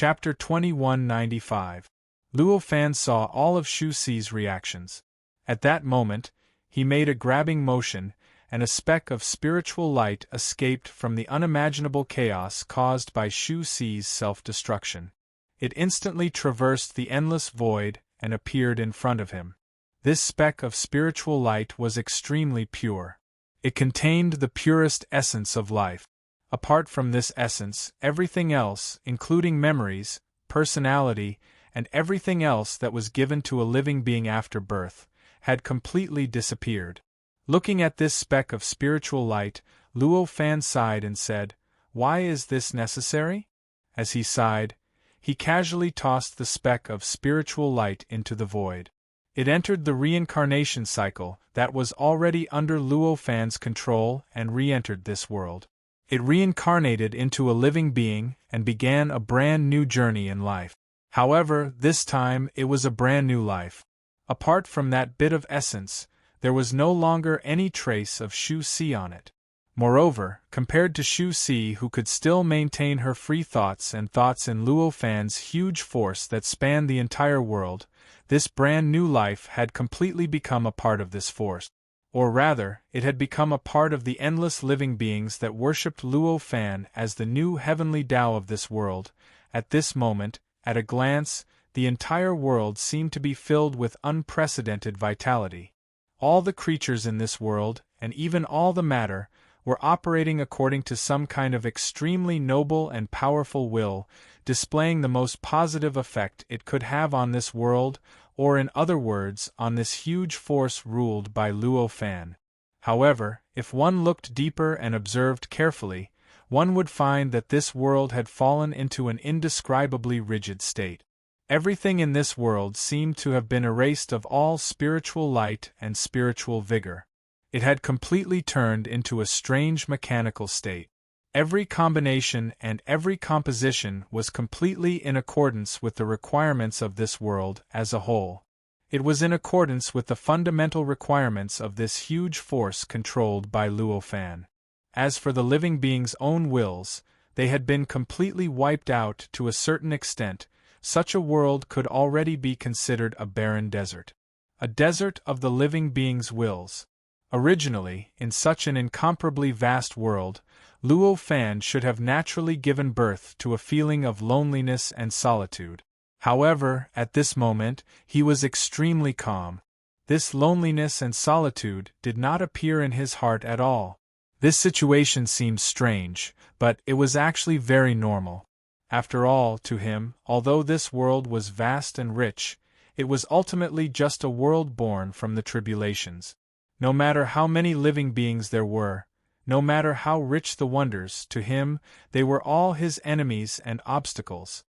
Chapter 2195. Luo Fan saw all of Shu Si's reactions. At that moment, he made a grabbing motion, and a speck of spiritual light escaped from the unimaginable chaos caused by Shu Si's self-destruction. It instantly traversed the endless void and appeared in front of him. This speck of spiritual light was extremely pure. It contained the purest essence of life. Apart from this essence, everything else, including memories, personality, and everything else that was given to a living being after birth, had completely disappeared. Looking at this speck of spiritual light, Luo Fan sighed and said, "Why is this necessary?" As he sighed, he casually tossed the speck of spiritual light into the void. It entered the reincarnation cycle that was already under Luo Fan's control and re-entered this world. It reincarnated into a living being and began a brand new journey in life. However, this time it was a brand new life. Apart from that bit of essence, there was no longer any trace of Shu Si on it. Moreover, compared to Shu Si, who could still maintain her free thoughts and thoughts in Luo Fan's huge force that spanned the entire world, this brand new life had completely become a part of this force. Or rather, it had become a part of the endless living beings that worshipped Luo Fan as the new heavenly Tao of this world. At this moment, at a glance, the entire world seemed to be filled with unprecedented vitality. All the creatures in this world, and even all the matter, were operating according to some kind of extremely noble and powerful will, displaying the most positive effect it could have on this world, or in other words, on this huge force ruled by Luo Fan. However, if one looked deeper and observed carefully, one would find that this world had fallen into an indescribably rigid state. Everything in this world seemed to have been erased of all spiritual light and spiritual vigor. It had completely turned into a strange mechanical state. Every combination and every composition was completely in accordance with the requirements of this world as a whole. It was in accordance with the fundamental requirements of this huge force controlled by Luo Fan. As for the living beings' own wills, they had been completely wiped out to a certain extent. Such a world could already be considered a barren desert. A desert of the living beings' wills. Originally, in such an incomparably vast world, Luo Fan should have naturally given birth to a feeling of loneliness and solitude. However, at this moment, he was extremely calm. This loneliness and solitude did not appear in his heart at all. This situation seemed strange, but it was actually very normal. After all, to him, although this world was vast and rich, it was ultimately just a world born from the tribulations. No matter how many living beings there were, no matter how rich the wonders, to him, they were all his enemies and obstacles.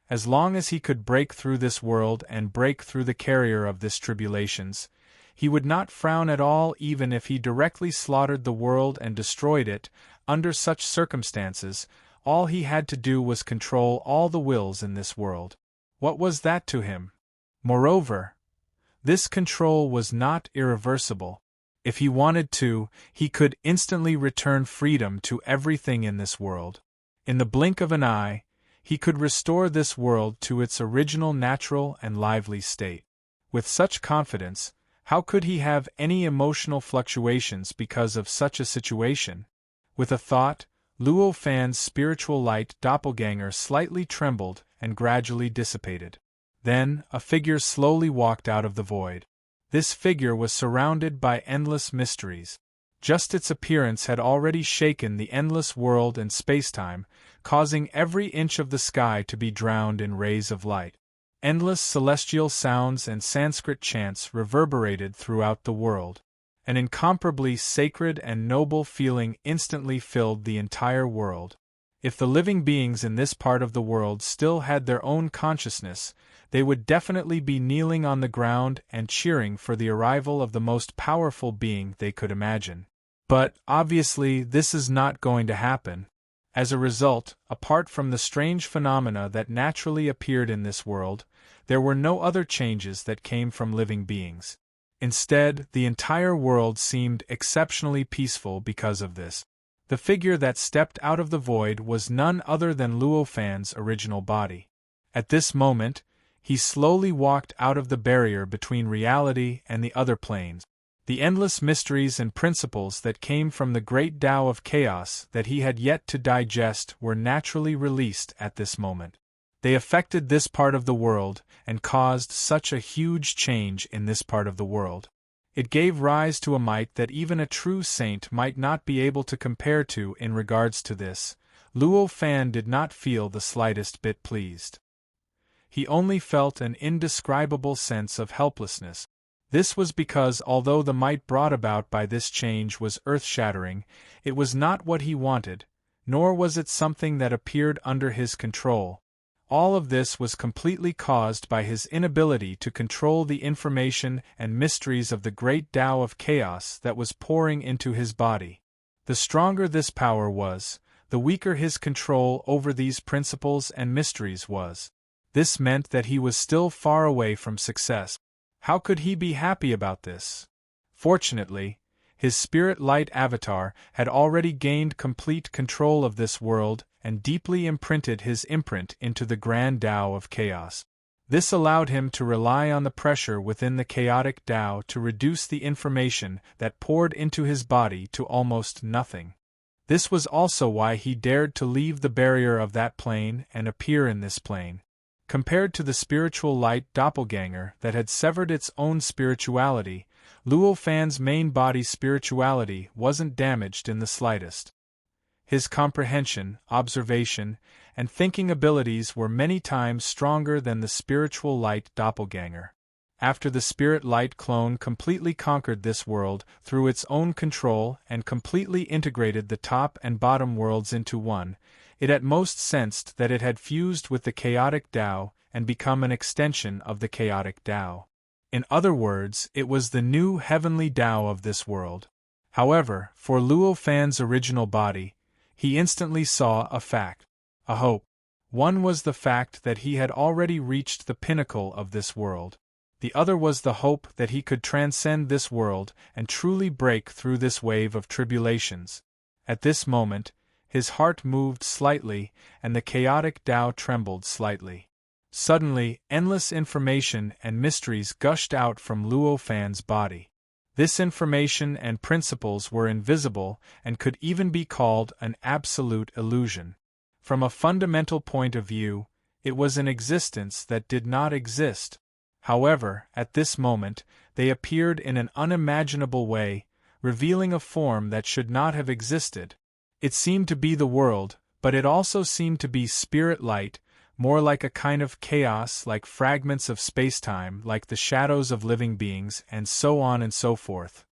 As long as he could break through this world and break through the carrier of this tribulations, he would not frown at all even if he directly slaughtered the world and destroyed it. Under such circumstances, all he had to do was control all the wills in this world. What was that to him? Moreover, this control was not irreversible. If he wanted to, he could instantly return freedom to everything in this world. In the blink of an eye, he could restore this world to its original natural and lively state. With such confidence, how could he have any emotional fluctuations because of such a situation? With a thought, Luo Fan's spiritual light doppelganger slightly trembled and gradually dissipated. Then, a figure slowly walked out of the void. This figure was surrounded by endless mysteries. Just its appearance had already shaken the endless world and spacetime, causing every inch of the sky to be drowned in rays of light. Endless celestial sounds and Sanskrit chants reverberated throughout the world. An incomparably sacred and noble feeling instantly filled the entire world. If the living beings in this part of the world still had their own consciousness, they would definitely be kneeling on the ground and cheering for the arrival of the most powerful being they could imagine. But, obviously, this is not going to happen. As a result, apart from the strange phenomena that naturally appeared in this world, there were no other changes that came from living beings. Instead, the entire world seemed exceptionally peaceful because of this. The figure that stepped out of the void was none other than Luo Fan's original body. At this moment, he slowly walked out of the barrier between reality and the other planes. The endless mysteries and principles that came from the great Tao of chaos that he had yet to digest were naturally released at this moment. They affected this part of the world and caused such a huge change in this part of the world. It gave rise to a might that even a true saint might not be able to compare to. In regards to this, Luo Fan did not feel the slightest bit pleased. He only felt an indescribable sense of helplessness. This was because although the might brought about by this change was earth-shattering, it was not what he wanted, nor was it something that appeared under his control. All of this was completely caused by his inability to control the information and mysteries of the great Tao of chaos that was pouring into his body. The stronger this power was, the weaker his control over these principles and mysteries was. This meant that he was still far away from success. How could he be happy about this? Fortunately, his spirit light avatar had already gained complete control of this world and deeply imprinted his imprint into the grand Tao of chaos. This allowed him to rely on the pressure within the chaotic Tao to reduce the information that poured into his body to almost nothing. This was also why he dared to leave the barrier of that plane and appear in this plane. Compared to the spiritual light doppelganger that had severed its own spirituality, Luo Fan's main body's spirituality wasn't damaged in the slightest. His comprehension, observation, and thinking abilities were many times stronger than the spiritual light doppelganger. After the spirit light clone completely conquered this world through its own control and completely integrated the top and bottom worlds into one, it at most sensed that it had fused with the chaotic Tao and become an extension of the chaotic Tao. In other words, it was the new heavenly Tao of this world. However, for Luo Fan's original body, he instantly saw a fact, a hope. One was the fact that he had already reached the pinnacle of this world. The other was the hope that he could transcend this world and truly break through this wave of tribulations. At this moment, his heart moved slightly and the chaotic Tao trembled slightly. Suddenly, endless information and mysteries gushed out from Luo Fan's body. This information and principles were invisible and could even be called an absolute illusion. From a fundamental point of view, it was an existence that did not exist. However, at this moment, they appeared in an unimaginable way, revealing a form that should not have existed. It seemed to be the world, but it also seemed to be spirit light, more like a kind of chaos, like fragments of space-time, like the shadows of living beings, and so on and so forth.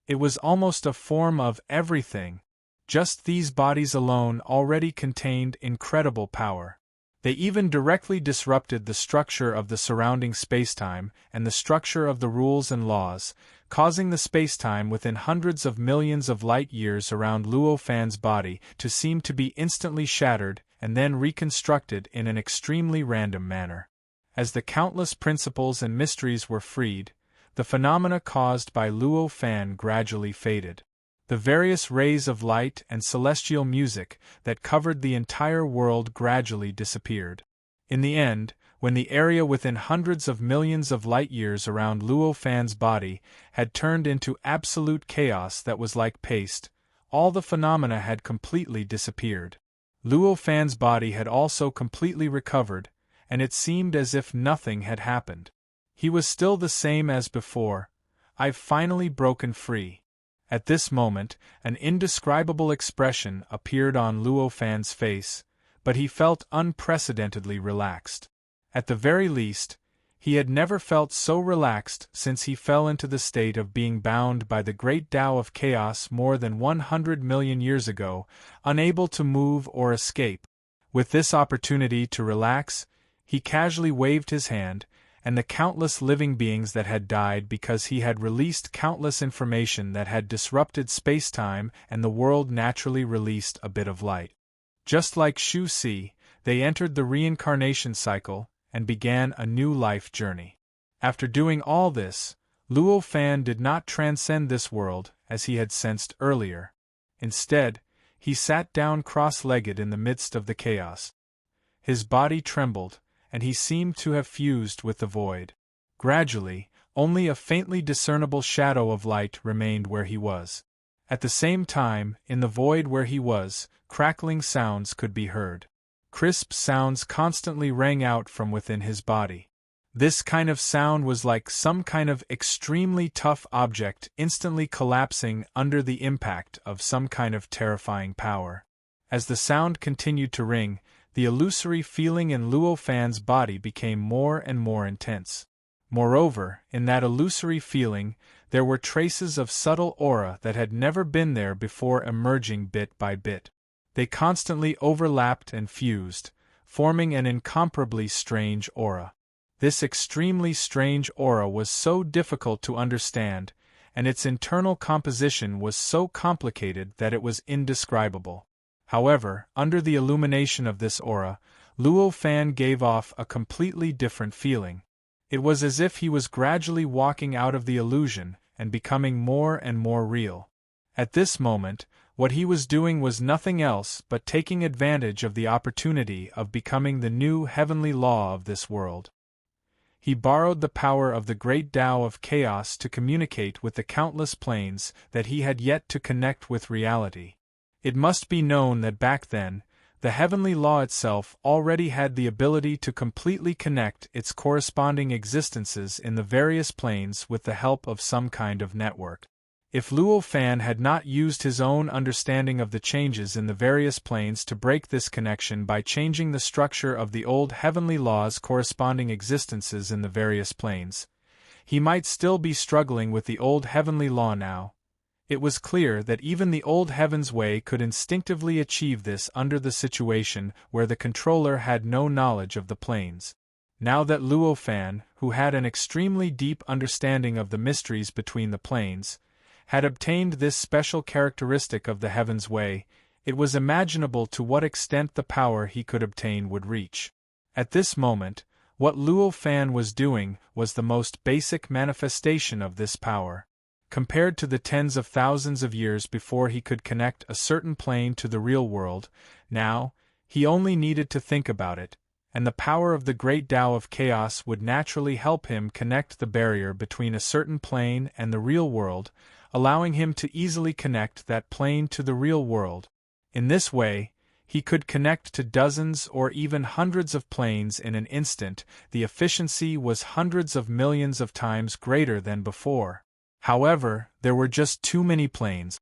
It was almost a form of everything. Just these bodies alone already contained incredible power. They even directly disrupted the structure of the surrounding space-time and the structure of the rules and laws, causing the space-time within hundreds of millions of light-years around Luo Fan's body to seem to be instantly shattered and then reconstructed in an extremely random manner. As the countless principles and mysteries were freed, the phenomena caused by Luo Fan gradually faded. The various rays of light and celestial music that covered the entire world gradually disappeared. In the end, when the area within hundreds of millions of light-years around Luo Fan's body had turned into absolute chaos that was like paste, all the phenomena had completely disappeared. Luo Fan's body had also completely recovered, and it seemed as if nothing had happened. He was still the same as before. "I've finally broken free." At this moment, an indescribable expression appeared on Luo Fan's face, but he felt unprecedentedly relaxed. At the very least, he had never felt so relaxed since he fell into the state of being bound by the great Tao of chaos more than 100 million years ago, unable to move or escape. With this opportunity to relax, he casually waved his hand, and the countless living beings that had died because he had released countless information that had disrupted space-time and the world naturally released a bit of light. Just like Shu Si, they entered the reincarnation cycle and began a new life journey. After doing all this, Luo Fan did not transcend this world as he had sensed earlier. Instead, he sat down cross-legged in the midst of the chaos. His body trembled, and he seemed to have fused with the void. Gradually, only a faintly discernible shadow of light remained where he was. At the same time, in the void where he was, crackling sounds could be heard. Crisp sounds constantly rang out from within his body. This kind of sound was like some kind of extremely tough object instantly collapsing under the impact of some kind of terrifying power. As the sound continued to ring, the illusory feeling in Luo Fan's body became more and more intense. Moreover, in that illusory feeling, there were traces of subtle aura that had never been there before emerging bit by bit. They constantly overlapped and fused, forming an incomparably strange aura. This extremely strange aura was so difficult to understand, and its internal composition was so complicated that it was indescribable. However, under the illumination of this aura, Luo Fan gave off a completely different feeling. It was as if he was gradually walking out of the illusion and becoming more and more real. At this moment, what he was doing was nothing else but taking advantage of the opportunity of becoming the new heavenly law of this world. He borrowed the power of the great Tao of chaos to communicate with the countless planes that he had yet to connect with reality. It must be known that back then, the heavenly law itself already had the ability to completely connect its corresponding existences in the various planes with the help of some kind of network. If Luo Fan had not used his own understanding of the changes in the various planes to break this connection by changing the structure of the old heavenly law's corresponding existences in the various planes, he might still be struggling with the old heavenly law now. It was clear that even the old Heaven's Way could instinctively achieve this under the situation where the controller had no knowledge of the planes. Now that Luo Fan, who had an extremely deep understanding of the mysteries between the planes, had obtained this special characteristic of the Heaven's Way, it was imaginable to what extent the power he could obtain would reach. At this moment, what Luo Fan was doing was the most basic manifestation of this power. Compared to the tens of thousands of years before he could connect a certain plane to the real world, now, he only needed to think about it, and the power of the great Tao of chaos would naturally help him connect the barrier between a certain plane and the real world, allowing him to easily connect that plane to the real world. In this way, he could connect to dozens or even hundreds of planes in an instant. The efficiency was hundreds of millions of times greater than before. However, there were just too many planes.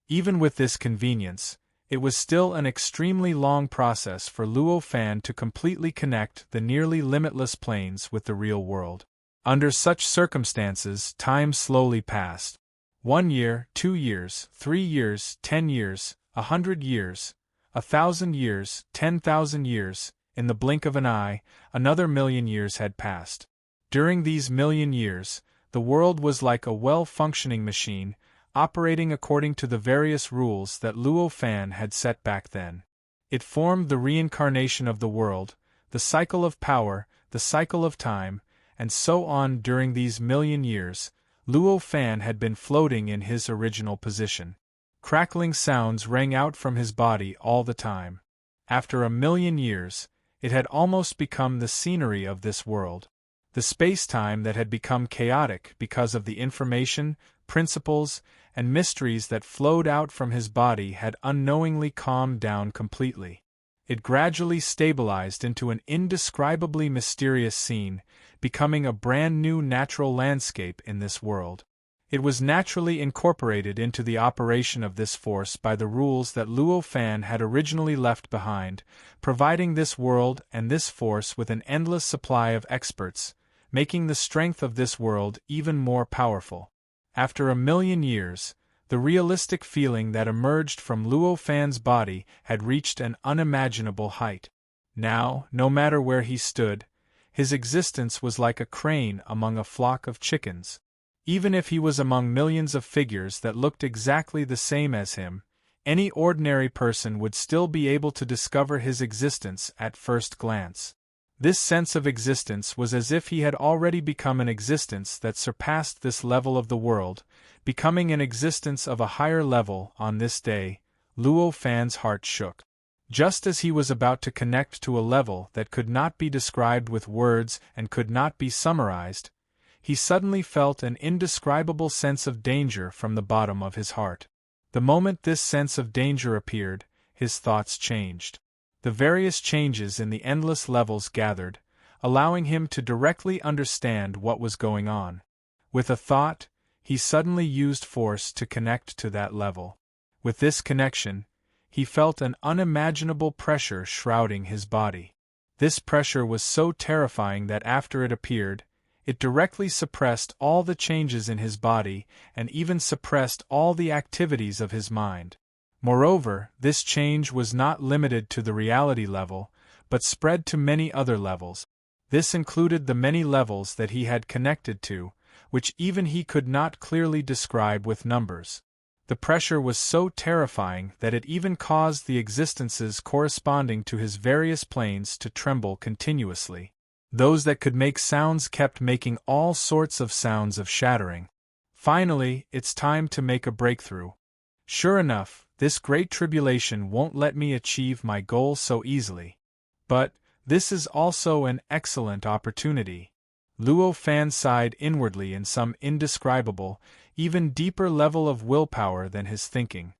Even with this convenience, it was still an extremely long process for Luo Fan to completely connect the nearly limitless planes with the real world. Under such circumstances, time slowly passed. 1 year, 2 years, 3 years, 10 years, 100 years, 1,000 years, 10,000 years. In the blink of an eye, another million years had passed. During these million years, the world was like a well-functioning machine, operating according to the various rules that Luo Fan had set back then. It formed the reincarnation of the world, the cycle of power, the cycle of time, and so on. During these million years, Luo Fan had been floating in his original position. Crackling sounds rang out from his body all the time. After a million years, it had almost become the scenery of this world. The space-time that had become chaotic because of the information, principles, and mysteries that flowed out from his body had unknowingly calmed down completely. It gradually stabilized into an indescribably mysterious scene, becoming a brand new natural landscape in this world. It was naturally incorporated into the operation of this force by the rules that Luo Fan had originally left behind, providing this world and this force with an endless supply of experts, making the strength of this world even more powerful. After a million years, the realistic feeling that emerged from Luo Fan's body had reached an unimaginable height. Now, no matter where he stood, his existence was like a crane among a flock of chickens. Even if he was among millions of figures that looked exactly the same as him, any ordinary person would still be able to discover his existence at first glance. This sense of existence was as if he had already become an existence that surpassed this level of the world, becoming an existence of a higher level. On this day, Luo Fan's heart shook. Just as he was about to connect to a level that could not be described with words and could not be summarized, he suddenly felt an indescribable sense of danger from the bottom of his heart. The moment this sense of danger appeared, his thoughts changed. The various changes in the endless levels gathered, allowing him to directly understand what was going on. With a thought, he suddenly used force to connect to that level. With this connection, he felt an unimaginable pressure shrouding his body. This pressure was so terrifying that after it appeared, it directly suppressed all the changes in his body and even suppressed all the activities of his mind. Moreover, this change was not limited to the reality level, but spread to many other levels. This included the many levels that he had connected to, which even he could not clearly describe with numbers. The pressure was so terrifying that it even caused the existences corresponding to his various planes to tremble continuously. Those that could make sounds kept making all sorts of sounds of shattering. Finally, it's time to make a breakthrough. Sure enough, this great tribulation won't let me achieve my goal so easily. But this is also an excellent opportunity. Luo Fan sighed inwardly in some indescribable, even deeper level of willpower than his thinking.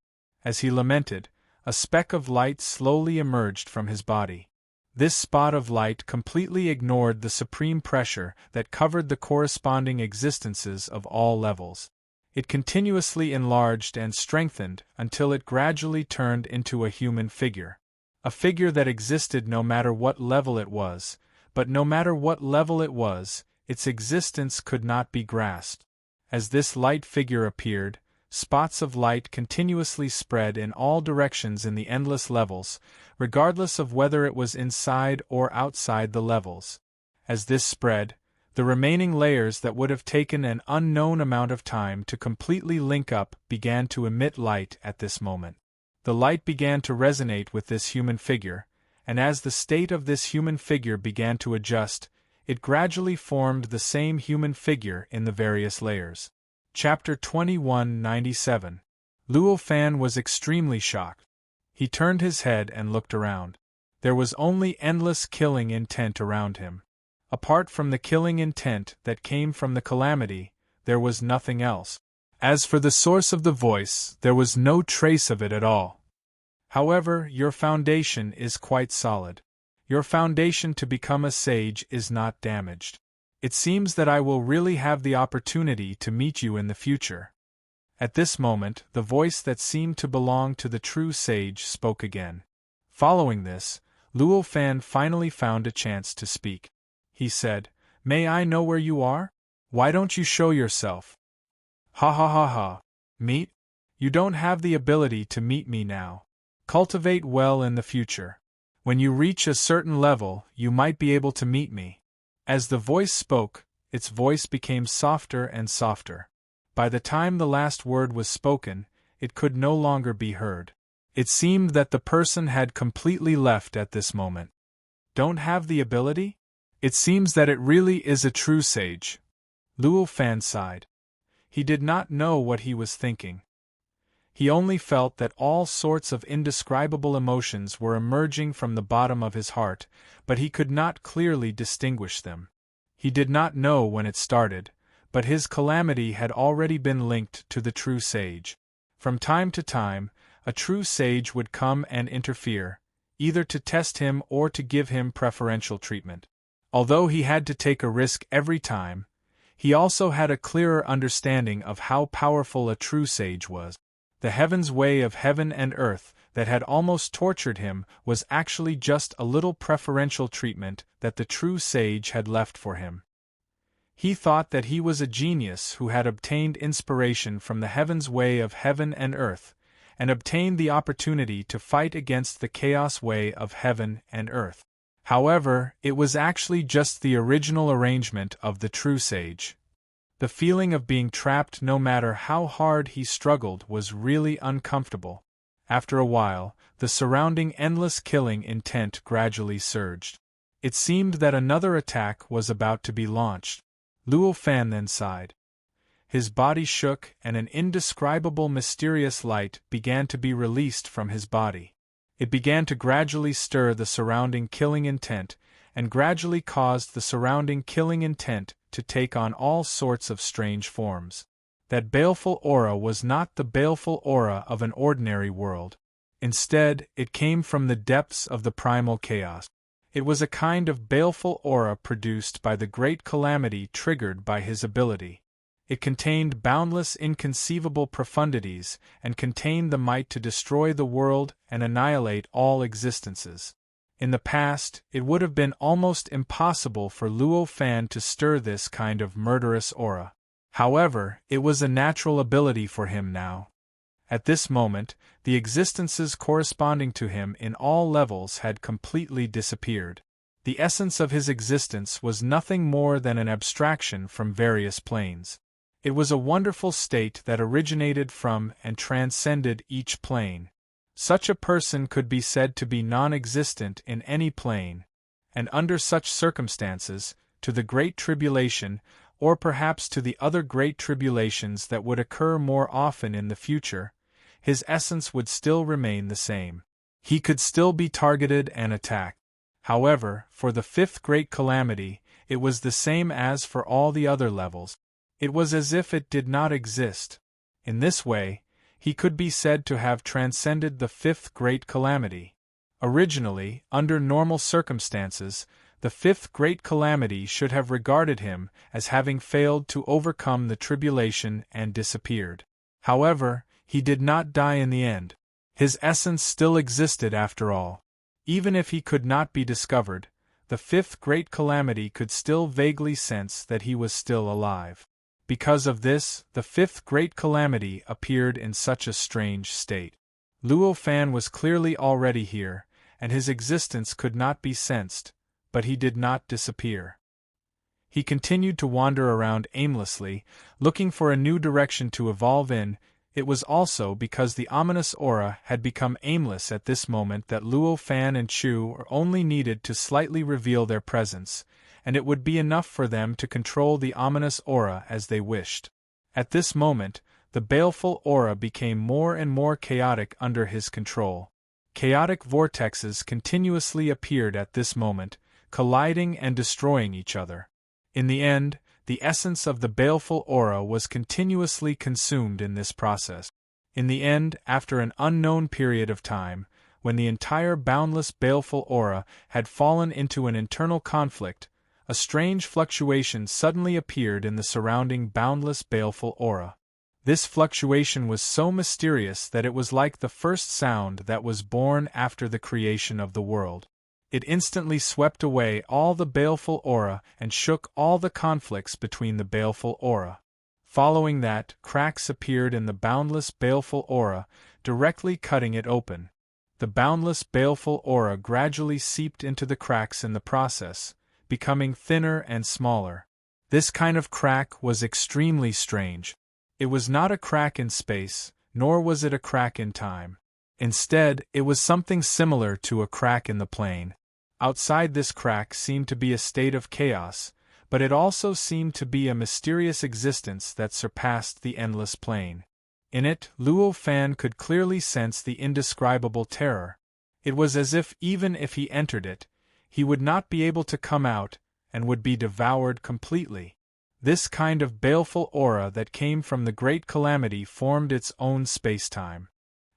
As he lamented, a speck of light slowly emerged from his body. This spot of light completely ignored the supreme pressure that covered the corresponding existences of all levels. It continuously enlarged and strengthened until it gradually turned into a human figure. A figure that existed no matter what level it was, but no matter what level it was, its existence could not be grasped. As this light figure appeared, spots of light continuously spread in all directions in the endless levels, regardless of whether it was inside or outside the levels. As this spread, the remaining layers that would have taken an unknown amount of time to completely link up began to emit light at this moment. The light began to resonate with this human figure, and as the state of this human figure began to adjust, it gradually formed the same human figure in the various layers. Chapter 2197. Luo Fan was extremely shocked. He turned his head and looked around. There was only endless killing intent around him. Apart from the killing intent that came from the calamity, there was nothing else. As for the source of the voice, there was no trace of it at all. However, your foundation is quite solid. Your foundation to become a sage is not damaged. It seems that I will really have the opportunity to meet you in the future. At this moment, the voice that seemed to belong to the true sage spoke again. Following this, Luo Fan finally found a chance to speak. He said, "May I know where you are? Why don't you show yourself?" "Ha ha ha ha. Meet? You don't have the ability to meet me now. Cultivate well in the future. When you reach a certain level, you might be able to meet me." As the voice spoke, its voice became softer and softer. By the time the last word was spoken, it could no longer be heard. It seemed that the person had completely left at this moment. Don't have the ability? It seems that it really is a true sage. Luo Fan sighed. He did not know what he was thinking. He only felt that all sorts of indescribable emotions were emerging from the bottom of his heart, but he could not clearly distinguish them. He did not know when it started, but his calamity had already been linked to the true sage. From time to time, a true sage would come and interfere, either to test him or to give him preferential treatment. Although he had to take a risk every time, he also had a clearer understanding of how powerful a true sage was. The heaven's way of heaven and earth that had almost tortured him was actually just a little preferential treatment that the true sage had left for him. He thought that he was a genius who had obtained inspiration from the heaven's way of heaven and earth, and obtained the opportunity to fight against the chaos way of heaven and earth. However, it was actually just the original arrangement of the true sage. The feeling of being trapped no matter how hard he struggled was really uncomfortable. After a while, the surrounding endless killing intent gradually surged. It seemed that another attack was about to be launched. Luo Fan then sighed. His body shook and an indescribable mysterious light began to be released from his body. It began to gradually stir the surrounding killing intent, and gradually caused the surrounding killing intent to take on all sorts of strange forms. That baleful aura was not the baleful aura of an ordinary world. Instead, it came from the depths of the primal chaos. It was a kind of baleful aura produced by the great calamity triggered by his ability. It contained boundless inconceivable profundities, and contained the might to destroy the world and annihilate all existences. In the past, it would have been almost impossible for Luo Fan to stir this kind of murderous aura. However, it was a natural ability for him now. At this moment, the existences corresponding to him in all levels had completely disappeared. The essence of his existence was nothing more than an abstraction from various planes. It was a wonderful state that originated from and transcended each plane. Such a person could be said to be non-existent in any plane, and under such circumstances, to the Great Tribulation, or perhaps to the other great tribulations that would occur more often in the future, his essence would still remain the same. He could still be targeted and attacked. However, for the fifth great calamity, it was the same as for all the other levels. It was as if it did not exist. In this way, he could be said to have transcended the fifth great calamity. Originally, under normal circumstances, the fifth great calamity should have regarded him as having failed to overcome the tribulation and disappeared. However, he did not die in the end. His essence still existed after all. Even if he could not be discovered, the fifth great calamity could still vaguely sense that he was still alive. Because of this, the fifth great calamity appeared in such a strange state. Luo Fan was clearly already here, and his existence could not be sensed, but he did not disappear. He continued to wander around aimlessly, looking for a new direction to evolve in. It was also because the ominous aura had become aimless at this moment that Luo Fan and Chu only needed to slightly reveal their presence, and it would be enough for them to control the ominous aura as they wished. At this moment, the baleful aura became more and more chaotic under his control. Chaotic vortexes continuously appeared at this moment, colliding and destroying each other. In the end, the essence of the baleful aura was continuously consumed in this process. In the end, after an unknown period of time, when the entire boundless baleful aura had fallen into an internal conflict, a strange fluctuation suddenly appeared in the surrounding boundless baleful aura. This fluctuation was so mysterious that it was like the first sound that was born after the creation of the world. It instantly swept away all the baleful aura and shook all the conflicts between the baleful aura. Following that, cracks appeared in the boundless baleful aura, directly cutting it open. The boundless baleful aura gradually seeped into the cracks in the process, becoming thinner and smaller. This kind of crack was extremely strange. It was not a crack in space, nor was it a crack in time. Instead, it was something similar to a crack in the plane. Outside this crack seemed to be a state of chaos, but it also seemed to be a mysterious existence that surpassed the endless plane. In it, Luo Fan could clearly sense the indescribable terror. It was as if even if he entered it, he would not be able to come out, and would be devoured completely. This kind of baleful aura that came from the great calamity formed its own space-time.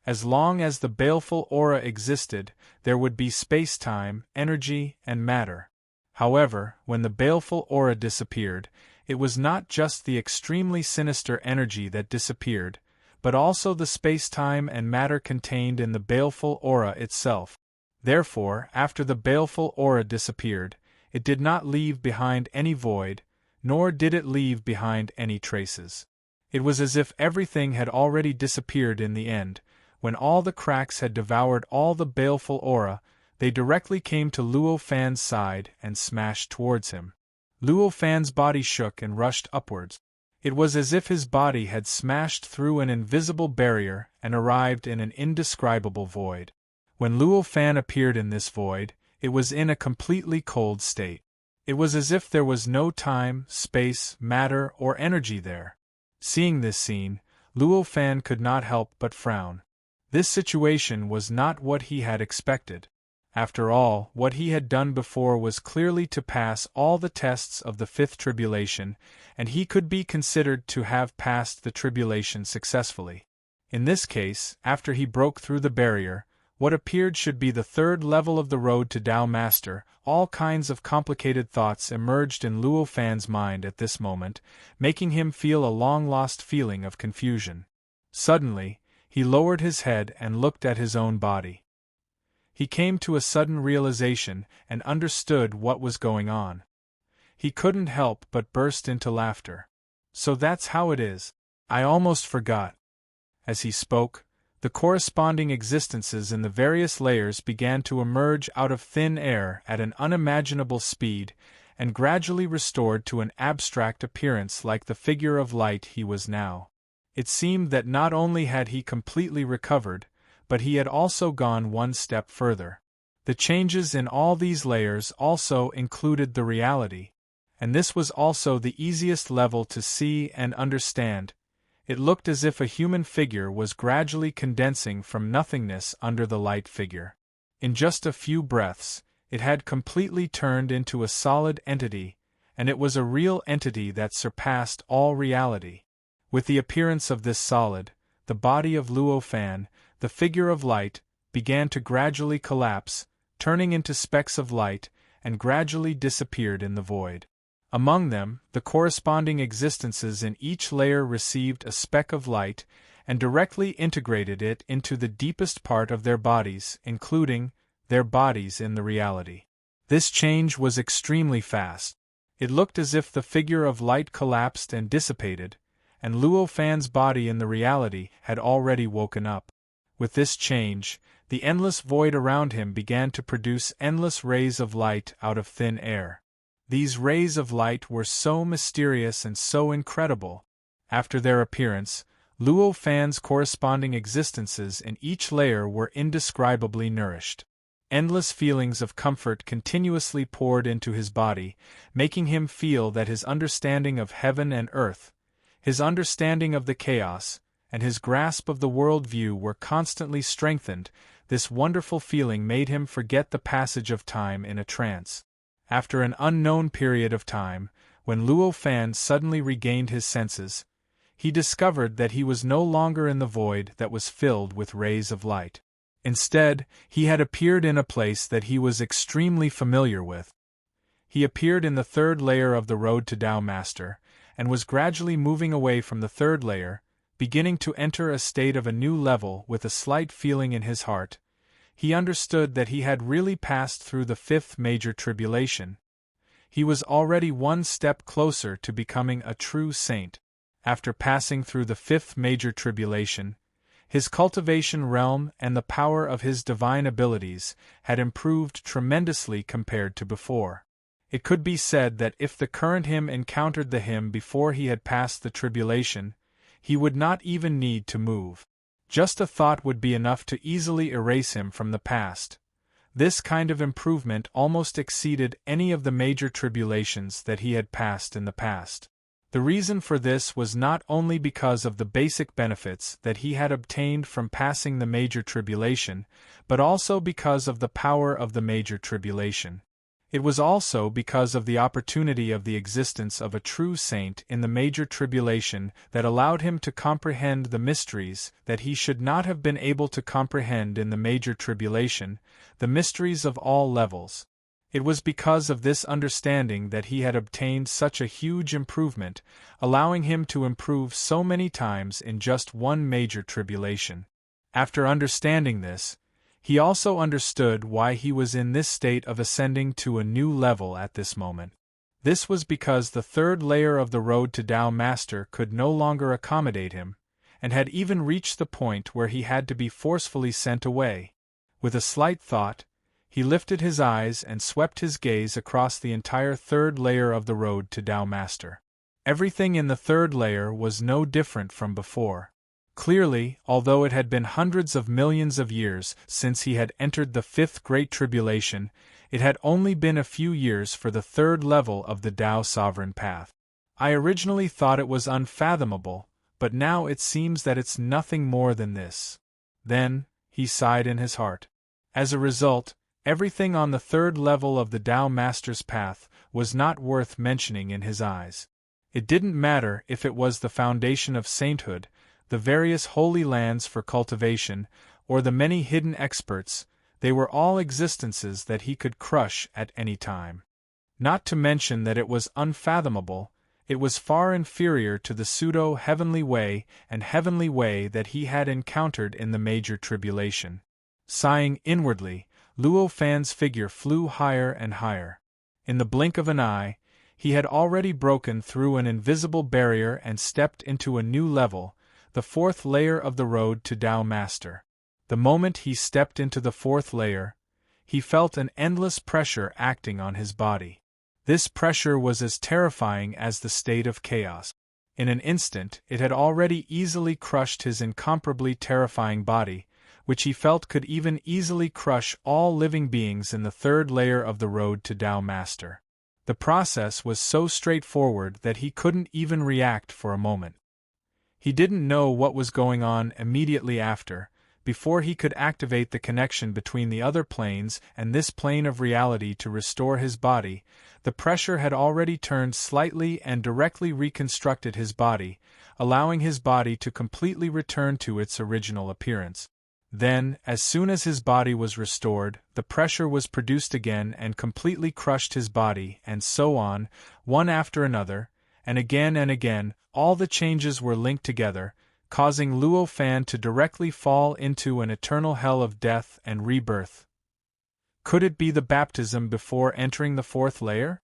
As long as the baleful aura existed, there would be space-time, energy, and matter. However, when the baleful aura disappeared, it was not just the extremely sinister energy that disappeared, but also the space-time and matter contained in the baleful aura itself. Therefore, after the baleful aura disappeared, it did not leave behind any void, nor did it leave behind any traces. It was as if everything had already disappeared in the end. When all the cracks had devoured all the baleful aura, they directly came to Luo Fan's side and smashed towards him. Luo Fan's body shook and rushed upwards. It was as if his body had smashed through an invisible barrier and arrived in an indescribable void. When Luo Fan appeared in this void, it was in a completely cold state. It was as if there was no time, space, matter, or energy there. Seeing this scene, Luo Fan could not help but frown. This situation was not what he had expected. After all, what he had done before was clearly to pass all the tests of the fifth tribulation, and he could be considered to have passed the tribulation successfully. In this case, after he broke through the barrier, what appeared should be the third level of the road to Tao Master, all kinds of complicated thoughts emerged in Luo Fan's mind at this moment, making him feel a long-lost feeling of confusion. Suddenly, he lowered his head and looked at his own body. He came to a sudden realization and understood what was going on. He couldn't help but burst into laughter. So that's how it is. I almost forgot. As he spoke, the corresponding existences in the various layers began to emerge out of thin air at an unimaginable speed, and gradually restored to an abstract appearance like the figure of light he was now. It seemed that not only had he completely recovered, but he had also gone one step further. The changes in all these layers also included the reality, and this was also the easiest level to see and understand. It looked as if a human figure was gradually condensing from nothingness under the light figure. In just a few breaths, it had completely turned into a solid entity, and it was a real entity that surpassed all reality. With the appearance of this solid, the body of Luo Fan, the figure of light, began to gradually collapse, turning into specks of light, and gradually disappeared in the void. Among them, the corresponding existences in each layer received a speck of light, and directly integrated it into the deepest part of their bodies, including their bodies in the reality. This change was extremely fast. It looked as if the figure of light collapsed and dissipated, and Luo Fan's body in the reality had already woken up. With this change, the endless void around him began to produce endless rays of light out of thin air. These rays of light were so mysterious and so incredible. After their appearance, Luo Fan's corresponding existences in each layer were indescribably nourished. Endless feelings of comfort continuously poured into his body, making him feel that his understanding of heaven and earth, his understanding of the chaos, and his grasp of the world view were constantly strengthened. This wonderful feeling made him forget the passage of time in a trance. After an unknown period of time, when Luo Fan suddenly regained his senses, he discovered that he was no longer in the void that was filled with rays of light. Instead, he had appeared in a place that he was extremely familiar with. He appeared in the third layer of the road to Tao Master, and was gradually moving away from the third layer, beginning to enter a state of a new level with a slight feeling in his heart. He understood that he had really passed through the fifth major tribulation. He was already one step closer to becoming a true saint. After passing through the fifth major tribulation, his cultivation realm and the power of his divine abilities had improved tremendously compared to before. It could be said that if the current him encountered the him before he had passed the tribulation, he would not even need to move. Just a thought would be enough to easily erase him from the past. This kind of improvement almost exceeded any of the major tribulations that he had passed in the past. The reason for this was not only because of the basic benefits that he had obtained from passing the major tribulation, but also because of the power of the major tribulation. It was also because of the opportunity of the existence of a true saint in the major tribulation that allowed him to comprehend the mysteries that he should not have been able to comprehend in the major tribulation, the mysteries of all levels. It was because of this understanding that he had obtained such a huge improvement, allowing him to improve so many times in just one major tribulation. After understanding this, he also understood why he was in this state of ascending to a new level at this moment. This was because the third layer of the road to Tao Master could no longer accommodate him, and had even reached the point where he had to be forcefully sent away. With a slight thought, he lifted his eyes and swept his gaze across the entire third layer of the road to Tao Master. Everything in the third layer was no different from before. Clearly, although it had been hundreds of millions of years since he had entered the fifth Great Tribulation, it had only been a few years for the third level of the Tao Sovereign Path. I originally thought it was unfathomable, but now it seems that it's nothing more than this. Then, he sighed in his heart. As a result, everything on the third level of the Tao Master's path was not worth mentioning in his eyes. It didn't matter if it was the foundation of sainthood, the various holy lands for cultivation, or the many hidden experts, they were all existences that he could crush at any time. Not to mention that it was unfathomable, it was far inferior to the pseudo-heavenly way and heavenly way that he had encountered in the major tribulation. Sighing inwardly, Luo Fan's figure flew higher and higher. In the blink of an eye, he had already broken through an invisible barrier and stepped into a new level, the fourth layer of the road to Tao Master. The moment he stepped into the fourth layer, he felt an endless pressure acting on his body. This pressure was as terrifying as the state of chaos. In an instant, it had already easily crushed his incomparably terrifying body, which he felt could even easily crush all living beings in the third layer of the road to Tao Master. The process was so straightforward that he couldn't even react for a moment. He didn't know what was going on immediately after. Before he could activate the connection between the other planes and this plane of reality to restore his body, the pressure had already turned slightly and directly reconstructed his body, allowing his body to completely return to its original appearance. Then, as soon as his body was restored, the pressure was produced again and completely crushed his body, and so on, one after another, and again, all the changes were linked together, causing Luo Fan to directly fall into an eternal hell of death and rebirth. Could it be the baptism before entering the fourth layer?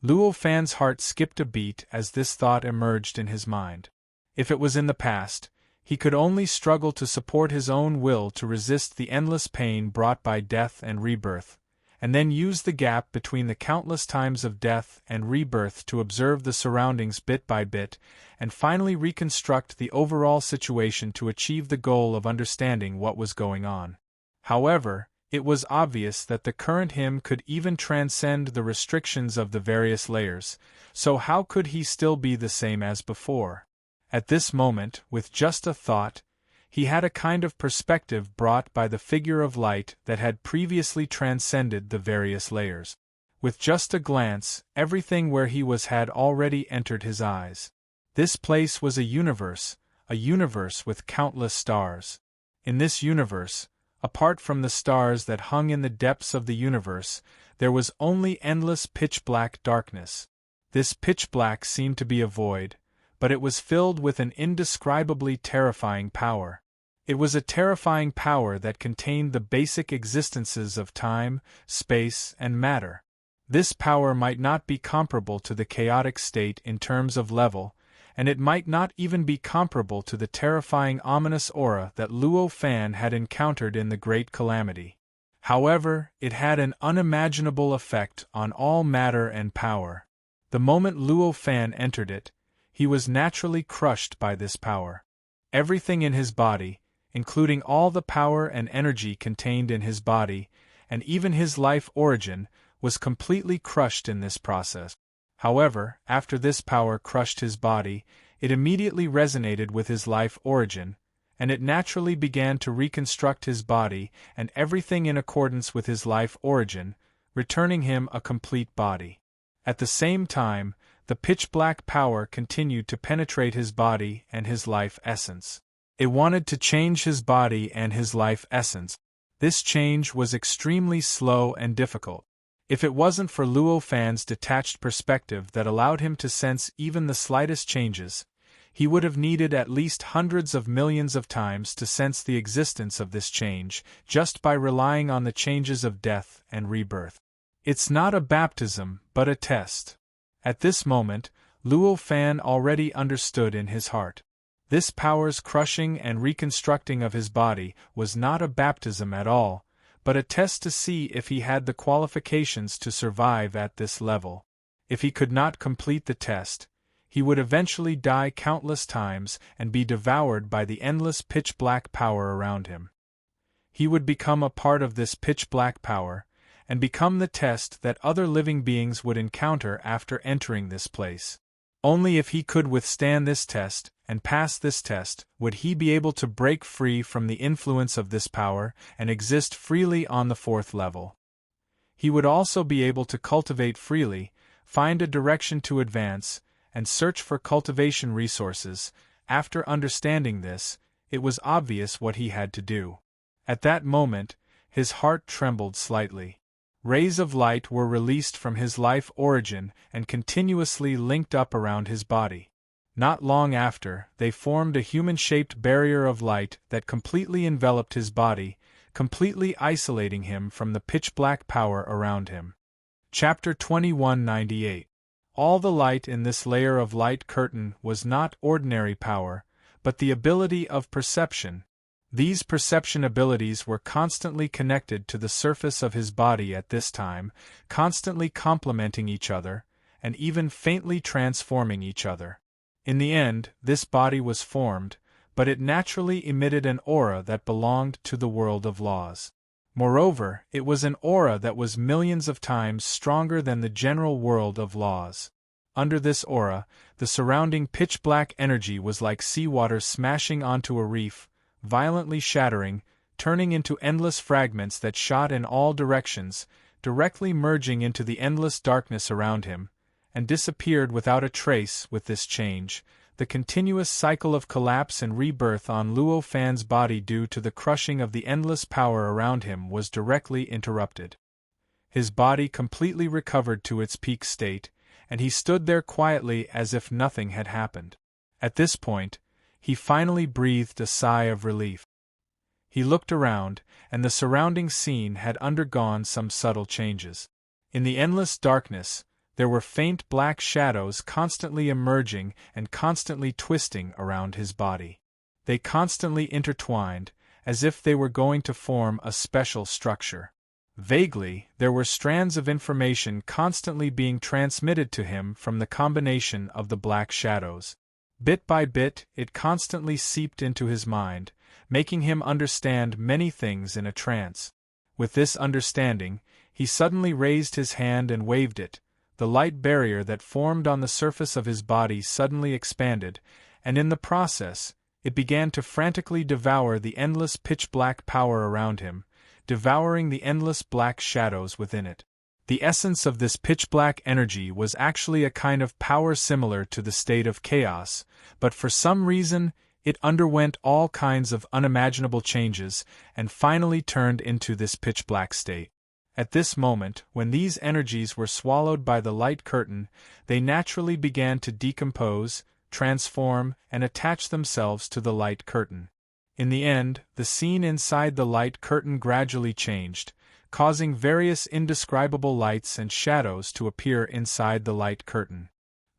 Luo Fan's heart skipped a beat as this thought emerged in his mind. If it was in the past, he could only struggle to support his own will to resist the endless pain brought by death and rebirth, and then use the gap between the countless times of death and rebirth to observe the surroundings bit by bit, and finally reconstruct the overall situation to achieve the goal of understanding what was going on. However, it was obvious that the current him could even transcend the restrictions of the various layers, so how could he still be the same as before? At this moment, with just a thought, he had a kind of perspective brought by the figure of light that had previously transcended the various layers. With just a glance, everything where he was had already entered his eyes. This place was a universe with countless stars. In this universe, apart from the stars that hung in the depths of the universe, there was only endless pitch-black darkness. This pitch-black seemed to be a void, but it was filled with an indescribably terrifying power. It was a terrifying power that contained the basic existences of time, space, and matter. This power might not be comparable to the chaotic state in terms of level, and it might not even be comparable to the terrifying ominous aura that Luo Fan had encountered in the Great Calamity. However, it had an unimaginable effect on all matter and power. The moment Luo Fan entered it, he was naturally crushed by this power. Everything in his body, including all the power and energy contained in his body, and even his life origin, was completely crushed in this process. However, after this power crushed his body, it immediately resonated with his life origin, and it naturally began to reconstruct his body and everything in accordance with his life origin, returning him a complete body. At the same time, the pitch-black power continued to penetrate his body and his life essence. It wanted to change his body and his life essence. This change was extremely slow and difficult. If it wasn't for Luo Fan's detached perspective that allowed him to sense even the slightest changes, he would have needed at least hundreds of millions of times to sense the existence of this change, just by relying on the changes of death and rebirth. It's not a baptism, but a test. At this moment, Luo Fan already understood in his heart. This power's crushing and reconstructing of his body was not a baptism at all, but a test to see if he had the qualifications to survive at this level. If he could not complete the test, he would eventually die countless times and be devoured by the endless pitch-black power around him. He would become a part of this pitch-black power, and become the test that other living beings would encounter after entering this place. Only if he could withstand this test, and pass this test, would he be able to break free from the influence of this power and exist freely on the fourth level. He would also be able to cultivate freely, find a direction to advance, and search for cultivation resources. After understanding this, it was obvious what he had to do. At that moment, his heart trembled slightly. Rays of light were released from his life origin and continuously linked up around his body. Not long after, they formed a human-shaped barrier of light that completely enveloped his body, completely isolating him from the pitch-black power around him. Chapter 2198. All the light in this layer of light curtain was not ordinary power, but the ability of perception. These perception abilities were constantly connected to the surface of his body at this time, constantly complementing each other, and even faintly transforming each other. In the end, this body was formed, but it naturally emitted an aura that belonged to the world of laws. Moreover, it was an aura that was millions of times stronger than the general world of laws. Under this aura, the surrounding pitch-black energy was like seawater smashing onto a reef, violently shattering, turning into endless fragments that shot in all directions, directly merging into the endless darkness around him, and disappeared without a trace. With this change, the continuous cycle of collapse and rebirth on Luo Fan's body due to the crushing of the endless power around him was directly interrupted. His body completely recovered to its peak state, and he stood there quietly as if nothing had happened. At this point, he finally breathed a sigh of relief. He looked around, and the surrounding scene had undergone some subtle changes. In the endless darkness, there were faint black shadows constantly emerging and constantly twisting around his body. They constantly intertwined, as if they were going to form a special structure. Vaguely, there were strands of information constantly being transmitted to him from the combination of the black shadows. Bit by bit, it constantly seeped into his mind, making him understand many things in a trance. With this understanding, he suddenly raised his hand and waved it. The light barrier that formed on the surface of his body suddenly expanded, and in the process, it began to frantically devour the endless pitch-black power around him, devouring the endless black shadows within it. The essence of this pitch-black energy was actually a kind of power similar to the state of chaos, but for some reason, it underwent all kinds of unimaginable changes and finally turned into this pitch-black state. At this moment, when these energies were swallowed by the light curtain, they naturally began to decompose, transform, and attach themselves to the light curtain. In the end, the scene inside the light curtain gradually changed, causing various indescribable lights and shadows to appear inside the light curtain.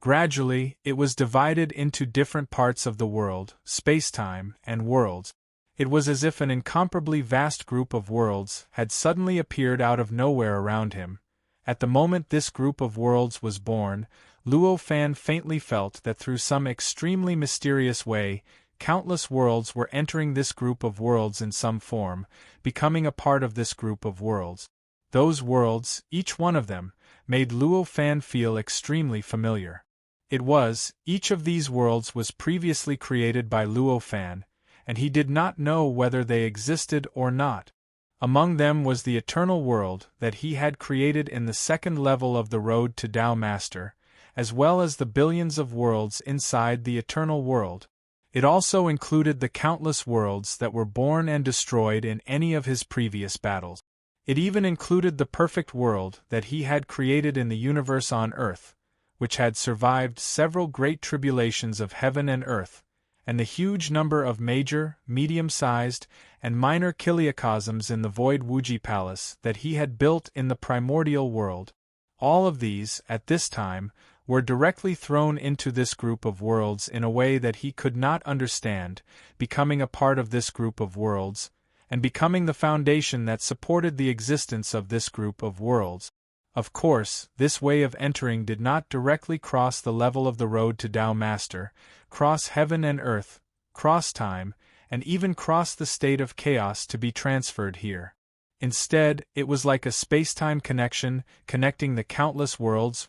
Gradually, it was divided into different parts of the world, space-time, and worlds. It was as if an incomparably vast group of worlds had suddenly appeared out of nowhere around him. At the moment this group of worlds was born, Luo Fan faintly felt that through some extremely mysterious way, countless worlds were entering this group of worlds in some form, becoming a part of this group of worlds. Those worlds, each one of them, made Luo Fan feel extremely familiar. Each of these worlds was previously created by Luo Fan, and he did not know whether they existed or not. Among them was the eternal world that he had created in the second level of the road to Tao Master, as well as the billions of worlds inside the eternal world. It also included the countless worlds that were born and destroyed in any of his previous battles. It even included the perfect world that he had created in the universe on Earth, which had survived several great tribulations of heaven and earth, and the huge number of major, medium-sized, and minor kiliocosms in the Void Wuji Palace that he had built in the primordial world. All of these, at this time, were directly thrown into this group of worlds in a way that he could not understand, becoming a part of this group of worlds, and becoming the foundation that supported the existence of this group of worlds. Of course, this way of entering did not directly cross the level of the road to Tao Master, cross heaven and earth, cross time, and even cross the state of chaos to be transferred here. Instead, it was like a spacetime connection, connecting the countless worlds,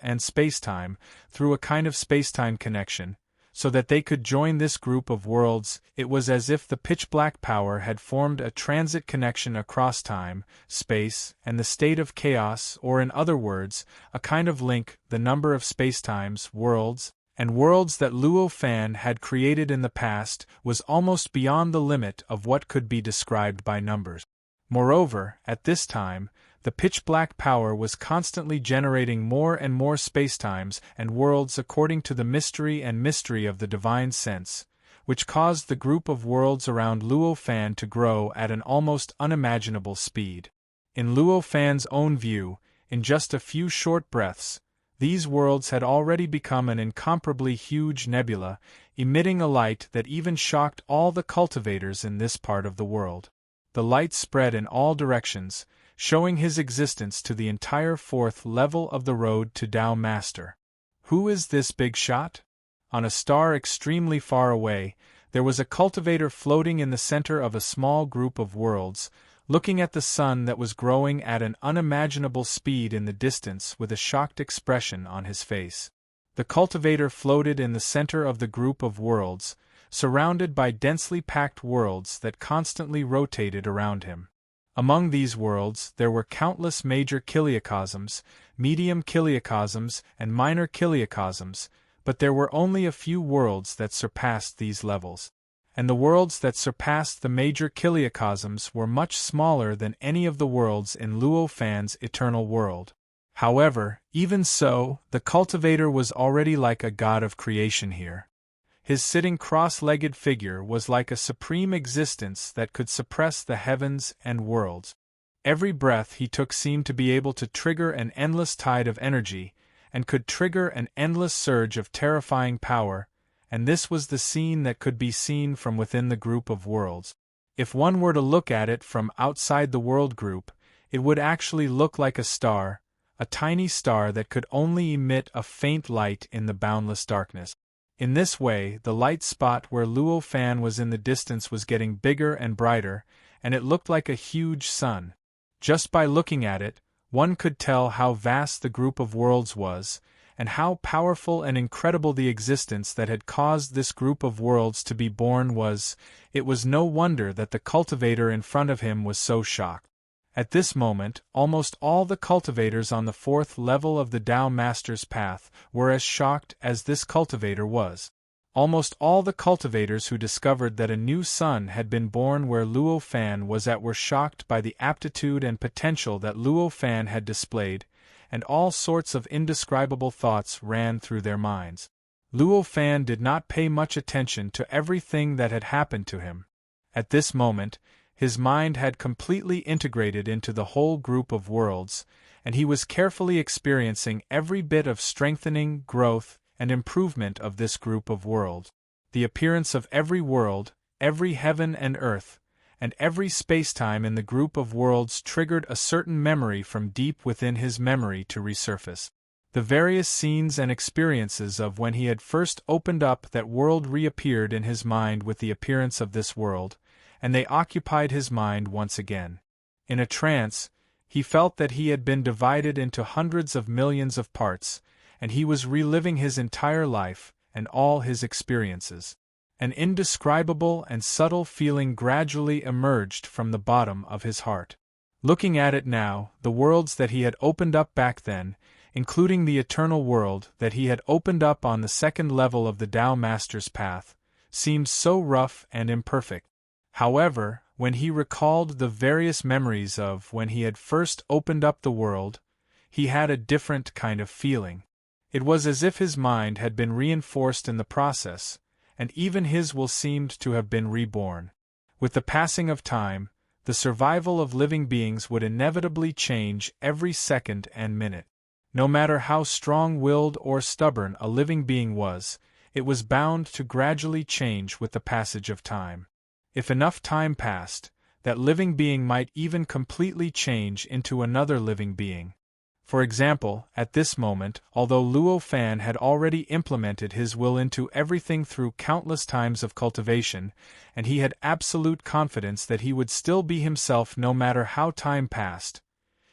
and spacetime, through a kind of spacetime connection, so that they could join this group of worlds. It was as if the pitch-black power had formed a transit connection across time, space, and the state of chaos, or in other words, a kind of link. The number of spacetimes, worlds that Luo Fan had created in the past was almost beyond the limit of what could be described by numbers. Moreover, at this time, the pitch-black power was constantly generating more and more spacetimes and worlds according to the mystery of the divine sense, which caused the group of worlds around Luo Fan to grow at an almost unimaginable speed. In Luo Fan's own view, in just a few short breaths, these worlds had already become an incomparably huge nebula, emitting a light that even shocked all the cultivators in this part of the world. The light spread in all directions, showing his existence to the entire fourth level of the road to Tao Master. Who is this big shot? On a star extremely far away, there was a cultivator floating in the center of a small group of worlds, looking at the sun that was growing at an unimaginable speed in the distance with a shocked expression on his face. The cultivator floated in the center of the group of worlds, surrounded by densely packed worlds that constantly rotated around him. Among these worlds there were countless major kiliocosms, medium kiliocosms, and minor kiliocosms, but there were only a few worlds that surpassed these levels. And the worlds that surpassed the major kiliocosms were much smaller than any of the worlds in Luo Fan's eternal world. However, even so, the cultivator was already like a god of creation here. His sitting cross-legged figure was like a supreme existence that could suppress the heavens and worlds. Every breath he took seemed to be able to trigger an endless tide of energy, and could trigger an endless surge of terrifying power, and this was the scene that could be seen from within the group of worlds. If one were to look at it from outside the world group, it would actually look like a star, a tiny star that could only emit a faint light in the boundless darkness. In this way, the light spot where Luo Fan was in the distance was getting bigger and brighter, and it looked like a huge sun. Just by looking at it, one could tell how vast the group of worlds was, and how powerful and incredible the existence that had caused this group of worlds to be born was. It was no wonder that the cultivator in front of him was so shocked. At this moment, almost all the cultivators on the fourth level of the Tao Master's path were as shocked as this cultivator was. Almost all the cultivators who discovered that a new sun had been born where Luo Fan was at were shocked by the aptitude and potential that Luo Fan had displayed, and all sorts of indescribable thoughts ran through their minds. Luo Fan did not pay much attention to everything that had happened to him. At this moment, his mind had completely integrated into the whole group of worlds, and he was carefully experiencing every bit of strengthening, growth, and improvement of this group of worlds. The appearance of every world, every heaven and earth, and every spacetime in the group of worlds triggered a certain memory from deep within his memory to resurface. The various scenes and experiences of when he had first opened up that world reappeared in his mind with the appearance of this world, and they occupied his mind once again. In a trance, he felt that he had been divided into hundreds of millions of parts, and he was reliving his entire life and all his experiences. An indescribable and subtle feeling gradually emerged from the bottom of his heart. Looking at it now, the worlds that he had opened up back then, including the eternal world that he had opened up on the second level of the Tao Master's path, seemed so rough and imperfect. However, when he recalled the various memories of when he had first opened up the world, he had a different kind of feeling. It was as if his mind had been reinforced in the process, and even his will seemed to have been reborn. With the passing of time, the survival of living beings would inevitably change every second and minute. No matter how strong-willed or stubborn a living being was, it was bound to gradually change with the passage of time. If enough time passed, that living being might even completely change into another living being. For example, at this moment, although Luo Fan had already implemented his will into everything through countless times of cultivation, and he had absolute confidence that he would still be himself no matter how time passed,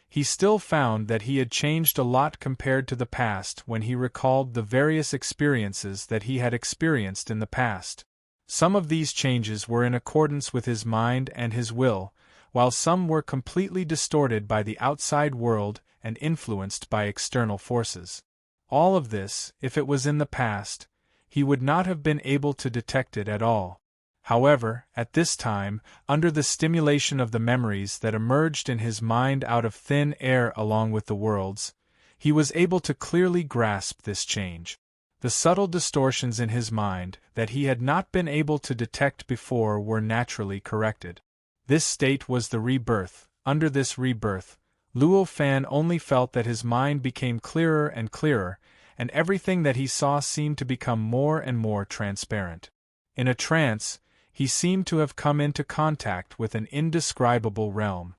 he still found that he had changed a lot compared to the past when he recalled the various experiences that he had experienced in the past. Some of these changes were in accordance with his mind and his will, while some were completely distorted by the outside world and influenced by external forces. All of this, if it was in the past, he would not have been able to detect it at all. However, at this time, under the stimulation of the memories that emerged in his mind out of thin air along with the worlds, he was able to clearly grasp this change. The subtle distortions in his mind that he had not been able to detect before were naturally corrected. This state was the rebirth. Under this rebirth, Luo Fan only felt that his mind became clearer and clearer, and everything that he saw seemed to become more and more transparent. In a trance, he seemed to have come into contact with an indescribable realm.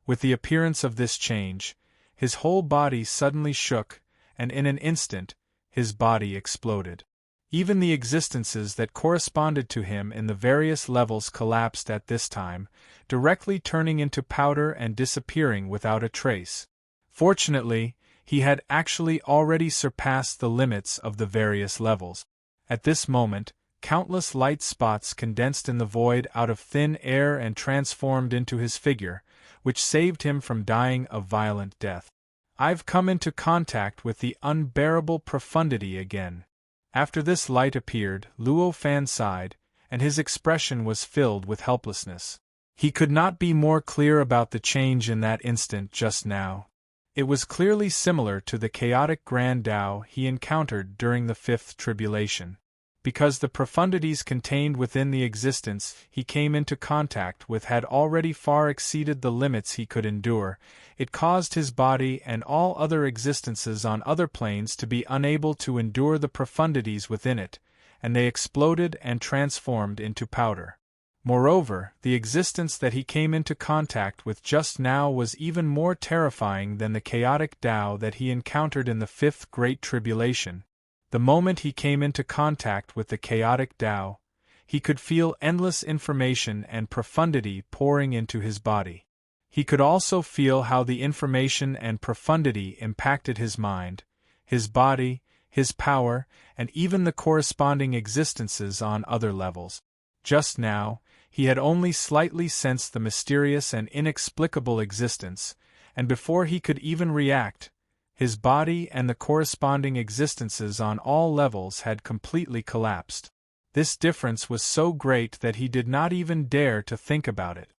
With the appearance of this change, his whole body suddenly shook, and in an instant, his body exploded. Even the existences that corresponded to him in the various levels collapsed at this time, directly turning into powder and disappearing without a trace. Fortunately, he had actually already surpassed the limits of the various levels. At this moment, countless light spots condensed in the void out of thin air and transformed into his figure, which saved him from dying a violent death. I've come into contact with the unbearable profundity again. After this light appeared, Luo Fan sighed, and his expression was filled with helplessness. He could not be more clear about the change in that instant just now. It was clearly similar to the chaotic Grand Tao he encountered during the fifth tribulation. Because the profundities contained within the existence he came into contact with had already far exceeded the limits he could endure, it caused his body and all other existences on other planes to be unable to endure the profundities within it, and they exploded and transformed into powder. Moreover, the existence that he came into contact with just now was even more terrifying than the chaotic Tao that he encountered in the fifth Great Tribulation. The moment he came into contact with the chaotic Tao, he could feel endless information and profundity pouring into his body. He could also feel how the information and profundity impacted his mind, his body, his power, and even the corresponding existences on other levels. Just now, he had only slightly sensed the mysterious and inexplicable existence, and before he could even react, his body and the corresponding existences on all levels had completely collapsed. This difference was so great that he did not even dare to think about it.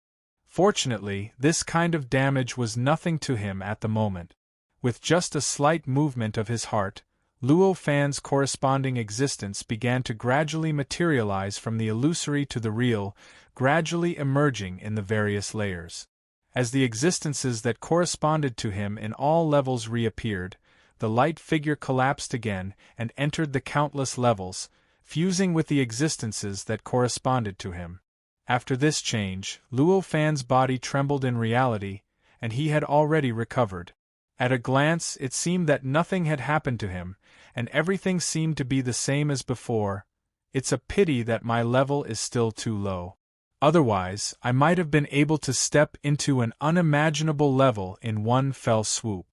Fortunately, this kind of damage was nothing to him at the moment. With just a slight movement of his heart, Luo Fan's corresponding existence began to gradually materialize from the illusory to the real, gradually emerging in the various layers. As the existences that corresponded to him in all levels reappeared, the light figure collapsed again and entered the countless levels, fusing with the existences that corresponded to him. After this change, Luo Fan's body trembled in reality, and he had already recovered. At a glance, it seemed that nothing had happened to him, and everything seemed to be the same as before. It's a pity that my level is still too low. Otherwise, I might have been able to step into an unimaginable level in one fell swoop.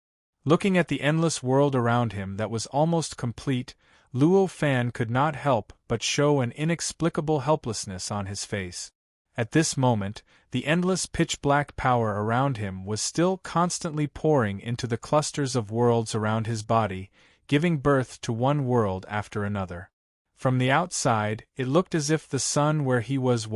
Looking at the endless world around him that was almost complete, Luo Fan could not help but show an inexplicable helplessness on his face. At this moment, the endless pitch-black power around him was still constantly pouring into the clusters of worlds around his body, giving birth to one world after another. From the outside, it looked as if the sun where he was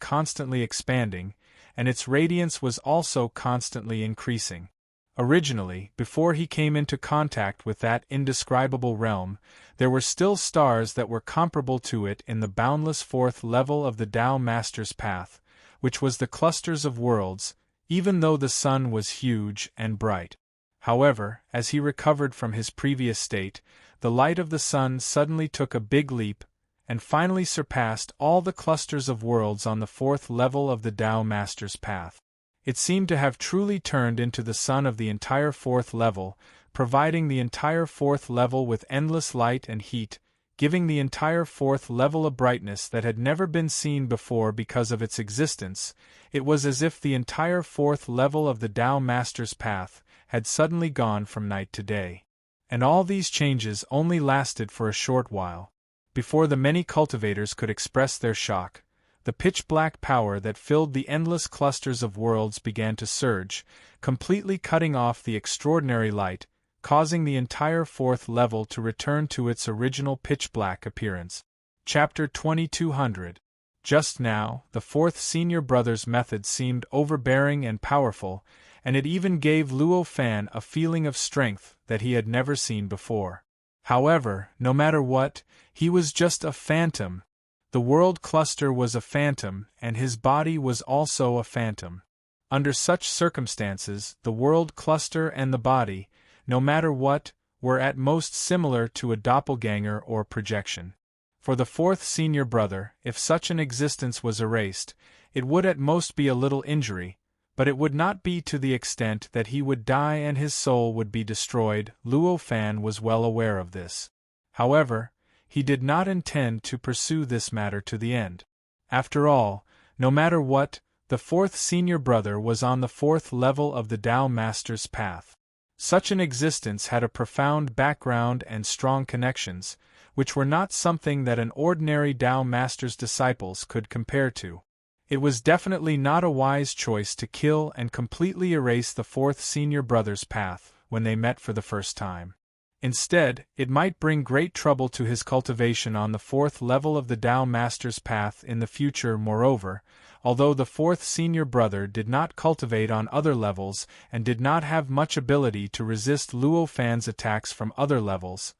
constantly expanding, and its radiance was also constantly increasing. Originally, before he came into contact with that indescribable realm, there were still stars that were comparable to it in the boundless fourth level of the Tao Master's path, which was the clusters of worlds, even though the sun was huge and bright. However, as he recovered from his previous state, the light of the sun suddenly took a big leap, and finally surpassed all the clusters of worlds on the fourth level of the Tao Master's path. It seemed to have truly turned into the sun of the entire fourth level, providing the entire fourth level with endless light and heat, giving the entire fourth level a brightness that had never been seen before because of its existence. It was as if the entire fourth level of the Tao Master's path had suddenly gone from night to day. And all these changes only lasted for a short while. Before the many cultivators could express their shock, the pitch-black power that filled the endless clusters of worlds began to surge, completely cutting off the extraordinary light, causing the entire fourth level to return to its original pitch-black appearance. Chapter 2200. Just now, the fourth senior brother's method seemed overbearing and powerful, and it even gave Luo Fan a feeling of strength that he had never seen before. However, no matter what, he was just a phantom. The world cluster was a phantom, and his body was also a phantom. Under such circumstances, the world cluster and the body, no matter what, were at most similar to a doppelganger or projection. For the fourth senior brother, if such an existence was erased, it would at most be a little injury, but it would not be to the extent that he would die and his soul would be destroyed. Luo Fan was well aware of this. However, he did not intend to pursue this matter to the end. After all, no matter what, the fourth senior brother was on the fourth level of the Tao Master's path. Such an existence had a profound background and strong connections, which were not something that an ordinary Tao Master's disciples could compare to. It was definitely not a wise choice to kill and completely erase the fourth senior brother's path when they met for the first time. Instead, it might bring great trouble to his cultivation on the fourth level of the Tao Master's path in the future. Moreover, although the fourth senior brother did not cultivate on other levels and did not have much ability to resist Luo Fan's attacks from other levels,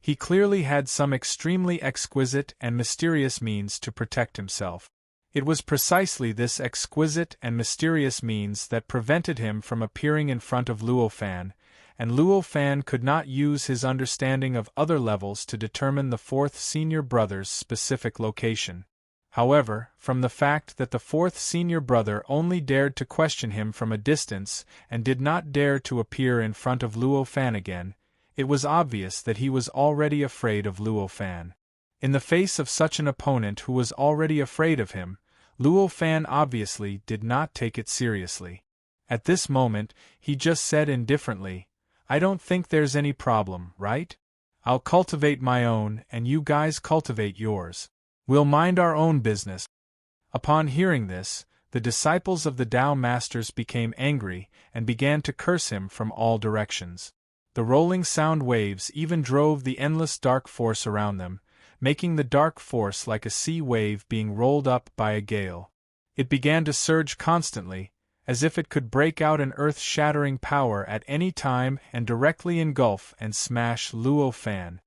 he clearly had some extremely exquisite and mysterious means to protect himself. It was precisely this exquisite and mysterious means that prevented him from appearing in front of Luo Fan, and Luo Fan could not use his understanding of other levels to determine the fourth senior brother's specific location. However, from the fact that the fourth senior brother only dared to question him from a distance and did not dare to appear in front of Luo Fan again, it was obvious that he was already afraid of Luo Fan. In the face of such an opponent who was already afraid of him, Luo Fan obviously did not take it seriously. At this moment, he just said indifferently, "I don't think there's any problem, right? I'll cultivate my own and you guys cultivate yours. We'll mind our own business." Upon hearing this, the disciples of the Tao Masters became angry and began to curse him from all directions. The rolling sound waves even drove the endless dark force around them, making the dark force like a sea wave being rolled up by a gale. It began to surge constantly, as if it could break out an earth-shattering power at any time and directly engulf and smash Luo Fan.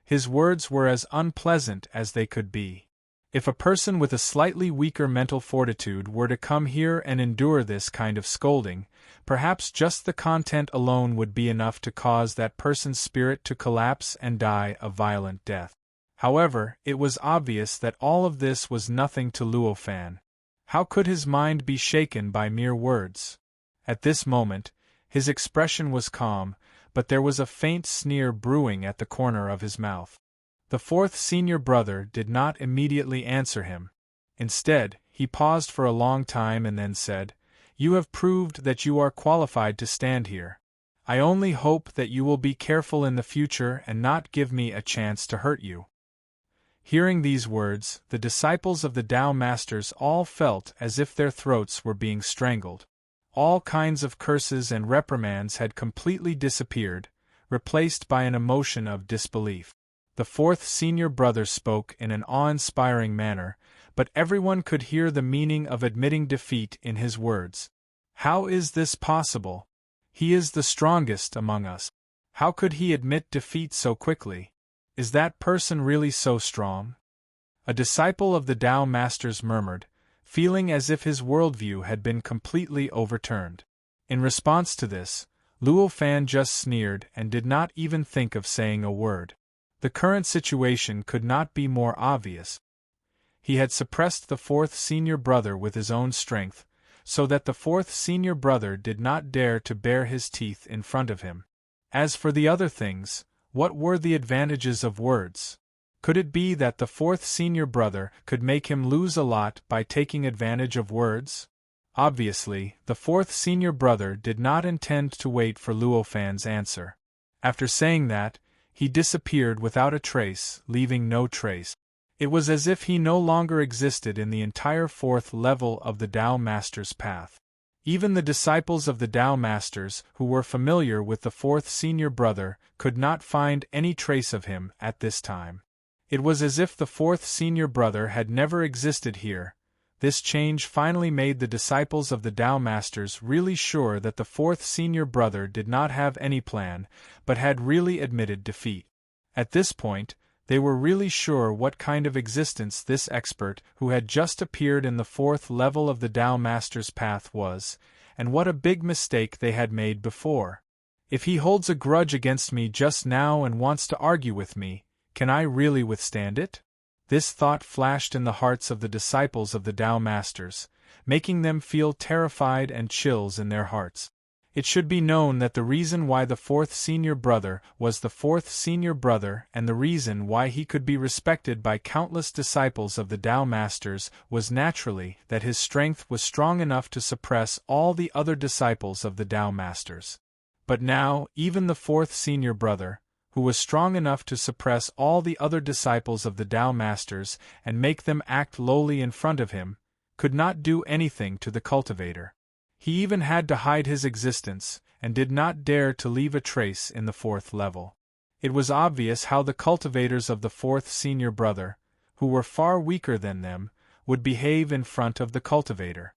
His words were as unpleasant as they could be. If a person with a slightly weaker mental fortitude were to come here and endure this kind of scolding, perhaps just the content alone would be enough to cause that person's spirit to collapse and die a violent death. However, it was obvious that all of this was nothing to Luo Fan. How could his mind be shaken by mere words? At this moment, his expression was calm, but there was a faint sneer brewing at the corner of his mouth. The fourth senior brother did not immediately answer him. Instead, he paused for a long time and then said, "You have proved that you are qualified to stand here. I only hope that you will be careful in the future and not give me a chance to hurt you." Hearing these words, the disciples of the Tao Masters all felt as if their throats were being strangled. All kinds of curses and reprimands had completely disappeared, replaced by an emotion of disbelief. The fourth senior brother spoke in an awe-inspiring manner, but everyone could hear the meaning of admitting defeat in his words. How is this possible? He is the strongest among us. How could he admit defeat so quickly? Is that person really so strong? A disciple of the Tao Masters murmured, feeling as if his worldview had been completely overturned. In response to this, Luo Fan just sneered and did not even think of saying a word. The current situation could not be more obvious. He had suppressed the fourth senior brother with his own strength, so that the fourth senior brother did not dare to bare his teeth in front of him. As for the other things, what were the advantages of words? Could it be that the fourth senior brother could make him lose a lot by taking advantage of words? Obviously, the fourth senior brother did not intend to wait for Luo Fan's answer. After saying that, he disappeared without a trace, leaving no trace. It was as if he no longer existed in the entire fourth level of the Tao Master's path. Even the disciples of the Tao Masters, who were familiar with the fourth senior brother, could not find any trace of him at this time. It was as if the fourth senior brother had never existed here. This change finally made the disciples of the Tao Masters really sure that the fourth senior brother did not have any plan, but had really admitted defeat. At this point, they were really sure what kind of existence this expert who had just appeared in the fourth level of the Tao Master's path was, and what a big mistake they had made before. If he holds a grudge against me just now and wants to argue with me, can I really withstand it? This thought flashed in the hearts of the disciples of the Tao Masters, making them feel terrified and chills in their hearts. It should be known that the reason why the fourth senior brother was the fourth senior brother and the reason why he could be respected by countless disciples of the Tao Masters was naturally that his strength was strong enough to suppress all the other disciples of the Tao Masters. But now, even the fourth senior brother, who was strong enough to suppress all the other disciples of the Tao Masters and make them act lowly in front of him, could not do anything to the cultivator. He even had to hide his existence, and did not dare to leave a trace in the fourth level. It was obvious how the cultivators of the fourth senior brother, who were far weaker than them, would behave in front of the cultivator.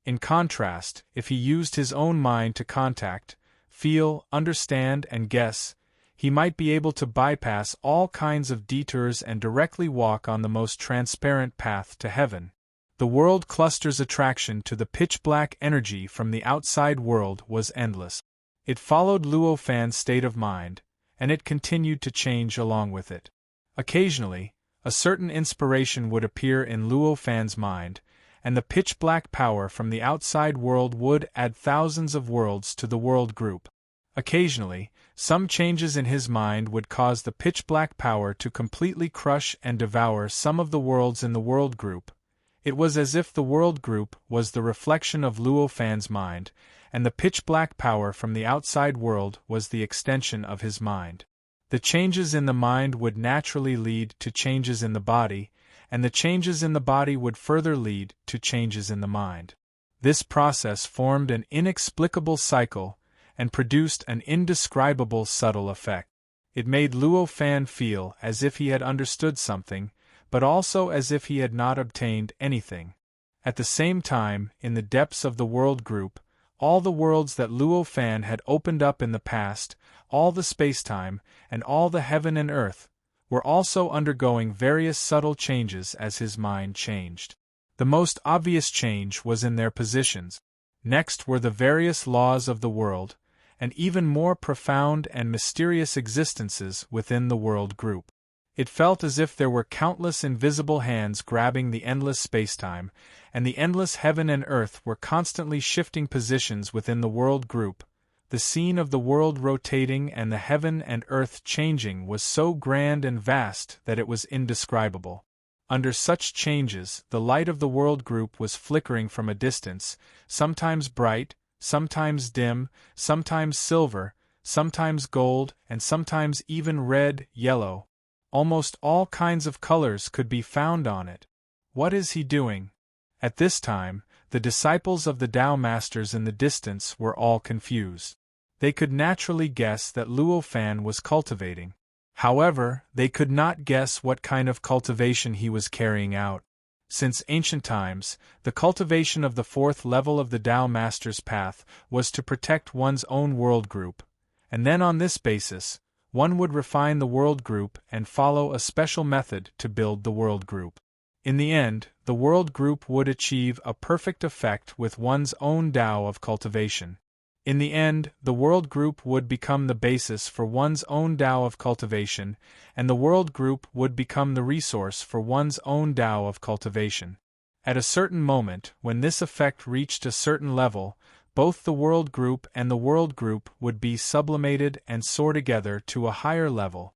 In contrast, if he used his own mind to contact, feel, understand, and guess, he might be able to bypass all kinds of detours and directly walk on the most transparent path to heaven. The world cluster's attraction to the pitch-black energy from the outside world was endless. It followed Luo Fan's state of mind, and it continued to change along with it. Occasionally, a certain inspiration would appear in Luo Fan's mind, and the pitch-black power from the outside world would add thousands of worlds to the world group. Occasionally, some changes in his mind would cause the pitch-black power to completely crush and devour some of the worlds in the world group. It was as if the world group was the reflection of Luo Fan's mind, and the pitch-black power from the outside world was the extension of his mind. The changes in the mind would naturally lead to changes in the body, and the changes in the body would further lead to changes in the mind. This process formed an inexplicable cycle and produced an indescribable subtle effect. It made Luo Fan feel as if he had understood something, but also as if he had not obtained anything. At the same time, in the depths of the world group, all the worlds that Luo Fan had opened up in the past, all the space-time, and all the heaven and earth, were also undergoing various subtle changes as his mind changed. The most obvious change was in their positions. Next were the various laws of the world, and even more profound and mysterious existences within the world group. It felt as if there were countless invisible hands grabbing the endless spacetime, and the endless heaven and earth were constantly shifting positions within the world group. The scene of the world rotating and the heaven and earth changing was so grand and vast that it was indescribable. Under such changes, the light of the world group was flickering from a distance, sometimes bright, sometimes dim, sometimes silver, sometimes gold, and sometimes even red, yellow. Almost all kinds of colors could be found on it. What is he doing? At this time, the disciples of the Tao Masters in the distance were all confused. They could naturally guess that Luo Fan was cultivating. However, they could not guess what kind of cultivation he was carrying out. Since ancient times, the cultivation of the fourth level of the Tao Master's path was to protect one's own world group, and then on this basis, one would refine the world group and follow a special method to build the world group. In the end, the world group would achieve a perfect effect with one's own Tao of cultivation. In the end, the world group would become the basis for one's own Tao of cultivation, and the world group would become the resource for one's own Tao of cultivation. At a certain moment, when this effect reached a certain level, both the world group and the world group would be sublimated and soar together to a higher level.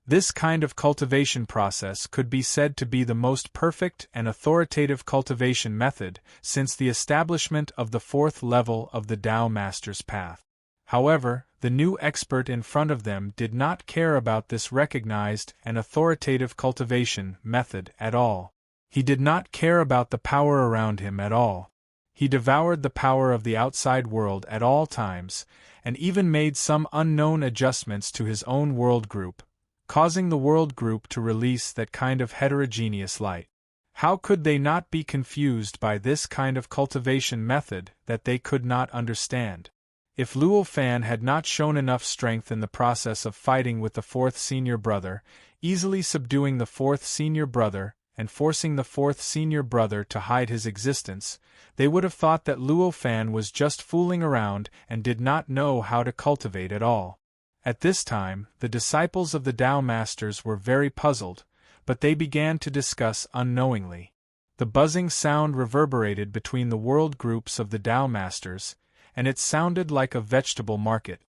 This kind of cultivation process could be said to be the most perfect and authoritative cultivation method since the establishment of the fourth level of the Tao Master's path. However, the new expert in front of them did not care about this recognized and authoritative cultivation method at all. He did not care about the power around him at all. He devoured the power of the outside world at all times, and even made some unknown adjustments to his own world group, causing the world group to release that kind of heterogeneous light. How could they not be confused by this kind of cultivation method that they could not understand? If Luo Fan had not shown enough strength in the process of fighting with the fourth senior brother, easily subduing the fourth senior brother, and forcing the fourth senior brother to hide his existence, they would have thought that Luo Fan was just fooling around and did not know how to cultivate at all. At this time, the disciples of the Tao Masters were very puzzled, but they began to discuss unknowingly. The buzzing sound reverberated between the world groups of the Tao Masters, and it sounded like a vegetable market.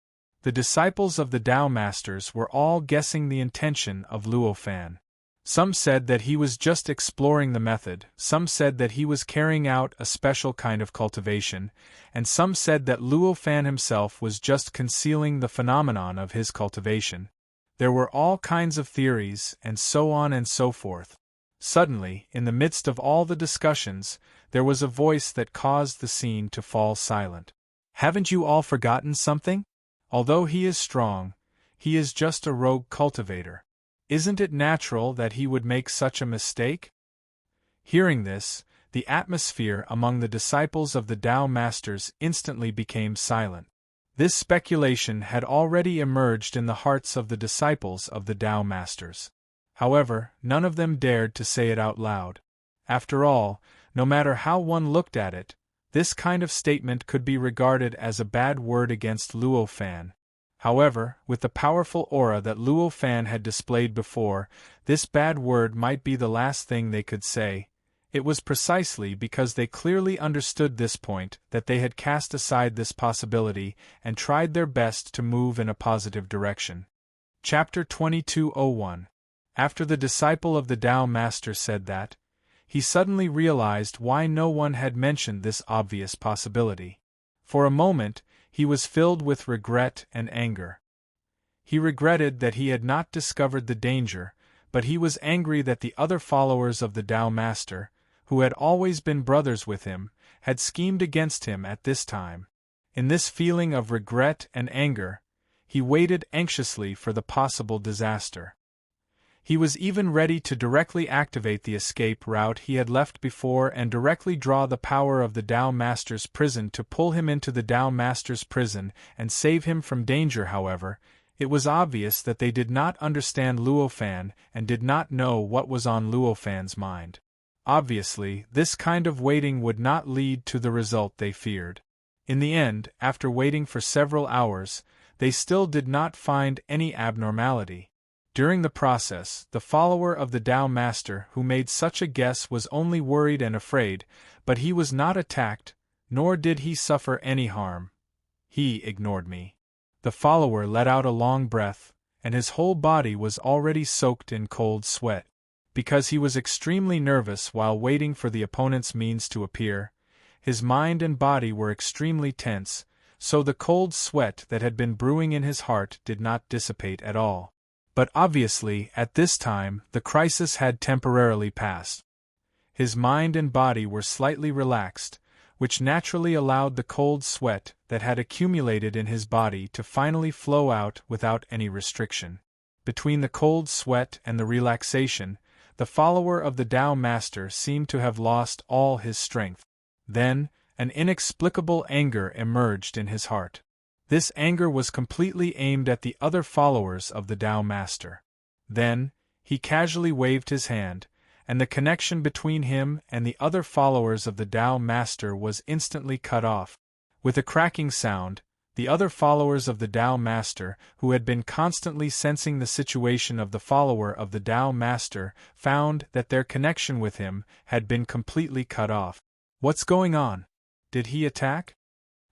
The disciples of the Tao Masters were all guessing the intention of Luo Fan. Some said that he was just exploring the method, some said that he was carrying out a special kind of cultivation, and some said that Luo Fan himself was just concealing the phenomenon of his cultivation. There were all kinds of theories, and so on and so forth. Suddenly, in the midst of all the discussions, there was a voice that caused the scene to fall silent. "Haven't you all forgotten something? Although he is strong, he is just a rogue cultivator. Isn't it natural that he would make such a mistake?" Hearing this, the atmosphere among the disciples of the Tao Masters instantly became silent. This speculation had already emerged in the hearts of the disciples of the Tao Masters. However, none of them dared to say it out loud. After all, no matter how one looked at it, this kind of statement could be regarded as a bad word against Luo Fan. However, with the powerful aura that Luo Fan had displayed before, this bad word might be the last thing they could say. It was precisely because they clearly understood this point that they had cast aside this possibility and tried their best to move in a positive direction. Chapter 2201. After the disciple of the Tao Master said that, he suddenly realized why no one had mentioned this obvious possibility. For a moment, he was filled with regret and anger. He regretted that he had not discovered the danger, but he was angry that the other followers of the Tao Master, who had always been brothers with him, had schemed against him at this time. In this feeling of regret and anger, he waited anxiously for the possible disaster. He was even ready to directly activate the escape route he had left before and directly draw the power of the Tao Master's prison to pull him into the Tao Master's prison and save him from danger. However, it was obvious that they did not understand Luo Fan and did not know what was on Luo Fan's mind. Obviously, this kind of waiting would not lead to the result they feared. In the end, after waiting for several hours, they still did not find any abnormality. During the process, the follower of the Tao Master who made such a guess was only worried and afraid, but he was not attacked, nor did he suffer any harm. "He ignored me." The follower let out a long breath, and his whole body was already soaked in cold sweat. Because he was extremely nervous while waiting for the opponent's means to appear, his mind and body were extremely tense, so the cold sweat that had been brewing in his heart did not dissipate at all. But obviously, at this time, the crisis had temporarily passed. His mind and body were slightly relaxed, which naturally allowed the cold sweat that had accumulated in his body to finally flow out without any restriction. Between the cold sweat and the relaxation, the follower of the Tao Master seemed to have lost all his strength. Then, an inexplicable anger emerged in his heart. This anger was completely aimed at the other followers of the Tao Master. Then, he casually waved his hand, and the connection between him and the other followers of the Tao Master was instantly cut off. With a cracking sound, The other followers of the Tao Master, who had been constantly sensing the situation of the follower of the Tao Master, found that their connection with him had been completely cut off. What's going on? Did he attack?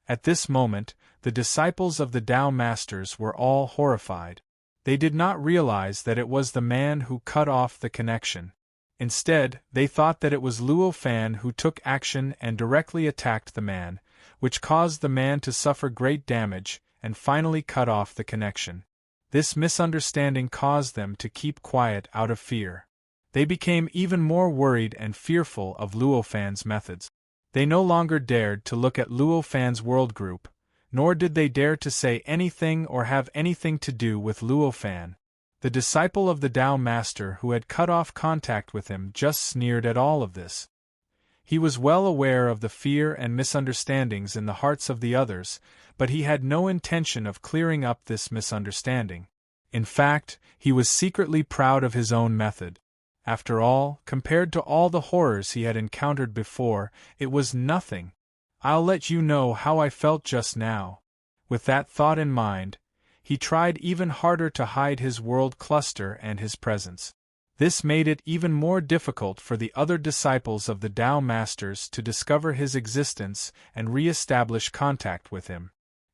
At this moment, the disciples of the Tao Masters were all horrified. They did not realize that it was the man who cut off the connection. Instead, they thought that it was Luo Fan who took action and directly attacked the man, which caused the man to suffer great damage and finally cut off the connection. This misunderstanding caused them to keep quiet out of fear. They became even more worried and fearful of Luo Fan's methods. They no longer dared to look at Luo Fan's world group, nor did they dare to say anything or have anything to do with Luo Fan. The disciple of the Tao Master who had cut off contact with him just sneered at all of this. He was well aware of the fear and misunderstandings in the hearts of the others, but he had no intention of clearing up this misunderstanding. In fact, he was secretly proud of his own method. After all, compared to all the horrors he had encountered before, it was nothing. I'll let you know how I felt just now. With that thought in mind, he tried even harder to hide his world cluster and his presence. This made it even more difficult for the other disciples of the Tao Masters to discover his existence and re-establish contact with him.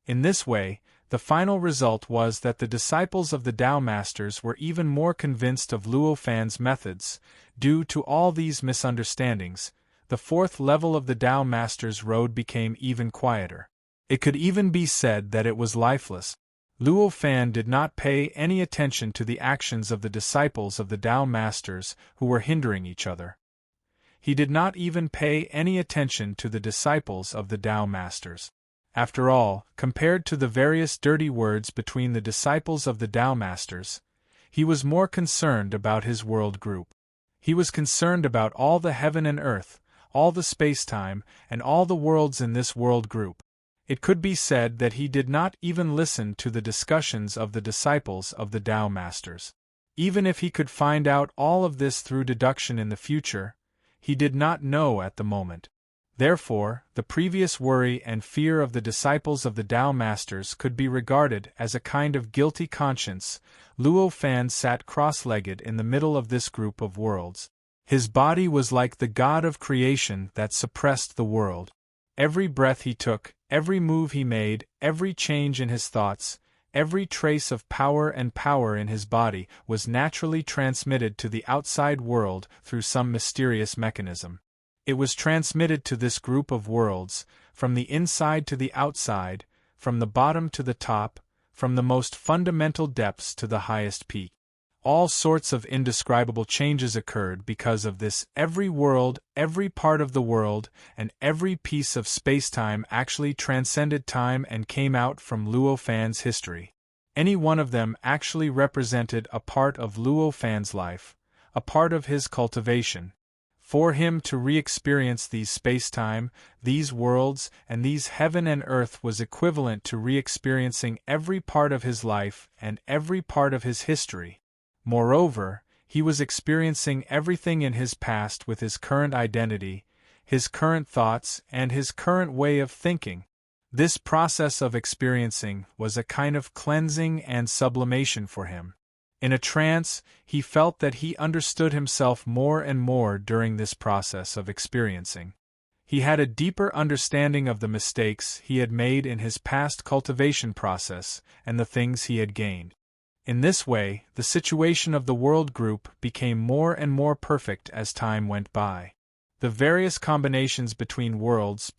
In this way, the final result was that the disciples of the Tao Masters were even more convinced of Luo Fan's methods. Due to all these misunderstandings, the fourth level of the Tao Masters' road became even quieter. It could even be said that it was lifeless. Luo Fan did not pay any attention to the actions of the disciples of the Tao Masters who were hindering each other. He did not even pay any attention to the disciples of the Tao Masters. After all, compared to the various dirty words between the disciples of the Tao Masters, he was more concerned about his world group. He was concerned about all the heaven and earth, all the space-time, and all the worlds in this world group. It could be said that he did not even listen to the discussions of the disciples of the Tao Masters. Even if he could find out all of this through deduction in the future, he did not know at the moment. Therefore, the previous worry and fear of the disciples of the Tao Masters could be regarded as a kind of guilty conscience. Luo Fan sat cross-legged in the middle of this group of worlds. His body was like the god of creation that suppressed the world. Every breath he took, every move he made, every change in his thoughts, every trace of power and power in his body was naturally transmitted to the outside world through some mysterious mechanism. It was transmitted to this group of worlds, from the inside to the outside, from the bottom to the top, from the most fundamental depths to the highest peak. All sorts of indescribable changes occurred because of this. Every world, every part of the world, and every piece of space-time actually transcended time and came out from Luo Fan's history. Any one of them actually represented a part of Luo Fan's life, a part of his cultivation. For him to re-experience these space-time, these worlds, and these heaven and earth was equivalent to re-experiencing every part of his life and every part of his history. Moreover, he was experiencing everything in his past with his current identity, his current thoughts, and his current way of thinking. This process of experiencing was a kind of cleansing and sublimation for him. In a trance, he felt that he understood himself more and more during this process of experiencing. He had a deeper understanding of the mistakes he had made in his past cultivation process and the things he had gained. In this way, the situation of the world group became more and more perfect as time went by. The various combinations between worlds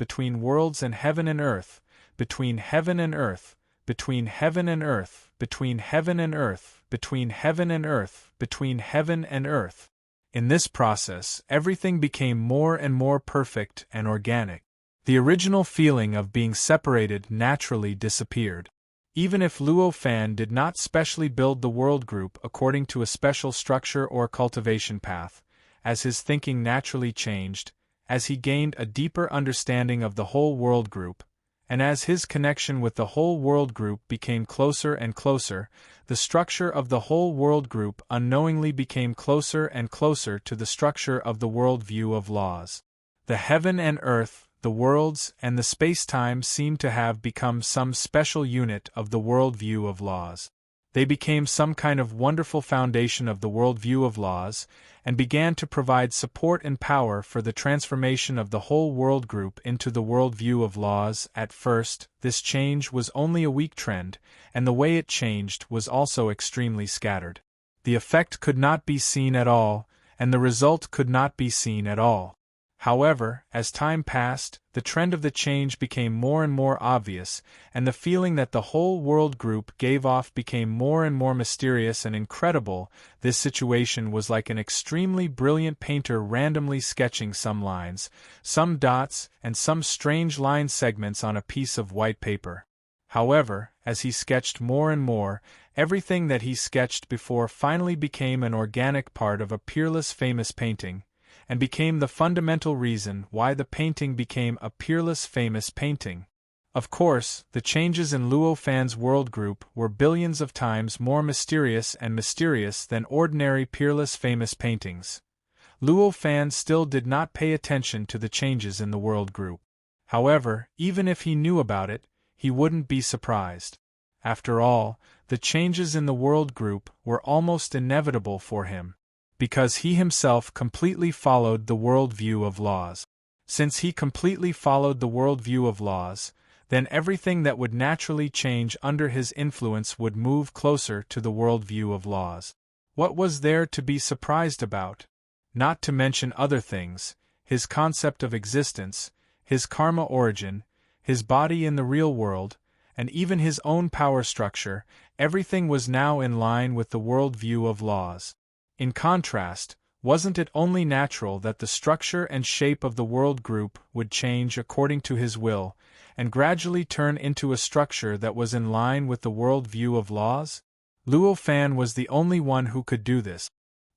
and heaven and earth, between heaven and earth, between heaven and earth, between heaven and earth, between heaven and earth, between heaven and earth. In this process, everything became more and more perfect and organic. The original feeling of being separated naturally disappeared. Even if Luo Fan did not specially build the world group according to a special structure or cultivation path, as his thinking naturally changed, as he gained a deeper understanding of the whole world group, and as his connection with the whole world group became closer and closer, the structure of the whole world group unknowingly became closer and closer to the structure of the world view of laws. The heaven and earth, the worlds, and the space-time seemed to have become some special unit of the worldview of laws. They became some kind of wonderful foundation of the worldview of laws, and began to provide support and power for the transformation of the whole world group into the worldview of laws. At first, this change was only a weak trend, and the way it changed was also extremely scattered. The effect could not be seen at all, and the result could not be seen at all. However, as time passed, the trend of the change became more and more obvious, and the feeling that the whole world group gave off became more and more mysterious and incredible. This situation was like an extremely brilliant painter randomly sketching some lines, some dots, and some strange line segments on a piece of white paper. However, as he sketched more and more, everything that he sketched before finally became an organic part of a peerless famous painting, and became the fundamental reason why the painting became a peerless famous painting. Of course, the changes in Luo Fan's world group were billions of times more mysterious than ordinary peerless famous paintings. Luo Fan still did not pay attention to the changes in the world group. However, even if he knew about it, he wouldn't be surprised. After all, the changes in the world group were almost inevitable for him, because he himself completely followed the worldview of laws. Since he completely followed the worldview of laws, then everything that would naturally change under his influence would move closer to the worldview of laws. What was there to be surprised about? Not to mention other things, his concept of existence, his karma origin, his body in the real world, and even his own power structure, everything was now in line with the worldview of laws. In contrast, wasn't it only natural that the structure and shape of the world group would change according to his will, and gradually turn into a structure that was in line with the world view of laws? Luo Fan was the only one who could do this.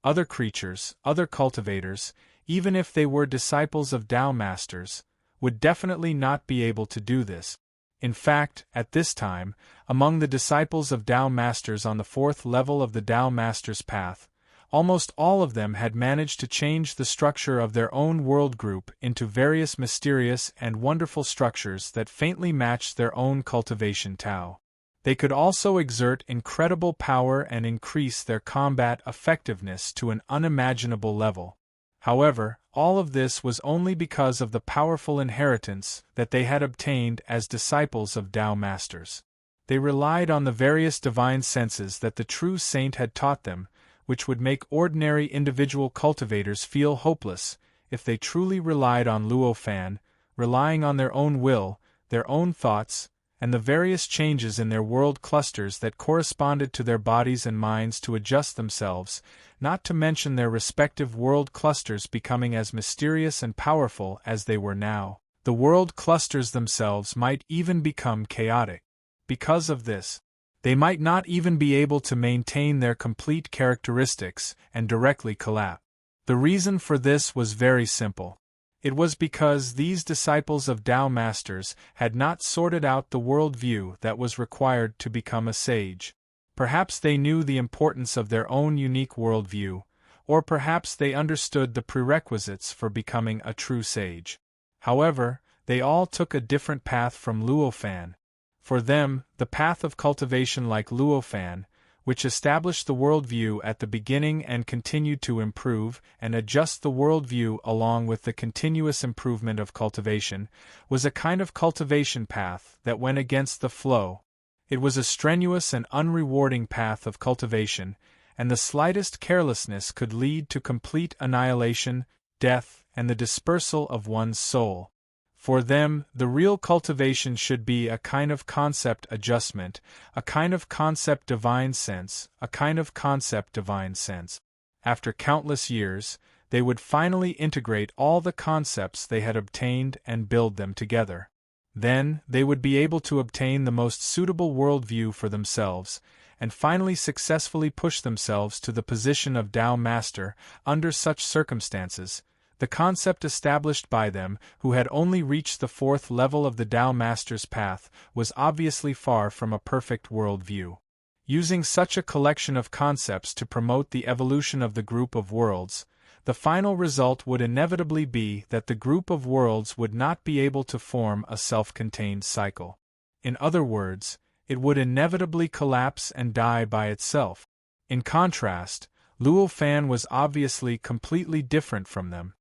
Other creatures, other cultivators, even if they were disciples of Tao masters, would definitely not be able to do this. In fact, at this time, among the disciples of Tao masters on the fourth level of the Tao masters' path, almost all of them had managed to change the structure of their own world group into various mysterious and wonderful structures that faintly matched their own cultivation Tao. They could also exert incredible power and increase their combat effectiveness to an unimaginable level. However, all of this was only because of the powerful inheritance that they had obtained as disciples of Tao masters. They relied on the various divine senses that the true saint had taught them, which would make ordinary individual cultivators feel hopeless if they truly relied on Luo Fan, relying on their own will, their own thoughts, and the various changes in their world clusters that corresponded to their bodies and minds to adjust themselves, not to mention their respective world clusters becoming as mysterious and powerful as they were now. The world clusters themselves might even become chaotic. Because of this, they might not even be able to maintain their complete characteristics and directly collapse. The reason for this was very simple. It was because these disciples of Tao masters had not sorted out the worldview that was required to become a sage. Perhaps they knew the importance of their own unique worldview, or perhaps they understood the prerequisites for becoming a true sage. However, they all took a different path from Luo Fan. For them, the path of cultivation like Luo Fan, which established the worldview at the beginning and continued to improve and adjust the worldview along with the continuous improvement of cultivation, was a kind of cultivation path that went against the flow. It was a strenuous and unrewarding path of cultivation, and the slightest carelessness could lead to complete annihilation, death, and the dispersal of one's soul. For them, the real cultivation should be a kind of concept adjustment, a kind of concept divine sense, a kind of concept divine sense. After countless years, they would finally integrate all the concepts they had obtained and build them together. Then, they would be able to obtain the most suitable worldview for themselves, and finally successfully push themselves to the position of Tao Master. Under such circumstances, the concept established by them, who had only reached the fourth level of the Tao Master's path, was obviously far from a perfect worldview. Using such a collection of concepts to promote the evolution of the group of worlds, the final result would inevitably be that the group of worlds would not be able to form a self-contained cycle. In other words, it would inevitably collapse and die by itself. In contrast, Luo Fan was obviously completely different from them.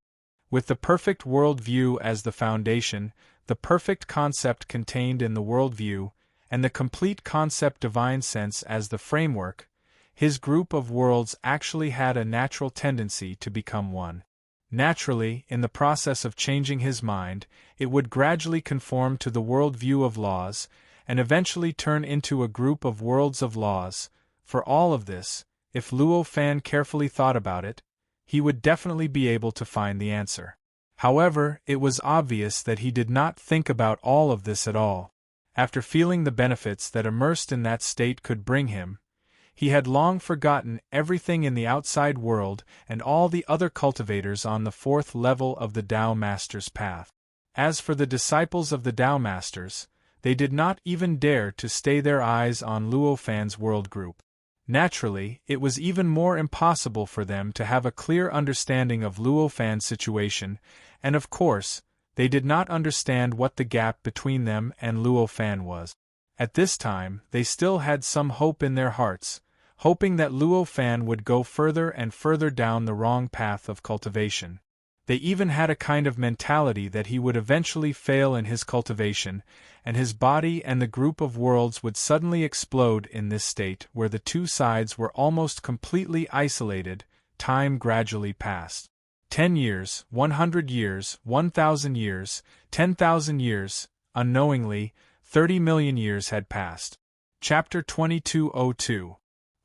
With the perfect worldview as the foundation, the perfect concept contained in the worldview, and the complete concept divine sense as the framework, his group of worlds actually had a natural tendency to become one. Naturally, in the process of changing his mind, it would gradually conform to the worldview of laws, and eventually turn into a group of worlds of laws. For all of this, if Luo Fan carefully thought about it, he would definitely be able to find the answer. However, it was obvious that he did not think about all of this at all. After feeling the benefits that immersed in that state could bring him, he had long forgotten everything in the outside world and all the other cultivators on the fourth level of the Tao Master's path. As for the disciples of the Tao Masters, they did not even dare to stay their eyes on Luo Fan's world group. Naturally, it was even more impossible for them to have a clear understanding of Luo Fan's situation, and of course, they did not understand what the gap between them and Luo Fan was. At this time, they still had some hope in their hearts, hoping that Luo Fan would go further and further down the wrong path of cultivation. They even had a kind of mentality that he would eventually fail in his cultivation, and his body and the group of worlds would suddenly explode in this state where the two sides were almost completely isolated. Time gradually passed. 10 years, 100 years, 1,000 years, 10,000 years, unknowingly, 30 million years had passed. Chapter 2202.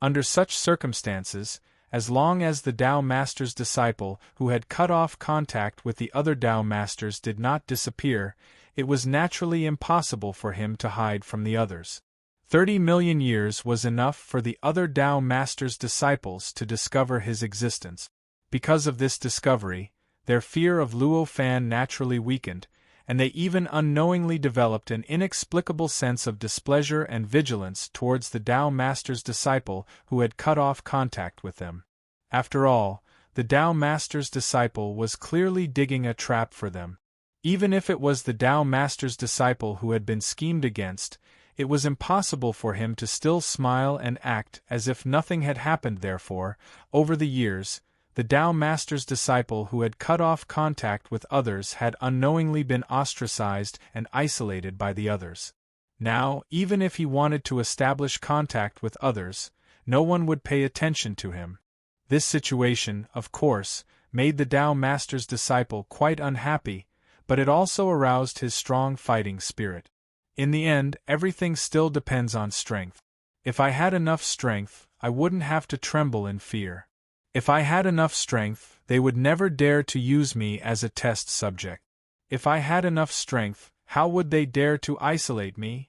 Under such circumstances, as long as the Tao Master's disciple who had cut off contact with the other Tao Masters did not disappear, it was naturally impossible for him to hide from the others. 30 million years was enough for the other Tao Master's disciples to discover his existence. Because of this discovery, their fear of Luo Fan naturally weakened, and they even unknowingly developed an inexplicable sense of displeasure and vigilance towards the Tao Master's disciple who had cut off contact with them. After all, the Tao Master's disciple was clearly digging a trap for them. Even if it was the Tao Master's disciple who had been schemed against, it was impossible for him to still smile and act as if nothing had happened. Therefore, over the years, the Tao Master's disciple who had cut off contact with others had unknowingly been ostracized and isolated by the others. Now, even if he wanted to establish contact with others, no one would pay attention to him. This situation, of course, made the Tao Master's disciple quite unhappy, but it also aroused his strong fighting spirit. In the end, everything still depends on strength. If I had enough strength, I wouldn't have to tremble in fear. If I had enough strength, they would never dare to use me as a test subject. If I had enough strength, how would they dare to isolate me?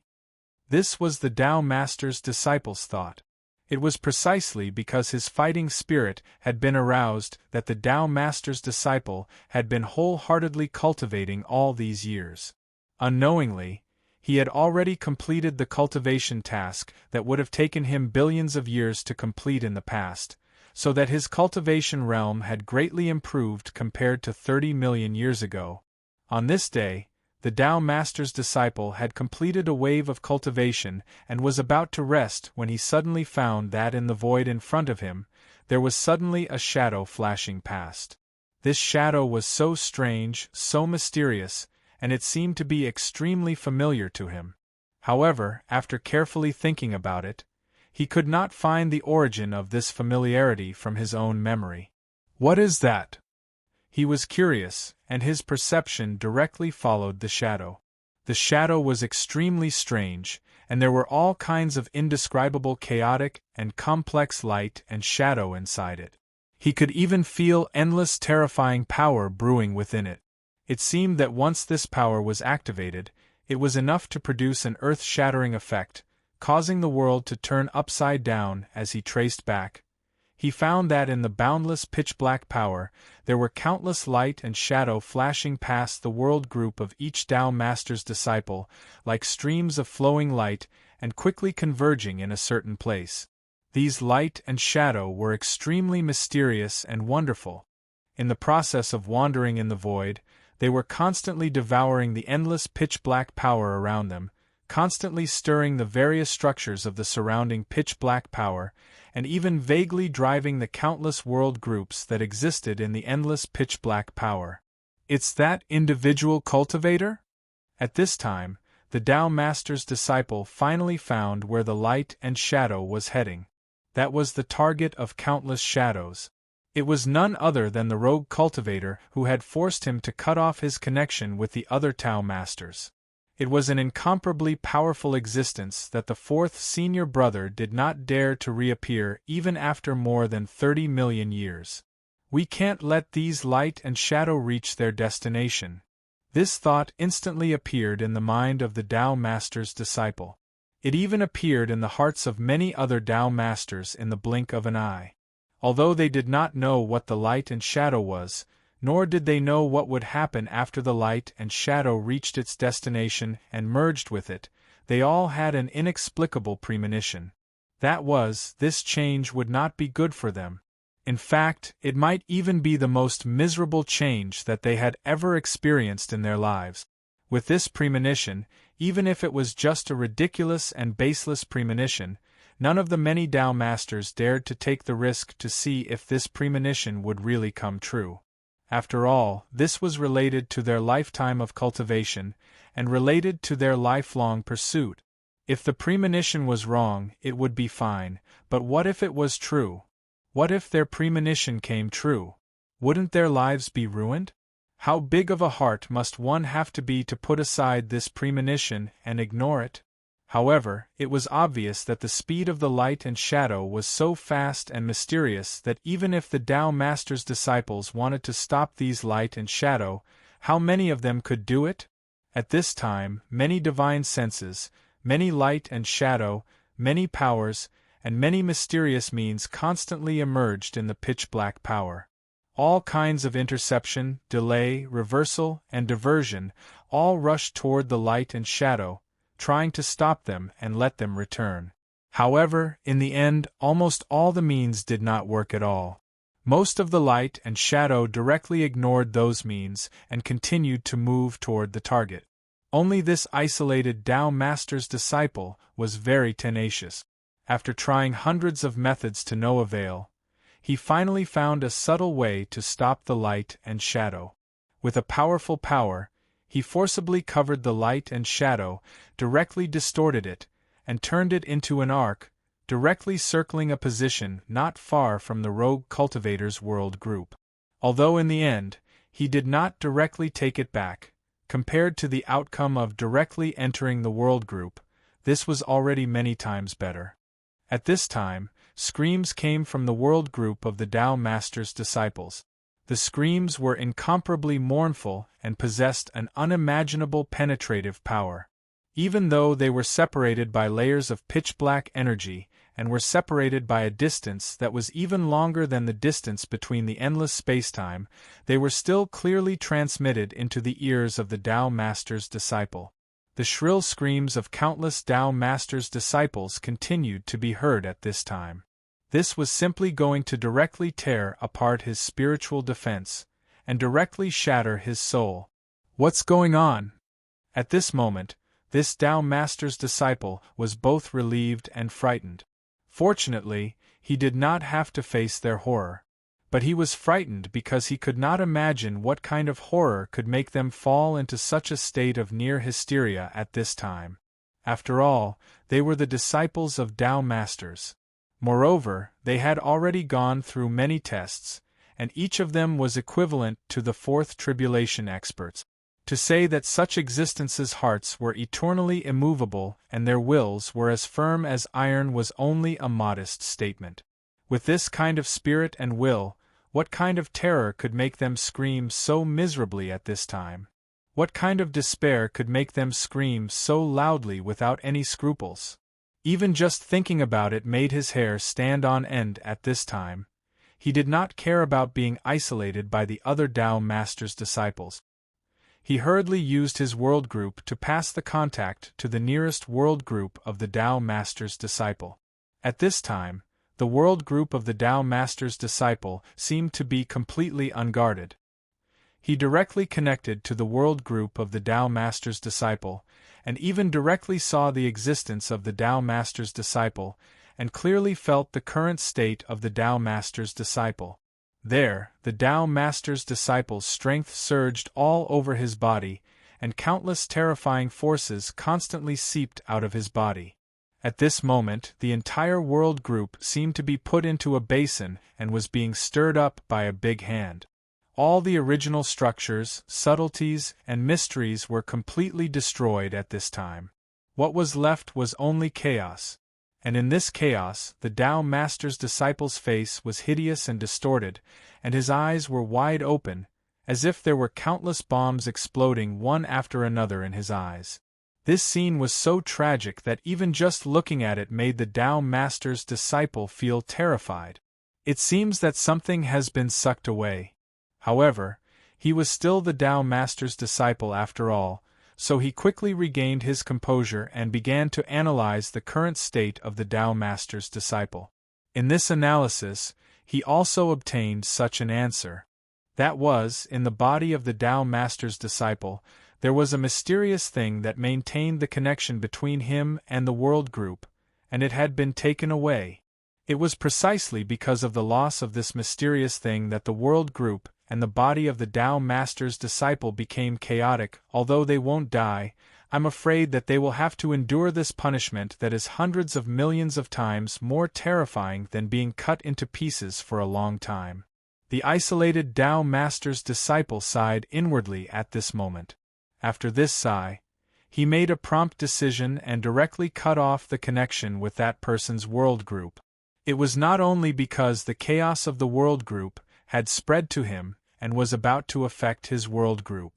This was the Tao Master's disciple's thought. It was precisely because his fighting spirit had been aroused that the Tao Master's disciple had been wholeheartedly cultivating all these years. Unknowingly, he had already completed the cultivation task that would have taken him billions of years to complete in the past, so that his cultivation realm had greatly improved compared to 30 million years ago. On this day, the Tao Master's disciple had completed a wave of cultivation and was about to rest when he suddenly found that in the void in front of him, there was suddenly a shadow flashing past. This shadow was so strange, so mysterious, and it seemed to be extremely familiar to him. However, after carefully thinking about it, he could not find the origin of this familiarity from his own memory. What is that? He was curious, and his perception directly followed the shadow. The shadow was extremely strange, and there were all kinds of indescribable chaotic and complex light and shadow inside it. He could even feel endless terrifying power brewing within it. It seemed that once this power was activated, it was enough to produce an earth-shattering effect, causing the world to turn upside down. As he traced back, he found that in the boundless pitch-black power, there were countless light and shadow flashing past the world group of each Tao Master's disciple, like streams of flowing light, and quickly converging in a certain place. These light and shadow were extremely mysterious and wonderful. In the process of wandering in the void, they were constantly devouring the endless pitch-black power around them, constantly stirring the various structures of the surrounding pitch-black power, and even vaguely driving the countless world groups that existed in the endless pitch-black power. It's that individual cultivator? At this time, the Tao Master's disciple finally found where the light and shadow was heading. That was the target of countless shadows. It was none other than the rogue cultivator who had forced him to cut off his connection with the other Tao Masters. It was an incomparably powerful existence that the fourth senior brother did not dare to reappear even after more than 30 million years. We can't let these light and shadow reach their destination. This thought instantly appeared in the mind of the Tao Master's disciple. It even appeared in the hearts of many other Tao Masters in the blink of an eye. Although they did not know what the light and shadow was, nor did they know what would happen after the light and shadow reached its destination and merged with it, they all had an inexplicable premonition. That was, this change would not be good for them. In fact, it might even be the most miserable change that they had ever experienced in their lives. With this premonition, even if it was just a ridiculous and baseless premonition, none of the many Tao Masters dared to take the risk to see if this premonition would really come true. After all, this was related to their lifetime of cultivation, and related to their lifelong pursuit. If the premonition was wrong, it would be fine, but what if it was true? What if their premonition came true? Wouldn't their lives be ruined? How big of a heart must one have to be to put aside this premonition and ignore it? However, it was obvious that the speed of the light and shadow was so fast and mysterious that even if the Tao Master's disciples wanted to stop these light and shadow, how many of them could do it? At this time, many divine senses, many light and shadow, many powers, and many mysterious means constantly emerged in the pitch-black power. All kinds of interception, delay, reversal, and diversion all rushed toward the light and shadow, trying to stop them and let them return. However, in the end, almost all the means did not work at all. Most of the light and shadow directly ignored those means and continued to move toward the target. Only this isolated Tao Master's disciple was very tenacious. After trying hundreds of methods to no avail, he finally found a subtle way to stop the light and shadow. With a powerful power, he forcibly covered the light and shadow, directly distorted it, and turned it into an arc, directly circling a position not far from the rogue cultivator's world group. Although in the end, he did not directly take it back, compared to the outcome of directly entering the world group, this was already many times better. At this time, screams came from the world group of the Tao Master's disciples. The screams were incomparably mournful and possessed an unimaginable penetrative power. Even though they were separated by layers of pitch-black energy and were separated by a distance that was even longer than the distance between the endless spacetime, they were still clearly transmitted into the ears of the Tao Master's disciple. The shrill screams of countless Tao Master's disciples continued to be heard at this time. This was simply going to directly tear apart his spiritual defense, and directly shatter his soul. What's going on? At this moment, this Tao Master's disciple was both relieved and frightened. Fortunately, he did not have to face their horror. But he was frightened because he could not imagine what kind of horror could make them fall into such a state of near hysteria at this time. After all, they were the disciples of Tao Masters. Moreover, they had already gone through many tests, and each of them was equivalent to the fourth tribulation experts. To say that such existences' hearts were eternally immovable and their wills were as firm as iron was only a modest statement. With this kind of spirit and will, what kind of terror could make them scream so miserably at this time? What kind of despair could make them scream so loudly without any scruples? Even just thinking about it made his hair stand on end at this time. He did not care about being isolated by the other Tao Master's disciples. He hurriedly used his world group to pass the contact to the nearest world group of the Tao Master's disciple. At this time, the world group of the Tao Master's disciple seemed to be completely unguarded. He directly connected to the world group of the Tao Master's disciple, and even directly saw the existence of the Tao Master's disciple, and clearly felt the current state of the Tao Master's disciple. There, the Tao Master's disciple's strength surged all over his body, and countless terrifying forces constantly seeped out of his body. At this moment, the entire world group seemed to be put into a basin and was being stirred up by a big hand. All the original structures, subtleties, and mysteries were completely destroyed at this time. What was left was only chaos. And in this chaos, the Tao Master's disciple's face was hideous and distorted, and his eyes were wide open, as if there were countless bombs exploding one after another in his eyes. This scene was so tragic that even just looking at it made the Tao Master's disciple feel terrified. It seems that something has been sucked away. However, he was still the Tao Master's disciple after all, so he quickly regained his composure and began to analyze the current state of the Tao Master's disciple. In this analysis, he also obtained such an answer. That was, in the body of the Tao Master's disciple, there was a mysterious thing that maintained the connection between him and the world group, and it had been taken away. It was precisely because of the loss of this mysterious thing that the world group and the body of the Tao Master's disciple became chaotic. Although they won't die, I'm afraid that they will have to endure this punishment that is hundreds of millions of times more terrifying than being cut into pieces for a long time. The isolated Tao Master's disciple sighed inwardly at this moment. After this sigh, he made a prompt decision and directly cut off the connection with that person's world group. It was not only because the chaos of the world group had spread to him and was about to affect his world group.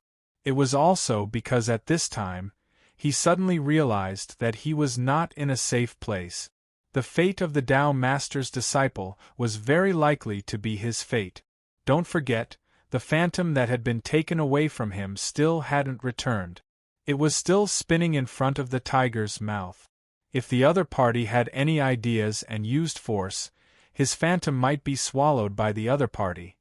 It was also because at this time, he suddenly realized that he was not in a safe place. The fate of the Tao Master's disciple was very likely to be his fate. Don't forget, the phantom that had been taken away from him still hadn't returned. It was still spinning in front of the tiger's mouth. If the other party had any ideas and used force, his phantom might be swallowed by the other party.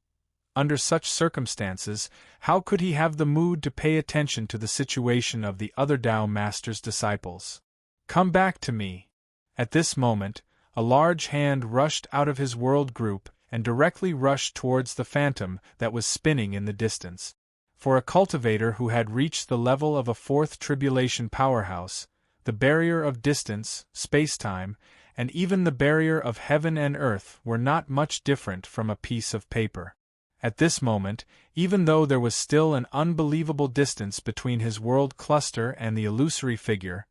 Under such circumstances, how could he have the mood to pay attention to the situation of the other Tao Master's disciples? Come back to me. At this moment, a large hand rushed out of his world group and directly rushed towards the phantom that was spinning in the distance. For a cultivator who had reached the level of a fourth tribulation powerhouse, the barrier of distance, space-time, and even the barrier of heaven and earth were not much different from a piece of paper. At this moment, even though there was still an unbelievable distance between his world cluster and the illusory figure,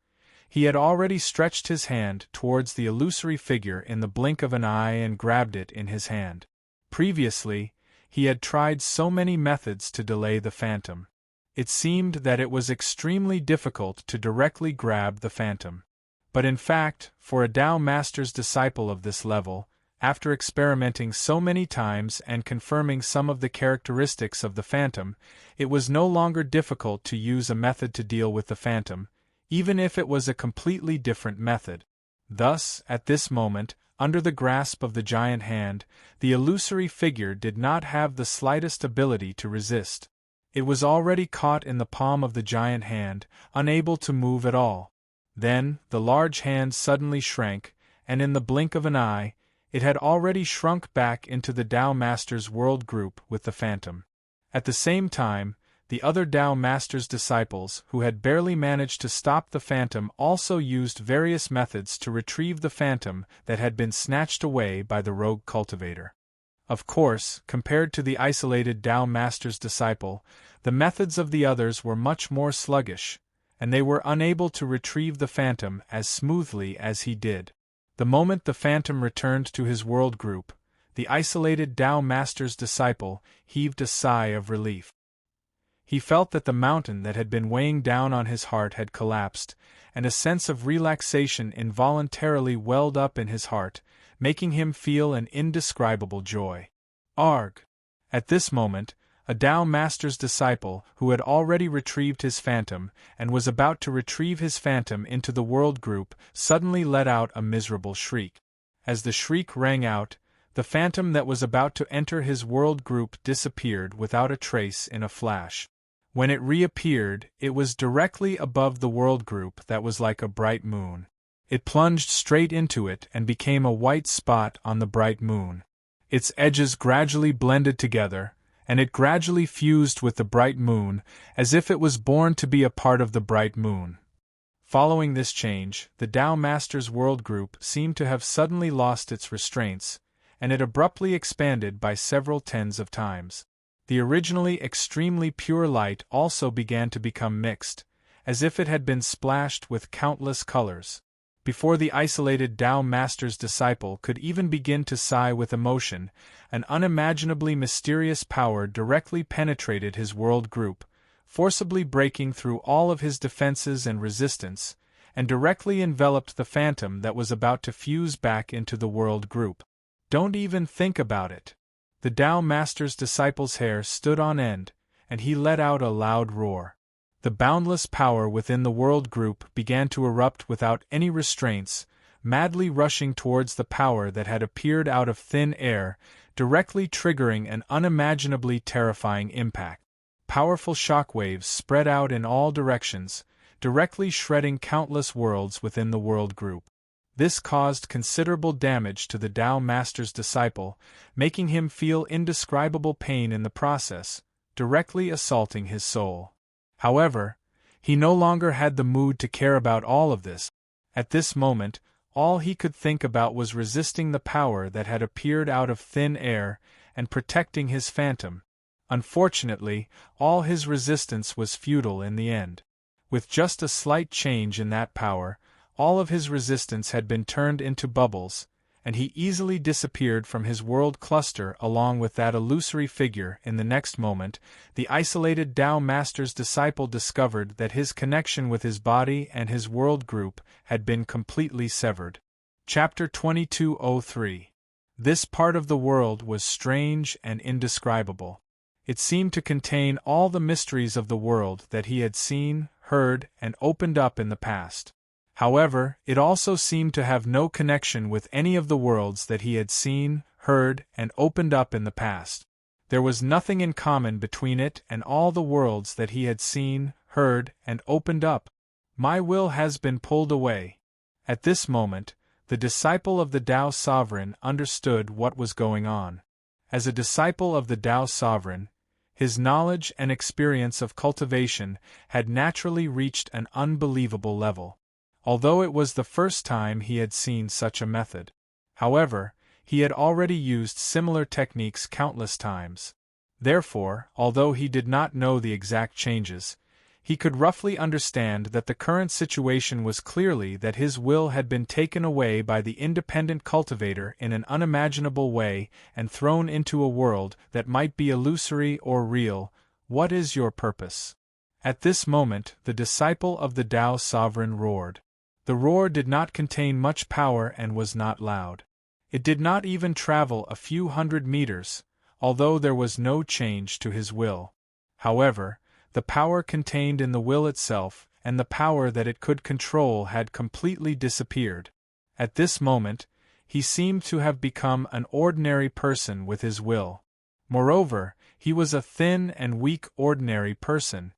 he had already stretched his hand towards the illusory figure in the blink of an eye and grabbed it in his hand. Previously, he had tried so many methods to delay the phantom. It seemed that it was extremely difficult to directly grab the phantom. But in fact, for a Tao Master's disciple of this level, after experimenting so many times and confirming some of the characteristics of the phantom, it was no longer difficult to use a method to deal with the phantom, even if it was a completely different method. Thus, at this moment, under the grasp of the giant hand, the illusory figure did not have the slightest ability to resist. It was already caught in the palm of the giant hand, unable to move at all. Then, the large hand suddenly shrank, and in the blink of an eye, it had already shrunk back into the Tao Master's world group with the phantom. At the same time, the other Tao Master's disciples who had barely managed to stop the phantom also used various methods to retrieve the phantom that had been snatched away by the rogue cultivator. Of course, compared to the isolated Tao Master's disciple, the methods of the others were much more sluggish, and they were unable to retrieve the phantom as smoothly as he did. The moment the phantom returned to his world group, the isolated Tao Master's disciple heaved a sigh of relief. He felt that the mountain that had been weighing down on his heart had collapsed, and a sense of relaxation involuntarily welled up in his heart, making him feel an indescribable joy. Arg! At this moment, a Tao Master's disciple who had already retrieved his phantom and was about to retrieve his phantom into the world group suddenly let out a miserable shriek. As the shriek rang out, the phantom that was about to enter his world group disappeared without a trace in a flash. When it reappeared, it was directly above the world group that was like a bright moon. It plunged straight into it and became a white spot on the bright moon. Its edges gradually blended together, and it gradually fused with the bright moon, as if it was born to be a part of the bright moon. Following this change, the Tao Master's world group seemed to have suddenly lost its restraints, and it abruptly expanded by several tens of times. The originally extremely pure light also began to become mixed, as if it had been splashed with countless colors. Before the isolated Tao Master's disciple could even begin to sigh with emotion, an unimaginably mysterious power directly penetrated his world group, forcibly breaking through all of his defenses and resistance, and directly enveloped the phantom that was about to fuse back into the world group. Don't even think about it. The Tao Master's disciple's hair stood on end, and he let out a loud roar. The boundless power within the world group began to erupt without any restraints, madly rushing towards the power that had appeared out of thin air, directly triggering an unimaginably terrifying impact. Powerful shockwaves spread out in all directions, directly shredding countless worlds within the world group. This caused considerable damage to the Tao Master's disciple, making him feel indescribable pain in the process, directly assaulting his soul. However, he no longer had the mood to care about all of this. At this moment, all he could think about was resisting the power that had appeared out of thin air and protecting his phantom. Unfortunately, all his resistance was futile in the end. With just a slight change in that power, all of his resistance had been turned into bubbles, and he easily disappeared from his world cluster along with that illusory figure. In the next moment, the isolated Tao Master's disciple discovered that his connection with his body and his world group had been completely severed. Chapter 2203. This part of the world was strange and indescribable. It seemed to contain all the mysteries of the world that he had seen, heard, and opened up in the past. However, it also seemed to have no connection with any of the worlds that he had seen, heard, and opened up in the past. There was nothing in common between it and all the worlds that he had seen, heard, and opened up. My will has been pulled away. At this moment, the disciple of the Tao Sovereign understood what was going on. As a disciple of the Tao Sovereign, his knowledge and experience of cultivation had naturally reached an unbelievable level. Although it was the first time he had seen such a method. However, he had already used similar techniques countless times. Therefore, although he did not know the exact changes, he could roughly understand that the current situation was clearly that his will had been taken away by the independent cultivator in an unimaginable way and thrown into a world that might be illusory or real. What is your purpose? At this moment, the disciple of the Tao Sovereign roared. The roar did not contain much power and was not loud. It did not even travel a few hundred meters, although there was no change to his will. However, the power contained in the will itself and the power that it could control had completely disappeared. At this moment, he seemed to have become an ordinary person with his will. Moreover, he was a thin and weak ordinary person.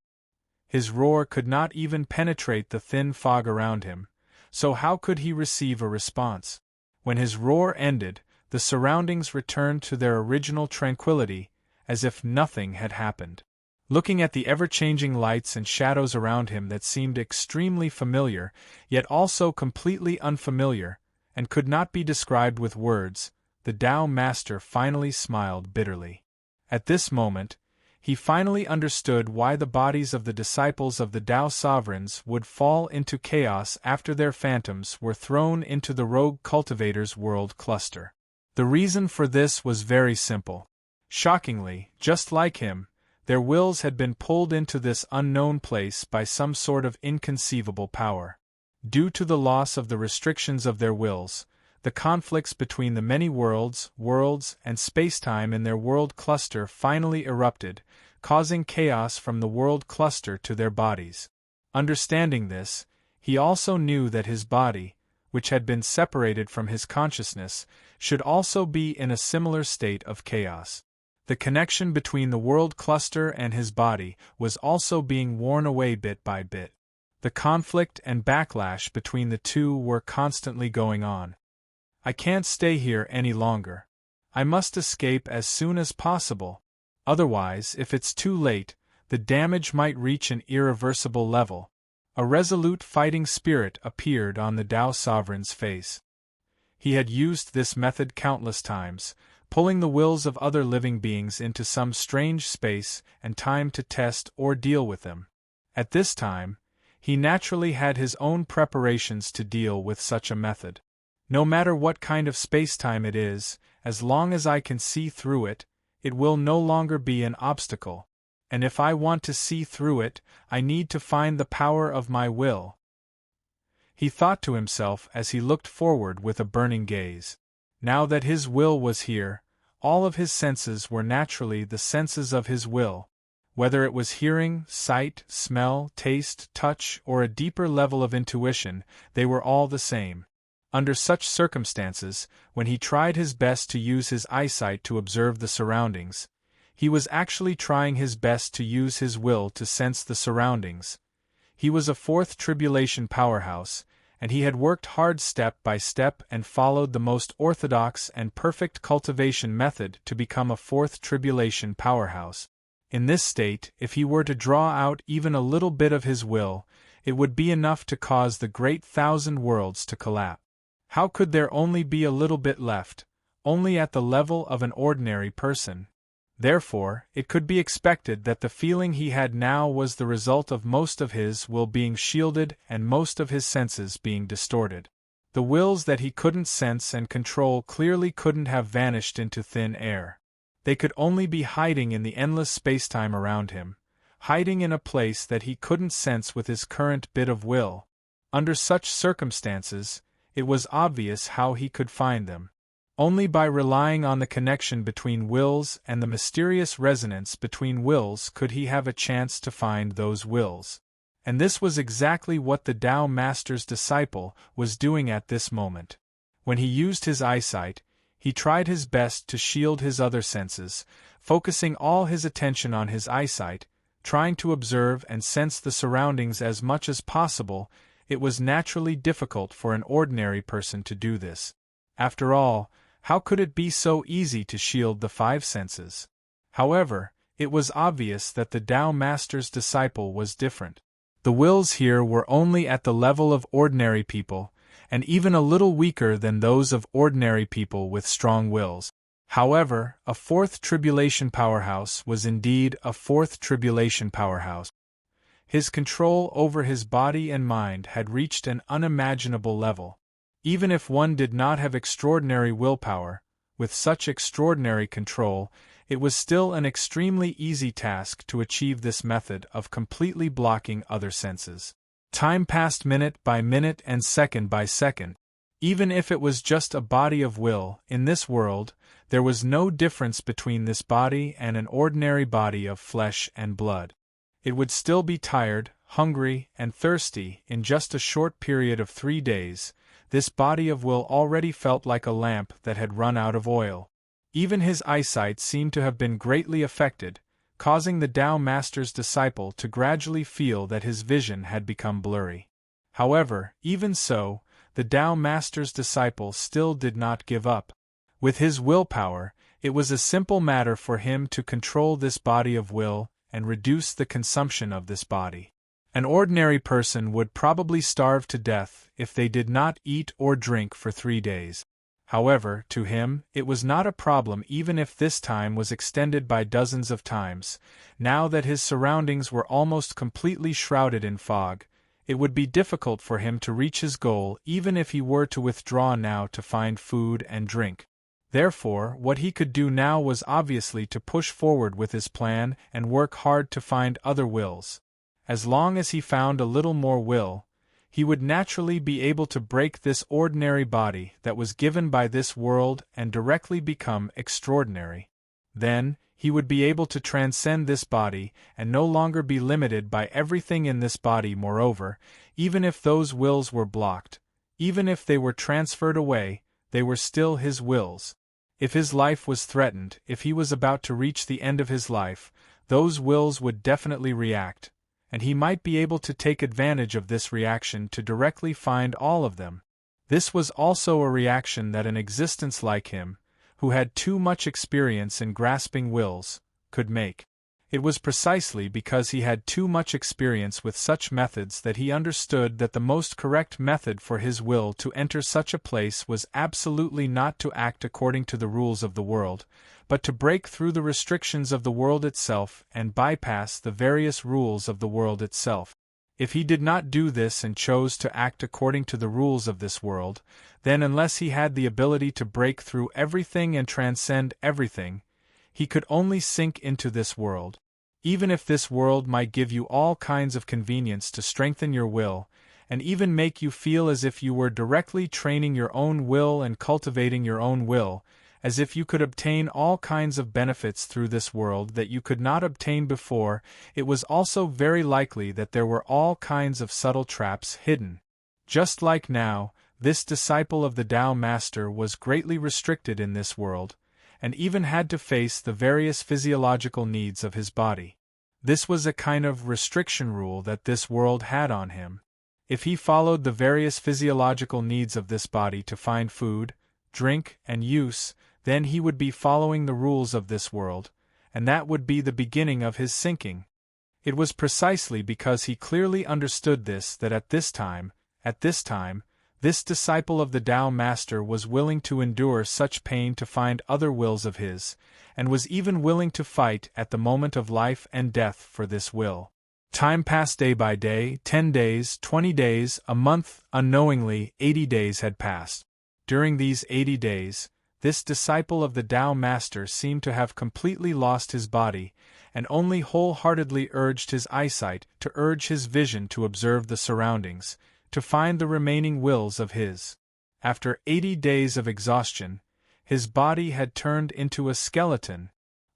His roar could not even penetrate the thin fog around him, so how could he receive a response? When his roar ended, the surroundings returned to their original tranquility, as if nothing had happened. Looking at the ever-changing lights and shadows around him that seemed extremely familiar, yet also completely unfamiliar, and could not be described with words, the Tao Master finally smiled bitterly. At this moment, he finally understood why the bodies of the disciples of the Tao Sovereigns would fall into chaos after their phantoms were thrown into the rogue cultivator's world cluster. The reason for this was very simple. Shockingly, just like him, their wills had been pulled into this unknown place by some sort of inconceivable power. Due to the loss of the restrictions of their wills, the conflicts between the many worlds, and spacetime in their world cluster finally erupted, causing chaos from the world cluster to their bodies. Understanding this, he also knew that his body, which had been separated from his consciousness, should also be in a similar state of chaos. The connection between the world cluster and his body was also being worn away bit by bit. The conflict and backlash between the two were constantly going on. I can't stay here any longer. I must escape as soon as possible. Otherwise, if it's too late, the damage might reach an irreversible level. A resolute fighting spirit appeared on the Tao Sovereign's face. He had used this method countless times, pulling the wills of other living beings into some strange space and time to test or deal with them. At this time, he naturally had his own preparations to deal with such a method. No matter what kind of space-time it is, as long as I can see through it, it will no longer be an obstacle. And if I want to see through it, I need to find the power of my will. He thought to himself as he looked forward with a burning gaze. Now that his will was here, all of his senses were naturally the senses of his will. Whether it was hearing, sight, smell, taste, touch, or a deeper level of intuition, they were all the same. Under such circumstances, when he tried his best to use his eyesight to observe the surroundings, he was actually trying his best to use his will to sense the surroundings. He was a fourth tribulation powerhouse, and he had worked hard step by step and followed the most orthodox and perfect cultivation method to become a fourth tribulation powerhouse. In this state, if he were to draw out even a little bit of his will, it would be enough to cause the great 1,000 worlds to collapse. How could there only be a little bit left, only at the level of an ordinary person? Therefore, it could be expected that the feeling he had now was the result of most of his will being shielded and most of his senses being distorted. The wills that he couldn't sense and control clearly couldn't have vanished into thin air. They could only be hiding in the endless spacetime around him, hiding in a place that he couldn't sense with his current bit of will. Under such circumstances, it was obvious how he could find them. Only by relying on the connection between wills and the mysterious resonance between wills could he have a chance to find those wills. And this was exactly what the Tao Master's disciple was doing at this moment. When he used his eyesight, he tried his best to shield his other senses, focusing all his attention on his eyesight, trying to observe and sense the surroundings as much as possible. It was naturally difficult for an ordinary person to do this. After all, how could it be so easy to shield the 5 senses? However, it was obvious that the Tao Master's disciple was different. The wills here were only at the level of ordinary people, and even a little weaker than those of ordinary people with strong wills. However, a fourth tribulation powerhouse was indeed a fourth tribulation powerhouse. His control over his body and mind had reached an unimaginable level. Even if one did not have extraordinary willpower, with such extraordinary control, it was still an extremely easy task to achieve this method of completely blocking other senses. Time passed minute by minute and second by second. Even if it was just a body of will, in this world, there was no difference between this body and an ordinary body of flesh and blood. It would still be tired, hungry, and thirsty in just a short period of 3 days. This body of will already felt like a lamp that had run out of oil. Even his eyesight seemed to have been greatly affected, causing the Tao Master's disciple to gradually feel that his vision had become blurry. However, even so, the Tao Master's disciple still did not give up. With his willpower, it was a simple matter for him to control this body of will and reduce the consumption of this body. An ordinary person would probably starve to death if they did not eat or drink for 3 days. However, to him, it was not a problem even if this time was extended by dozens of times. Now that his surroundings were almost completely shrouded in fog, it would be difficult for him to reach his goal even if he were to withdraw now to find food and drink. Therefore, what he could do now was obviously to push forward with his plan and work hard to find other wills. As long as he found a little more will, he would naturally be able to break this ordinary body that was given by this world and directly become extraordinary. Then, he would be able to transcend this body and no longer be limited by everything in this body. Moreover, even if those wills were blocked, Even if they were transferred away, they were still his wills. If his life was threatened, if he was about to reach the end of his life, those wills would definitely react, and he might be able to take advantage of this reaction to directly find all of them. This was also a reaction that an existence like him, who had too much experience in grasping wills, could make. It was precisely because he had too much experience with such methods that he understood that the most correct method for his will to enter such a place was absolutely not to act according to the rules of the world, but to break through the restrictions of the world itself and bypass the various rules of the world itself. If he did not do this and chose to act according to the rules of this world, then unless he had the ability to break through everything and transcend everything, he could only sink into this world. Even if this world might give you all kinds of convenience to strengthen your will, and even make you feel as if you were directly training your own will and cultivating your own will, as if you could obtain all kinds of benefits through this world that you could not obtain before, it was also very likely that there were all kinds of subtle traps hidden. Just like now, this disciple of the Tao Master was greatly restricted in this world, and even had to face the various physiological needs of his body. This was a kind of restriction rule that this world had on him. If he followed the various physiological needs of this body to find food, drink, and use, then he would be following the rules of this world, and that would be the beginning of his sinking. It was precisely because he clearly understood this that at this time, this disciple of the Tao Master was willing to endure such pain to find other wills of his, and was even willing to fight at the moment of life and death for this will. Time passed day by day, 10 days, 20 days, a month, unknowingly, 80 days had passed. During these 80 days, this disciple of the Tao Master seemed to have completely lost his body, and only wholeheartedly urged his eyesight, to urge his vision to observe the surroundings, to find the remaining wills of his. After 80 days of exhaustion, his body had turned into a skeleton.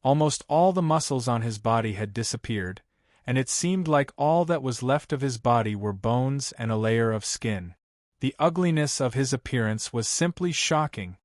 Almost all the muscles on his body had disappeared, and it seemed like all that was left of his body were bones and a layer of skin. The ugliness of his appearance was simply shocking.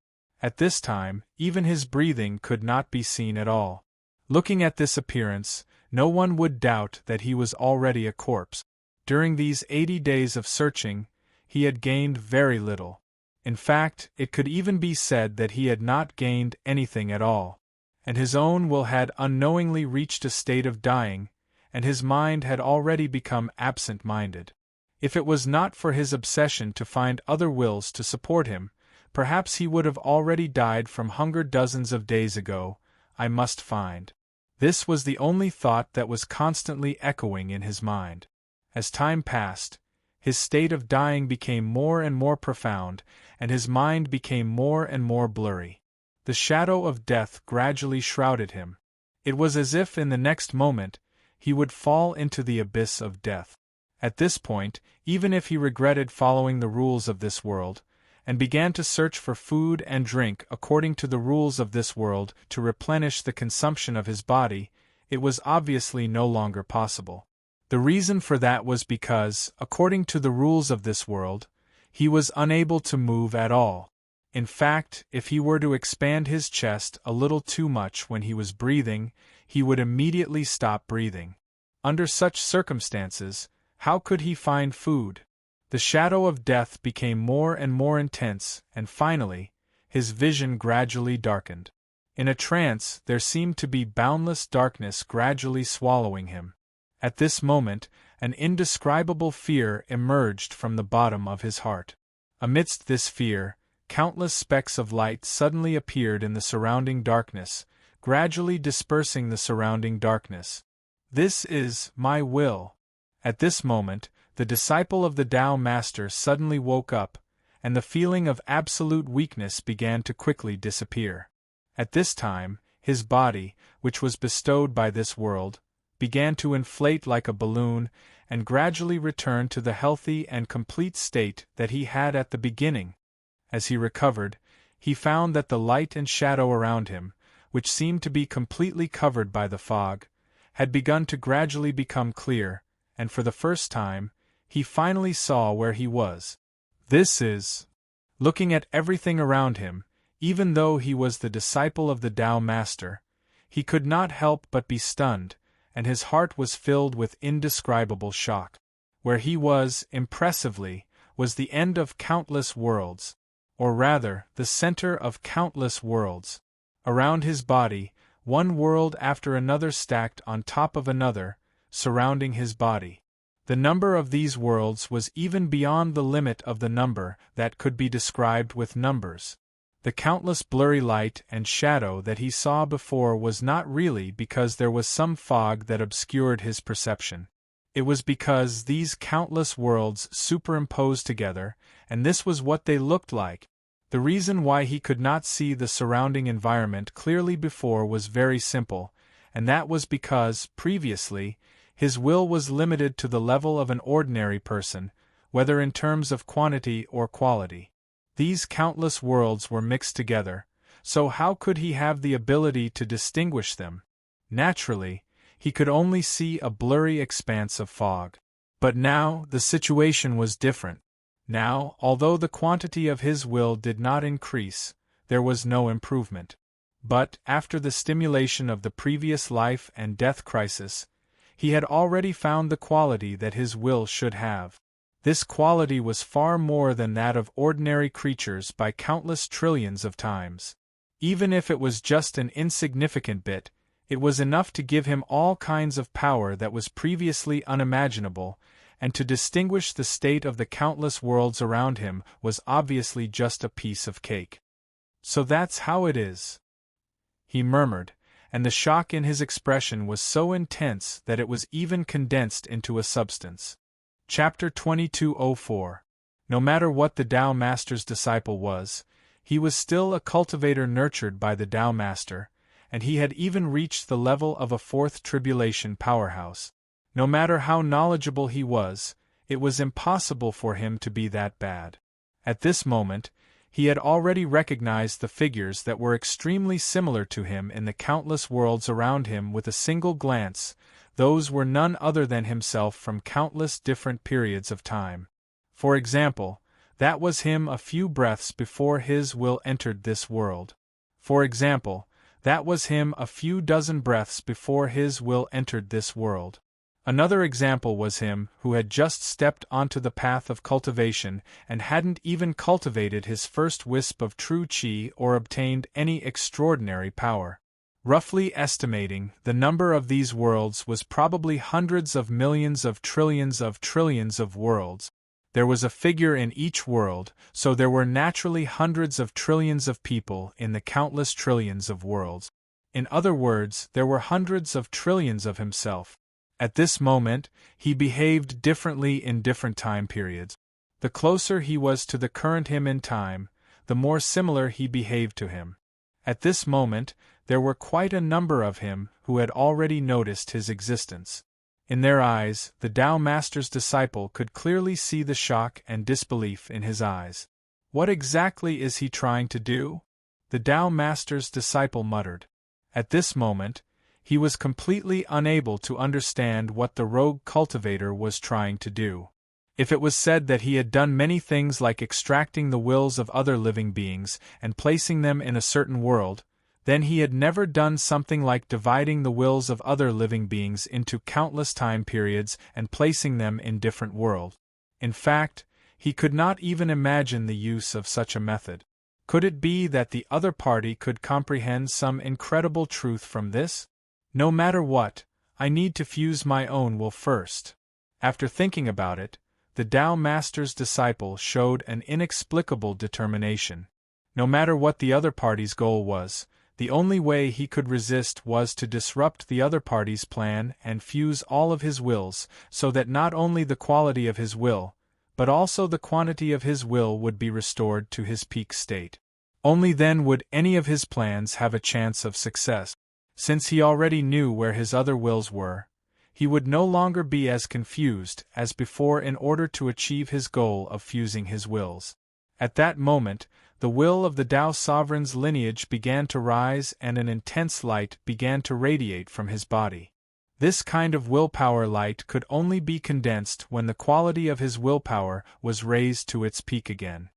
At this time, even his breathing could not be seen at all. Looking at this appearance, no one would doubt that he was already a corpse. During these 80 days of searching, he had gained very little. In fact, it could even be said that he had not gained anything at all. And his own will had unknowingly reached a state of dying, and his mind had already become absent-minded. If it was not for his obsession to find other wills to support him, perhaps he would have already died from hunger dozens of days ago. I must find. This was the only thought that was constantly echoing in his mind. As time passed, his state of dying became more and more profound, and his mind became more and more blurry. The shadow of death gradually shrouded him. It was as if in the next moment he would fall into the abyss of death. At this point, even if he regretted following the rules of this world, and began to search for food and drink according to the rules of this world to replenish the consumption of his body, it was obviously no longer possible. The reason for that was because, according to the rules of this world, he was unable to move at all. In fact, if he were to expand his chest a little too much when he was breathing, he would immediately stop breathing. Under such circumstances, how could he find food? The shadow of death became more and more intense, and finally, his vision gradually darkened. In a trance, there seemed to be boundless darkness gradually swallowing him. At this moment, an indescribable fear emerged from the bottom of his heart. Amidst this fear, countless specks of light suddenly appeared in the surrounding darkness, gradually dispersing the surrounding darkness. This is my will. At this moment, the disciple of the Tao Master suddenly woke up, and the feeling of absolute weakness began to quickly disappear. At this time, his body, which was bestowed by this world, began to inflate like a balloon, and gradually returned to the healthy and complete state that he had at the beginning. As he recovered, he found that the light and shadow around him, which seemed to be completely covered by the fog, had begun to gradually become clear, and for the first time, he finally saw where he was. This is. Looking at everything around him, even though he was the disciple of the Tao Master, he could not help but be stunned, and his heart was filled with indescribable shock. Where he was, impressively, was the end of countless worlds, or rather, the center of countless worlds. Around his body, one world after another stacked on top of another, surrounding his body. The number of these worlds was even beyond the limit of the number that could be described with numbers. The countless blurry light and shadow that he saw before was not really because there was some fog that obscured his perception. It was because these countless worlds superimposed together, and this was what they looked like. The reason why he could not see the surrounding environment clearly before was very simple, and that was because, previously, his will was limited to the level of an ordinary person, whether in terms of quantity or quality. These countless worlds were mixed together, so how could he have the ability to distinguish them? Naturally, he could only see a blurry expanse of fog. But now, the situation was different. Now, although the quantity of his will did not increase, there was no improvement. But, after the stimulation of the previous life and death crisis, he had already found the quality that his will should have. This quality was far more than that of ordinary creatures by countless trillions of times. Even if it was just an insignificant bit, it was enough to give him all kinds of power that was previously unimaginable, and to distinguish the state of the countless worlds around him was obviously just a piece of cake. "So that's how it is," he murmured, and the shock in his expression was so intense that it was even condensed into a substance. Chapter 2204. No matter what the Tao Master's disciple was, he was still a cultivator nurtured by the Tao Master, and he had even reached the level of a fourth tribulation powerhouse. No matter how knowledgeable he was, it was impossible for him to be that bad. At this moment, he had already recognized the figures that were extremely similar to him in the countless worlds around him with a single glance. Those were none other than himself from countless different periods of time. For example, that was him a few breaths before his will entered this world. For example, that was him a few dozen breaths before his will entered this world. Another example was him who had just stepped onto the path of cultivation and hadn't even cultivated his first wisp of true qi or obtained any extraordinary power. Roughly estimating, the number of these worlds was probably hundreds of millions of trillions of worlds. There was a figure in each world, so there were naturally hundreds of trillions of people in the countless trillions of worlds. In other words, there were hundreds of trillions of himself. At this moment, he behaved differently in different time periods. The closer he was to the current him in time, the more similar he behaved to him. At this moment, there were quite a number of him who had already noticed his existence. In their eyes, the Tao Master's disciple could clearly see the shock and disbelief in his eyes. "What exactly is he trying to do?" the Tao Master's disciple muttered. At this moment, he was completely unable to understand what the rogue cultivator was trying to do. If it was said that he had done many things like extracting the wills of other living beings and placing them in a certain world, then he had never done something like dividing the wills of other living beings into countless time periods and placing them in different worlds. In fact, he could not even imagine the use of such a method. Could it be that the other party could comprehend some incredible truth from this? No matter what, I need to fuse my own will first. After thinking about it, the Tao Master's disciple showed an inexplicable determination. No matter what the other party's goal was, the only way he could resist was to disrupt the other party's plan and fuse all of his wills, so that not only the quality of his will, but also the quantity of his will would be restored to his peak state. Only then would any of his plans have a chance of success. Since he already knew where his other wills were, he would no longer be as confused as before in order to achieve his goal of fusing his wills. At that moment, the will of the Tao Sovereign's lineage began to rise and an intense light began to radiate from his body. This kind of willpower light could only be condensed when the quality of his willpower was raised to its peak again.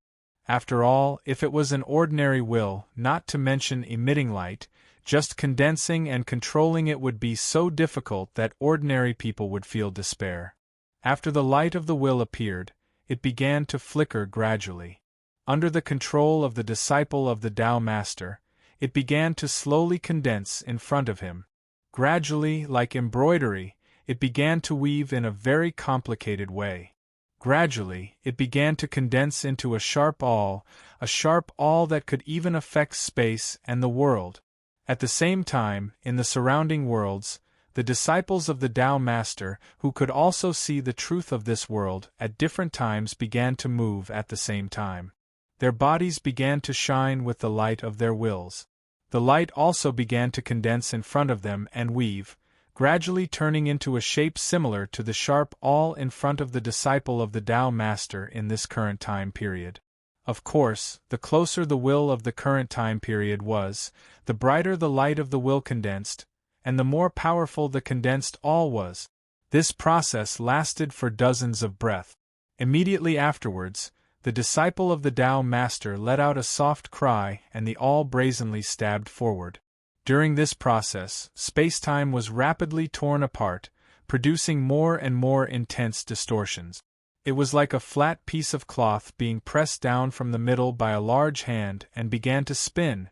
After all, if it was an ordinary will, not to mention emitting light, just condensing and controlling it would be so difficult that ordinary people would feel despair. After the light of the will appeared, it began to flicker gradually. Under the control of the disciple of the Tao Master, it began to slowly condense in front of him. Gradually, like embroidery, it began to weave in a very complicated way. Gradually, it began to condense into a sharp awl that could even affect space and the world. At the same time, in the surrounding worlds, the disciples of the Tao Master, who could also see the truth of this world at different times, began to move at the same time. Their bodies began to shine with the light of their wills. The light also began to condense in front of them and weave, gradually turning into a shape similar to the sharp awl in front of the disciple of the Tao Master in this current time period. Of course, the closer the will of the current time period was, the brighter the light of the will condensed, and the more powerful the condensed awl was. This process lasted for dozens of breaths. Immediately afterwards, the disciple of the Tao Master let out a soft cry and the awl brazenly stabbed forward. During this process, space-time was rapidly torn apart, producing more and more intense distortions. It was like a flat piece of cloth being pressed down from the middle by a large hand and began to spin.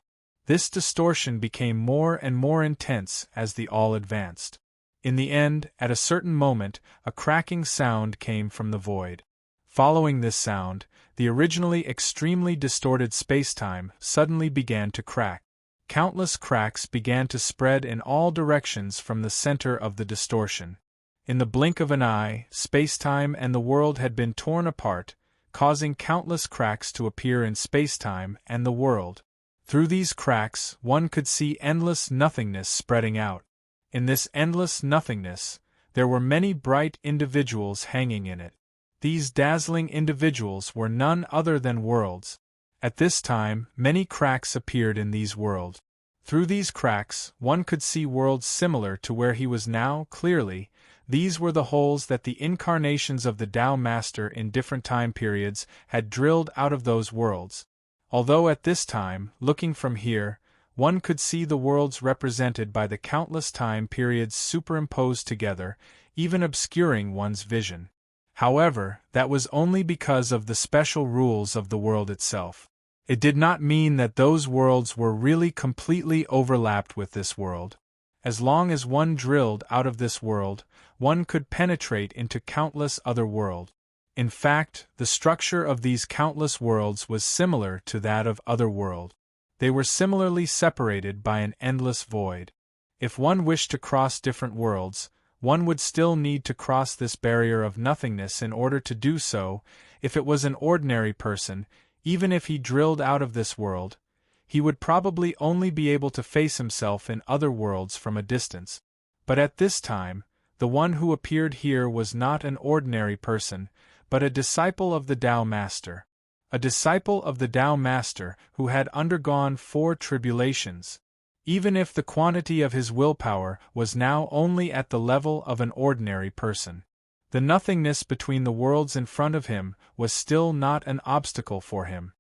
This distortion became more and more intense as the awl advanced. In the end, at a certain moment, a cracking sound came from the void. Following this sound, the originally extremely distorted space-time suddenly began to crack. Countless cracks began to spread in all directions from the center of the distortion. In the blink of an eye, space-time and the world had been torn apart, causing countless cracks to appear in space-time and the world. Through these cracks, one could see endless nothingness spreading out. In this endless nothingness, there were many bright individuals hanging in it. These dazzling individuals were none other than worlds. At this time, many cracks appeared in these worlds. Through these cracks, one could see worlds similar to where he was now, clearly. These were the holes that the incarnations of the Tao Master in different time periods had drilled out of those worlds. Although at this time, looking from here, one could see the worlds represented by the countless time periods superimposed together, even obscuring one's vision. However, that was only because of the special rules of the world itself. It did not mean that those worlds were really completely overlapped with this world. As long as one drilled out of this world, one could penetrate into countless other worlds. In fact, the structure of these countless worlds was similar to that of other worlds. They were similarly separated by an endless void. If one wished to cross different worlds, one would still need to cross this barrier of nothingness in order to do so. If it was an ordinary person, even if he drilled out of this world, he would probably only be able to face himself in other worlds from a distance. But at this time, the one who appeared here was not an ordinary person, but a disciple of the Tao Master. A disciple of the Tao Master who had undergone 4 tribulations. Even if the quantity of his willpower was now only at the level of an ordinary person, the nothingness between the worlds in front of him was still not an obstacle for him.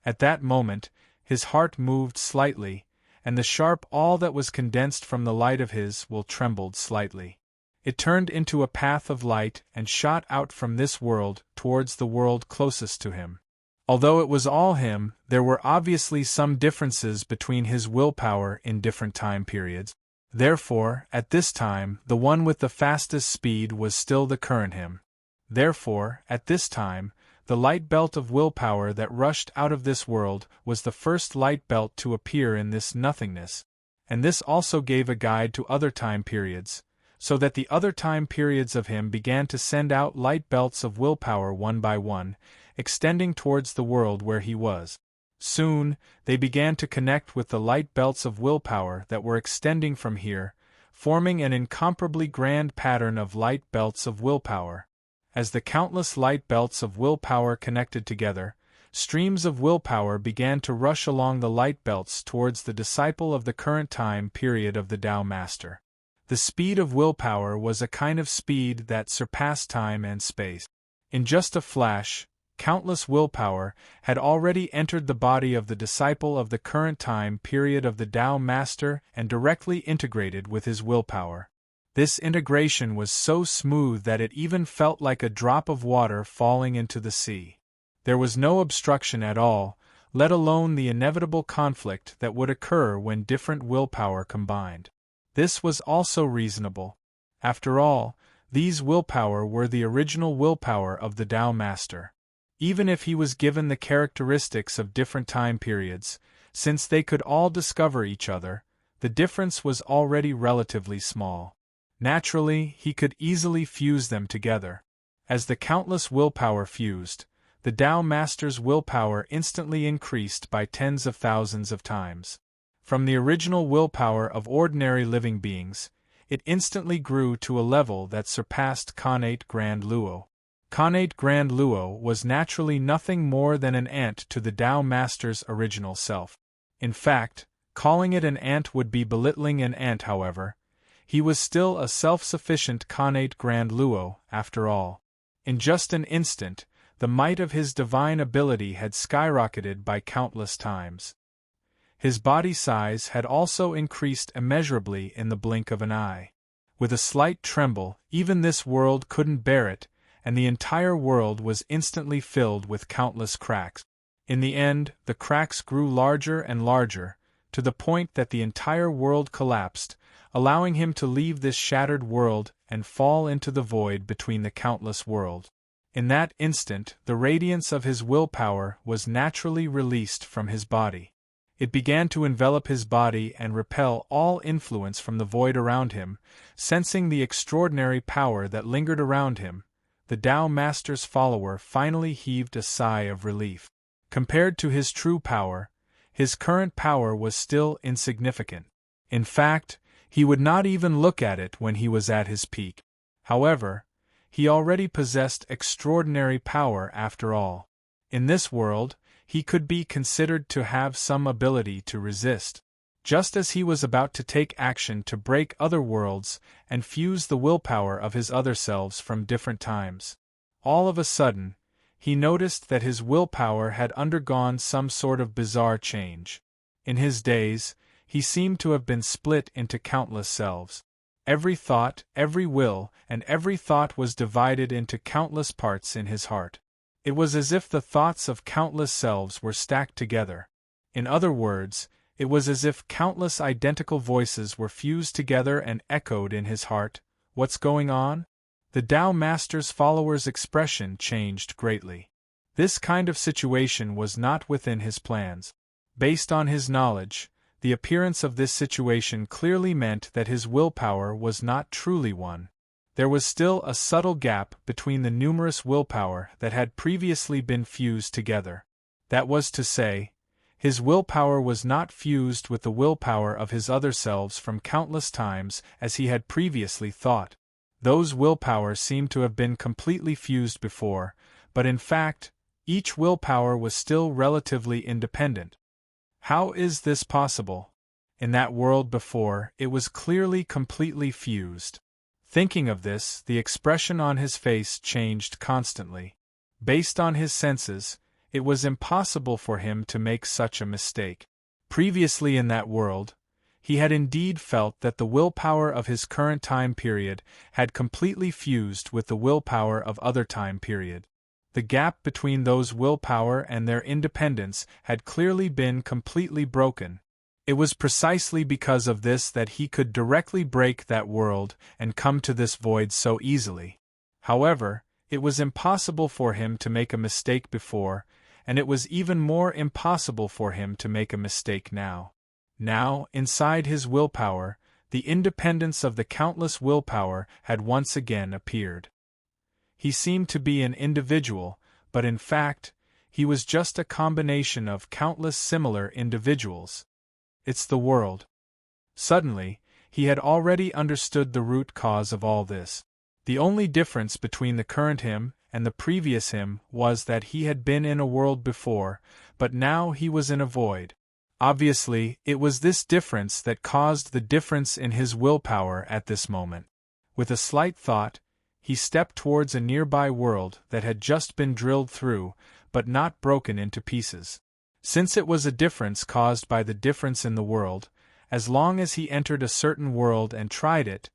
At that moment, his heart moved slightly, and the sharp awl that was condensed from the light of his will trembled slightly. It turned into a path of light and shot out from this world towards the world closest to him. Although it was all him, there were obviously some differences between his willpower in different time periods. Therefore, at this time, the one with the fastest speed was still the current him. Therefore, at this time, the light belt of willpower that rushed out of this world was the first light belt to appear in this nothingness. And this also gave a guide to other time periods, so that the other time periods of him began to send out light belts of willpower one by one, extending towards the world where he was. Soon, they began to connect with the light belts of willpower that were extending from here, forming an incomparably grand pattern of light belts of willpower. As the countless light belts of willpower connected together, streams of willpower began to rush along the light belts towards the disciple of the current time period of the Tao Master. The speed of willpower was a kind of speed that surpassed time and space. In just a flash, countless willpower had already entered the body of the disciple of the current time period of the Tao Master and directly integrated with his willpower. This integration was so smooth that it even felt like a drop of water falling into the sea. There was no obstruction at all, let alone the inevitable conflict that would occur when different willpower combined. This was also reasonable. After all, these willpower were the original willpower of the Tao Master. Even if he was given the characteristics of different time periods, since they could all discover each other, the difference was already relatively small. Naturally, he could easily fuse them together. As the countless willpower fused, the Tao Master's willpower instantly increased by tens of thousands of times. From the original willpower of ordinary living beings, it instantly grew to a level that surpassed connate grand luo. Connate grand luo was naturally nothing more than an ant to the Tao Master's original self. In fact, calling it an ant would be belittling an ant. However, he was still a self-sufficient connate grand luo, after all. In just an instant, the might of his divine ability had skyrocketed by countless times. His body size had also increased immeasurably in the blink of an eye. With a slight tremble, even this world couldn't bear it, and the entire world was instantly filled with countless cracks. In the end, the cracks grew larger and larger, to the point that the entire world collapsed, allowing him to leave this shattered world and fall into the void between the countless worlds. In that instant, the radiance of his willpower was naturally released from his body. It began to envelop his body and repel all influence from the void around him. Sensing the extraordinary power that lingered around him, the Tao Master's follower finally heaved a sigh of relief. Compared to his true power, his current power was still insignificant. In fact, he would not even look at it when he was at his peak. However, he already possessed extraordinary power after all. In this world, he could be considered to have some ability to resist. Just as he was about to take action to break other worlds and fuse the willpower of his other selves from different times, all of a sudden, he noticed that his willpower had undergone some sort of bizarre change. In his days, he seemed to have been split into countless selves. Every thought, every will, and every thought was divided into countless parts in his heart. It was as if the thoughts of countless selves were stacked together. In other words, it was as if countless identical voices were fused together and echoed in his heart. What's going on? The Tao Master's follower's expression changed greatly. This kind of situation was not within his plans. Based on his knowledge, the appearance of this situation clearly meant that his willpower was not truly one. There was still a subtle gap between the numerous willpower that had previously been fused together. That was to say, his willpower was not fused with the willpower of his other selves from countless times as he had previously thought. Those willpower seemed to have been completely fused before, but in fact, each willpower was still relatively independent. How is this possible? In that world before, it was clearly completely fused. Thinking of this, the expression on his face changed constantly. Based on his senses, it was impossible for him to make such a mistake. Previously in that world, he had indeed felt that the willpower of his current time period had completely fused with the willpower of other time period. The gap between those willpower and their independence had clearly been completely broken. It was precisely because of this that he could directly break that world and come to this void so easily. However, it was impossible for him to make a mistake before, and it was even more impossible for him to make a mistake now. Now, inside his willpower, the independence of the countless willpower had once again appeared. He seemed to be an individual, but in fact, he was just a combination of countless similar individuals. It's the world. Suddenly, he had already understood the root cause of all this. The only difference between the current him and the previous him was that he had been in a world before, but now he was in a void. Obviously, it was this difference that caused the difference in his willpower at this moment. With a slight thought, he stepped towards a nearby world that had just been drilled through, but not broken into pieces. Since it was a difference caused by the difference in the world, as long as he entered a certain world and tried it,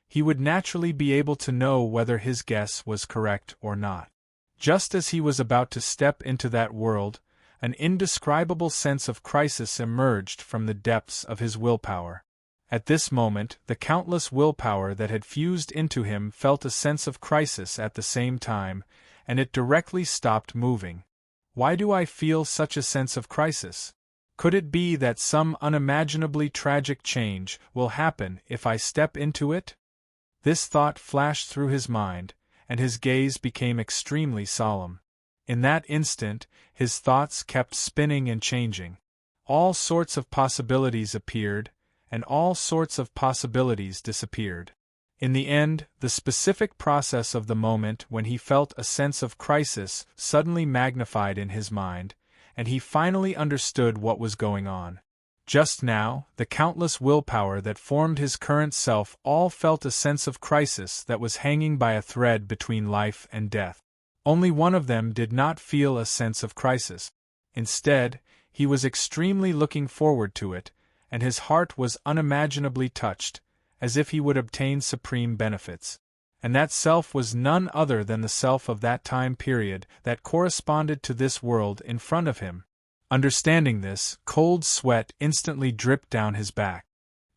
he would naturally be able to know whether his guess was correct or not. Just as he was about to step into that world, an indescribable sense of crisis emerged from the depths of his willpower. At this moment, the countless willpower that had fused into him felt a sense of crisis at the same time, and it directly stopped moving. Why do I feel such a sense of crisis? Could it be that some unimaginably tragic change will happen if I step into it? This thought flashed through his mind, and his gaze became extremely solemn. In that instant, his thoughts kept spinning and changing. All sorts of possibilities appeared, and all sorts of possibilities disappeared. In the end, the specific process of the moment when he felt a sense of crisis suddenly magnified in his mind, and he finally understood what was going on. Just now, the countless willpower that formed his current self all felt a sense of crisis that was hanging by a thread between life and death. Only one of them did not feel a sense of crisis. Instead, he was extremely looking forward to it, and his heart was unimaginably touched, as if he would obtain supreme benefits. And that self was none other than the self of that time period that corresponded to this world in front of him. Understanding this, cold sweat instantly dripped down his back.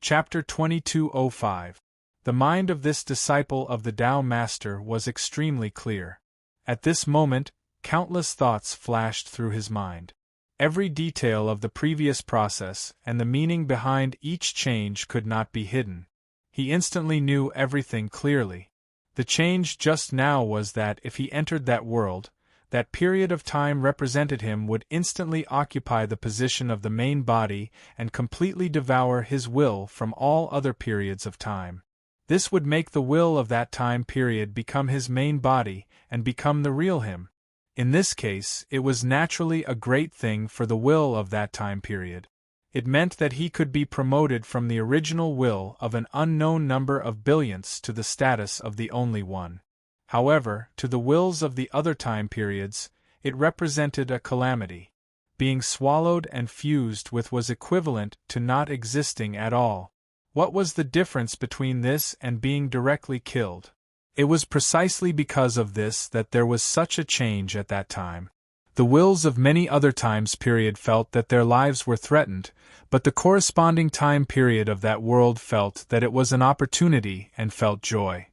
Chapter 2205. The mind of this disciple of the Tao Master was extremely clear. At this moment, countless thoughts flashed through his mind. Every detail of the previous process and the meaning behind each change could not be hidden. He instantly knew everything clearly. The change just now was that if he entered that world, that period of time represented him would instantly occupy the position of the main body and completely devour his will from all other periods of time. This would make the will of that time period become his main body and become the real him. In this case, it was naturally a great thing for the will of that time period. It meant that he could be promoted from the original will of an unknown number of billionths to the status of the only one. However, to the wills of the other time periods, it represented a calamity. Being swallowed and fused with was equivalent to not existing at all. What was the difference between this and being directly killed? It was precisely because of this that there was such a change at that time. The wills of many other times period felt that their lives were threatened, but the corresponding time period of that world felt that it was an opportunity and felt joy.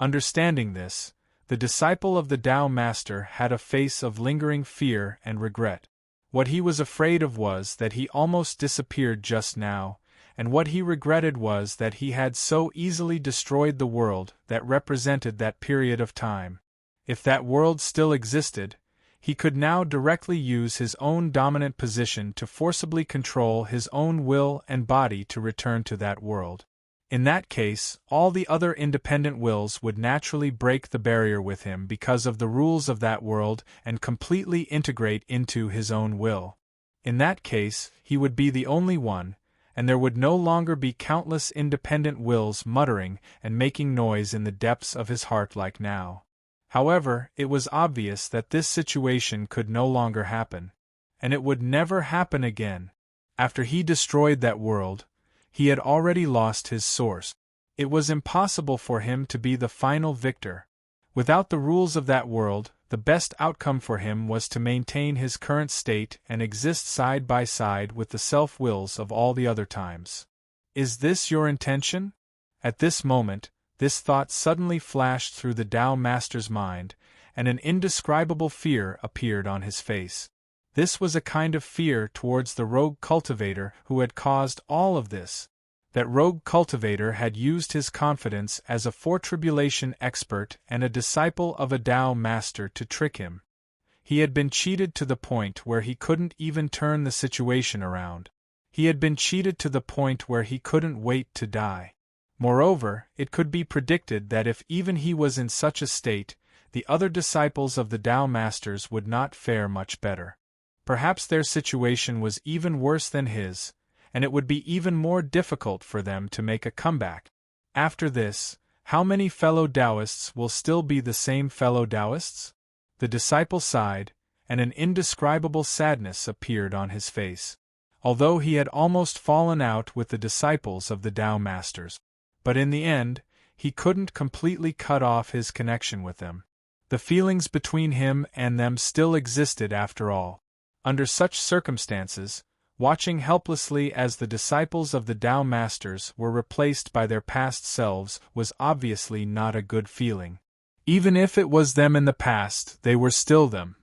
Understanding this, the disciple of the Tao Master had a face of lingering fear and regret. What he was afraid of was that he almost disappeared just now, and what he regretted was that he had so easily destroyed the world that represented that period of time. If that world still existed, he could now directly use his own dominant position to forcibly control his own will and body to return to that world. In that case, all the other independent wills would naturally break the barrier with him because of the rules of that world and completely integrate into his own will. In that case, he would be the only one, and there would no longer be countless independent wills muttering and making noise in the depths of his heart like now. However, it was obvious that this situation could no longer happen, and it would never happen again. After he destroyed that world, he had already lost his source. It was impossible for him to be the final victor. Without the rules of that world, the best outcome for him was to maintain his current state and exist side by side with the self-wills of all the other times. Is this your intention? At this moment, this thought suddenly flashed through the Tao Master's mind, and an indescribable fear appeared on his face. This was a kind of fear towards the rogue cultivator who had caused all of this. That rogue cultivator had used his confidence as a foretribulation expert and a disciple of a Tao Master to trick him. He had been cheated to the point where he couldn't even turn the situation around. He had been cheated to the point where he couldn't wait to die. Moreover, it could be predicted that if even he was in such a state, the other disciples of the Tao Masters would not fare much better. Perhaps their situation was even worse than his, and it would be even more difficult for them to make a comeback. After this, how many fellow Taoists will still be the same fellow Taoists? The disciple sighed, and an indescribable sadness appeared on his face. Although he had almost fallen out with the disciples of the Tao masters. But in the end, he couldn't completely cut off his connection with them. The feelings between him and them still existed after all. Under such circumstances, watching helplessly as the disciples of the Tao masters were replaced by their past selves was obviously not a good feeling. Even if it was them in the past, they were still them.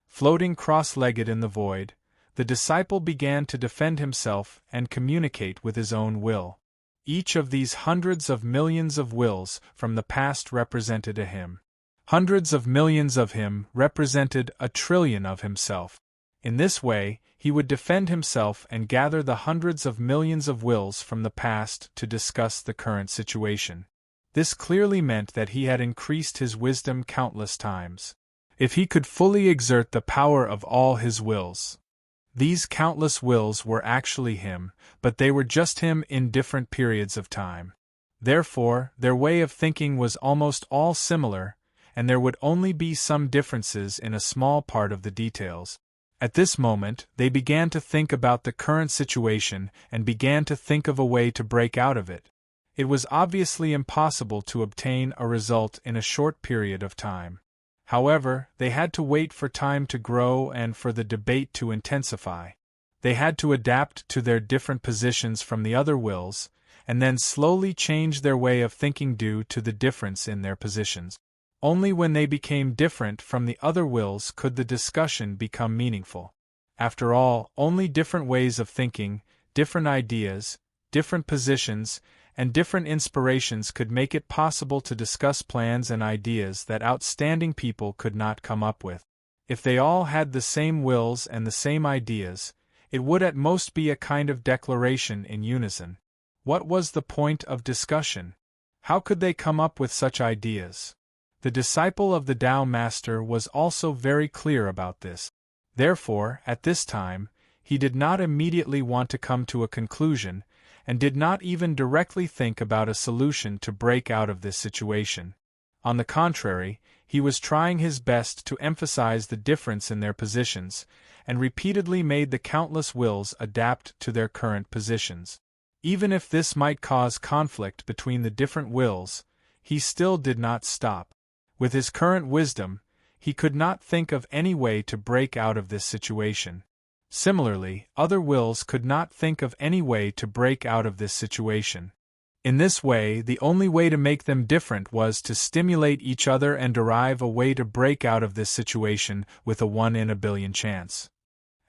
Floating cross-legged in the void, the disciple began to defend himself and communicate with his own will. Each of these hundreds of millions of wills from the past represented a him. Hundreds of millions of him represented a trillion of himself. In this way, he would defend himself and gather the hundreds of millions of wills from the past to discuss the current situation. This clearly meant that he had increased his wisdom countless times. If he could fully exert the power of all his wills. These countless wills were actually him, but they were just him in different periods of time. Therefore, their way of thinking was almost all similar, and there would only be some differences in a small part of the details. At this moment, they began to think about the current situation and began to think of a way to break out of it. It was obviously impossible to obtain a result in a short period of time. However, they had to wait for time to grow and for the debate to intensify. They had to adapt to their different positions from the other wills, and then slowly change their way of thinking due to the difference in their positions. Only when they became different from the other wills could the discussion become meaningful. After all, only different ways of thinking, different ideas, different positions, and different inspirations could make it possible to discuss plans and ideas that outstanding people could not come up with. If they all had the same wills and the same ideas, it would at most be a kind of declaration in unison. What was the point of discussion? How could they come up with such ideas? The disciple of the Tao master was also very clear about this. Therefore, at this time, he did not immediately want to come to a conclusion, and did not even directly think about a solution to break out of this situation. On the contrary, he was trying his best to emphasize the difference in their positions, and repeatedly made the countless wills adapt to their current positions. Even if this might cause conflict between the different wills, he still did not stop. With his current wisdom, he could not think of any way to break out of this situation. Similarly, other wills could not think of any way to break out of this situation. In this way, the only way to make them different was to stimulate each other and derive a way to break out of this situation with a 1 in a billion chance.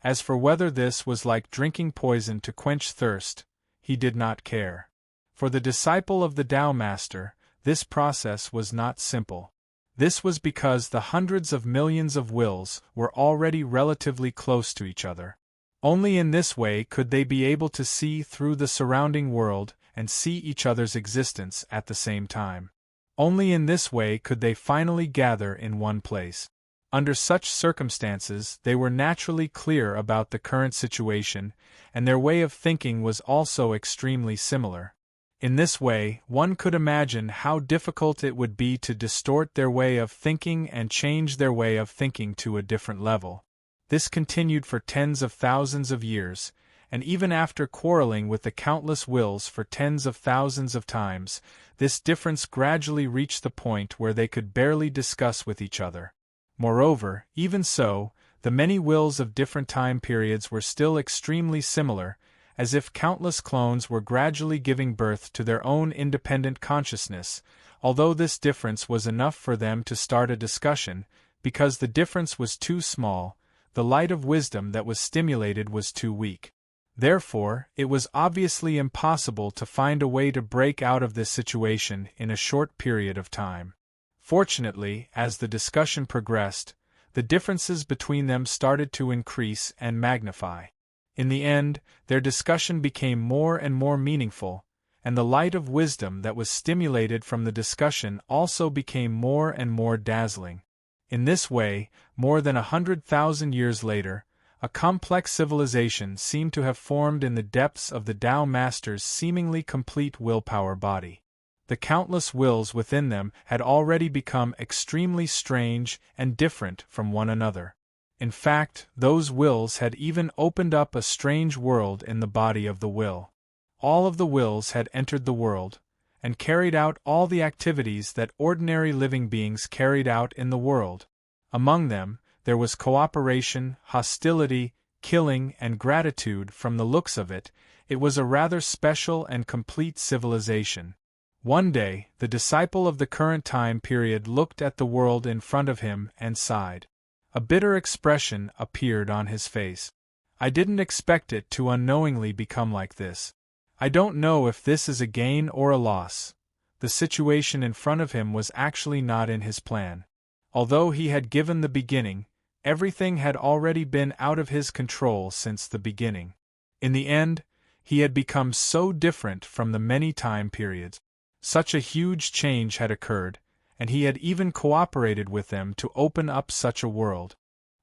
As for whether this was like drinking poison to quench thirst, he did not care. For the disciple of the Tao master, this process was not simple. This was because the hundreds of millions of wills were already relatively close to each other. Only in this way could they be able to see through the surrounding world and see each other's existence at the same time. Only in this way could they finally gather in one place. Under such circumstances, they were naturally clear about the current situation, and their way of thinking was also extremely similar. In this way, one could imagine how difficult it would be to distort their way of thinking and change their way of thinking to a different level. This continued for tens of thousands of years, and even after quarreling with the countless wills for tens of thousands of times, this difference gradually reached the point where they could barely discuss with each other. Moreover, even so, the many wills of different time periods were still extremely similar, as if countless clones were gradually giving birth to their own independent consciousness, although this difference was enough for them to start a discussion, because the difference was too small, the light of wisdom that was stimulated was too weak. Therefore, it was obviously impossible to find a way to break out of this situation in a short period of time. Fortunately, as the discussion progressed, the differences between them started to increase and magnify. In the end, their discussion became more and more meaningful, and the light of wisdom that was stimulated from the discussion also became more and more dazzling. In this way, more than 100,000 years later, A complex civilization seemed to have formed in the depths of the Tao Master's seemingly complete willpower body. The countless wills within them had already become extremely strange and different from one another. In fact, those wills had even opened up a strange world in the body of the will. All of the wills had entered the world, and carried out all the activities that ordinary living beings carried out in the world. Among them, there was cooperation, hostility, killing, and gratitude. From the looks of it, it was a rather special and complete civilization. One day, the disciple of the current time period looked at the world in front of him and sighed. A bitter expression appeared on his face. I didn't expect it to unknowingly become like this. I don't know if this is a gain or a loss. The situation in front of him was actually not in his plan. Although he had given the beginning, everything had already been out of his control since the beginning. In the end, he had become so different from the many time periods. Such a huge change had occurred, and he had even cooperated with them to open up such a world.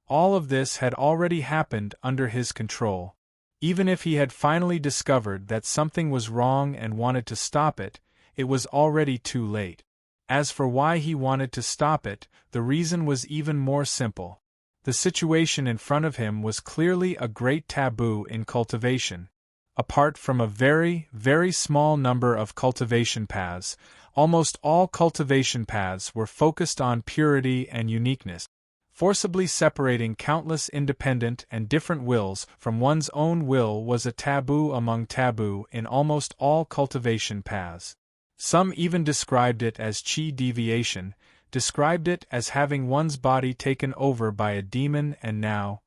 All of this had already happened under his control. Even if he had finally discovered that something was wrong and wanted to stop it, it was already too late. As for why he wanted to stop it, the reason was even more simple. The situation in front of him was clearly a great taboo in cultivation. Apart from a very, very small number of cultivation paths, almost all cultivation paths were focused on purity and uniqueness. Forcibly separating countless independent and different wills from one's own will was a taboo among taboo in almost all cultivation paths. Some even described it as chi deviation, described it as having one's body taken over by a demon, and now,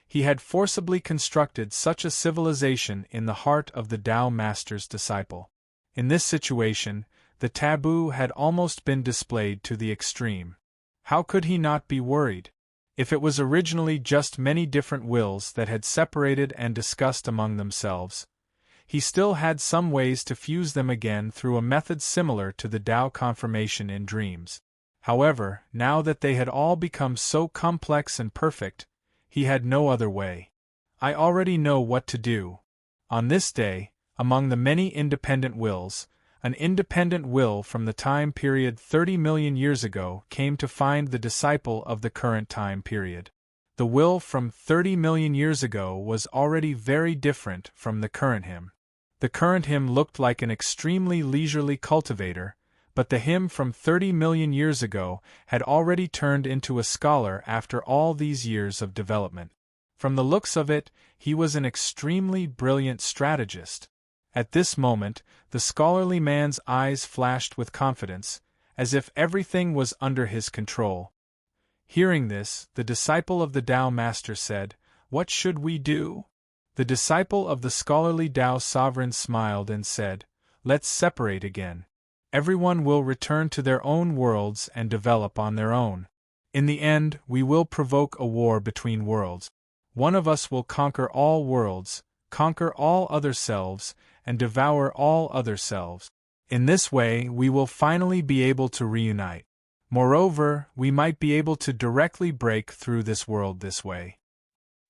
he had forcibly constructed such a civilization in the heart of the Tao Master's disciple. In this situation, the taboo had almost been displayed to the extreme. How could he not be worried? If it was originally just many different wills that had separated and discussed among themselves, he still had some ways to fuse them again through a method similar to the Tao confirmation in dreams. However, now that they had all become so complex and perfect, he had no other way. I already know what to do. On this day, among the many independent wills, an independent will from the time period 30 million years ago came to find the disciple of the current time period. The will from 30 million years ago was already very different from the current him. The current him looked like an extremely leisurely cultivator, but the him from 30 million years ago had already turned into a scholar after all these years of development. From the looks of it, he was an extremely brilliant strategist. At this moment, the scholarly man's eyes flashed with confidence, as if everything was under his control. Hearing this, the disciple of the Tao Master said, "What should we do?" The disciple of the scholarly Tao sovereign smiled and said, "Let's separate again. Everyone will return to their own worlds and develop on their own. In the end, we will provoke a war between worlds. One of us will conquer all worlds, conquer all other selves, and devour all other selves. In this way, we will finally be able to reunite. Moreover, we might be able to directly break through this world this way."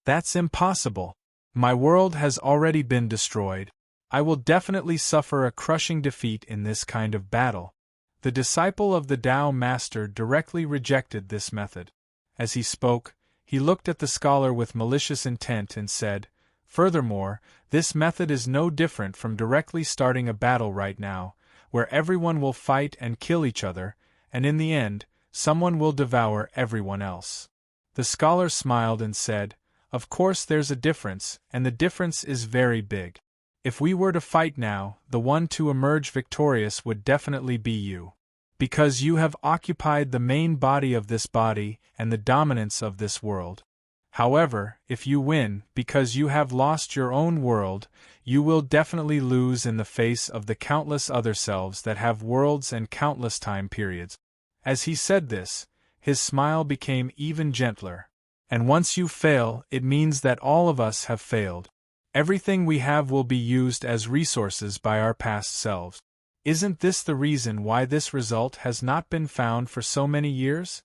"That's impossible. My world has already been destroyed. I will definitely suffer a crushing defeat in this kind of battle." The disciple of the Tao Master directly rejected this method. As he spoke, he looked at the scholar with malicious intent and said, "Furthermore, this method is no different from directly starting a battle right now, where everyone will fight and kill each other, and in the end, someone will devour everyone else." The scholar smiled and said, "Of course there's a difference, and the difference is very big. If we were to fight now, the one to emerge victorious would definitely be you. Because you have occupied the main body of this body and the dominance of this world. However, if you win, because you have lost your own world, you will definitely lose in the face of the countless other selves that have worlds and countless time periods." As he said this, his smile became even gentler. "And once you fail, it means that all of us have failed. Everything we have will be used as resources by our past selves. Isn't this the reason why this result has not been found for so many years?"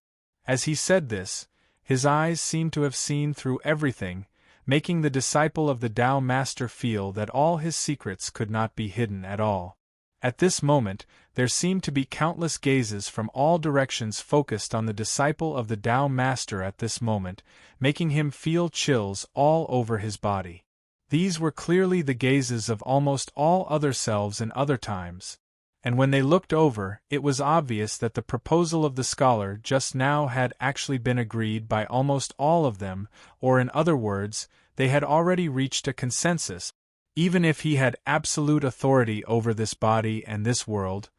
As he said this, his eyes seemed to have seen through everything, making the disciple of the Tao Master feel that all his secrets could not be hidden at all. At this moment, there seemed to be countless gazes from all directions focused on the disciple of the Tao Master at this moment, making him feel chills all over his body. These were clearly the gazes of almost all other selves in other times. And when they looked over, it was obvious that the proposal of the scholar just now had actually been agreed by almost all of them, or in other words, they had already reached a consensus. Even if he had absolute authority over this body and this world,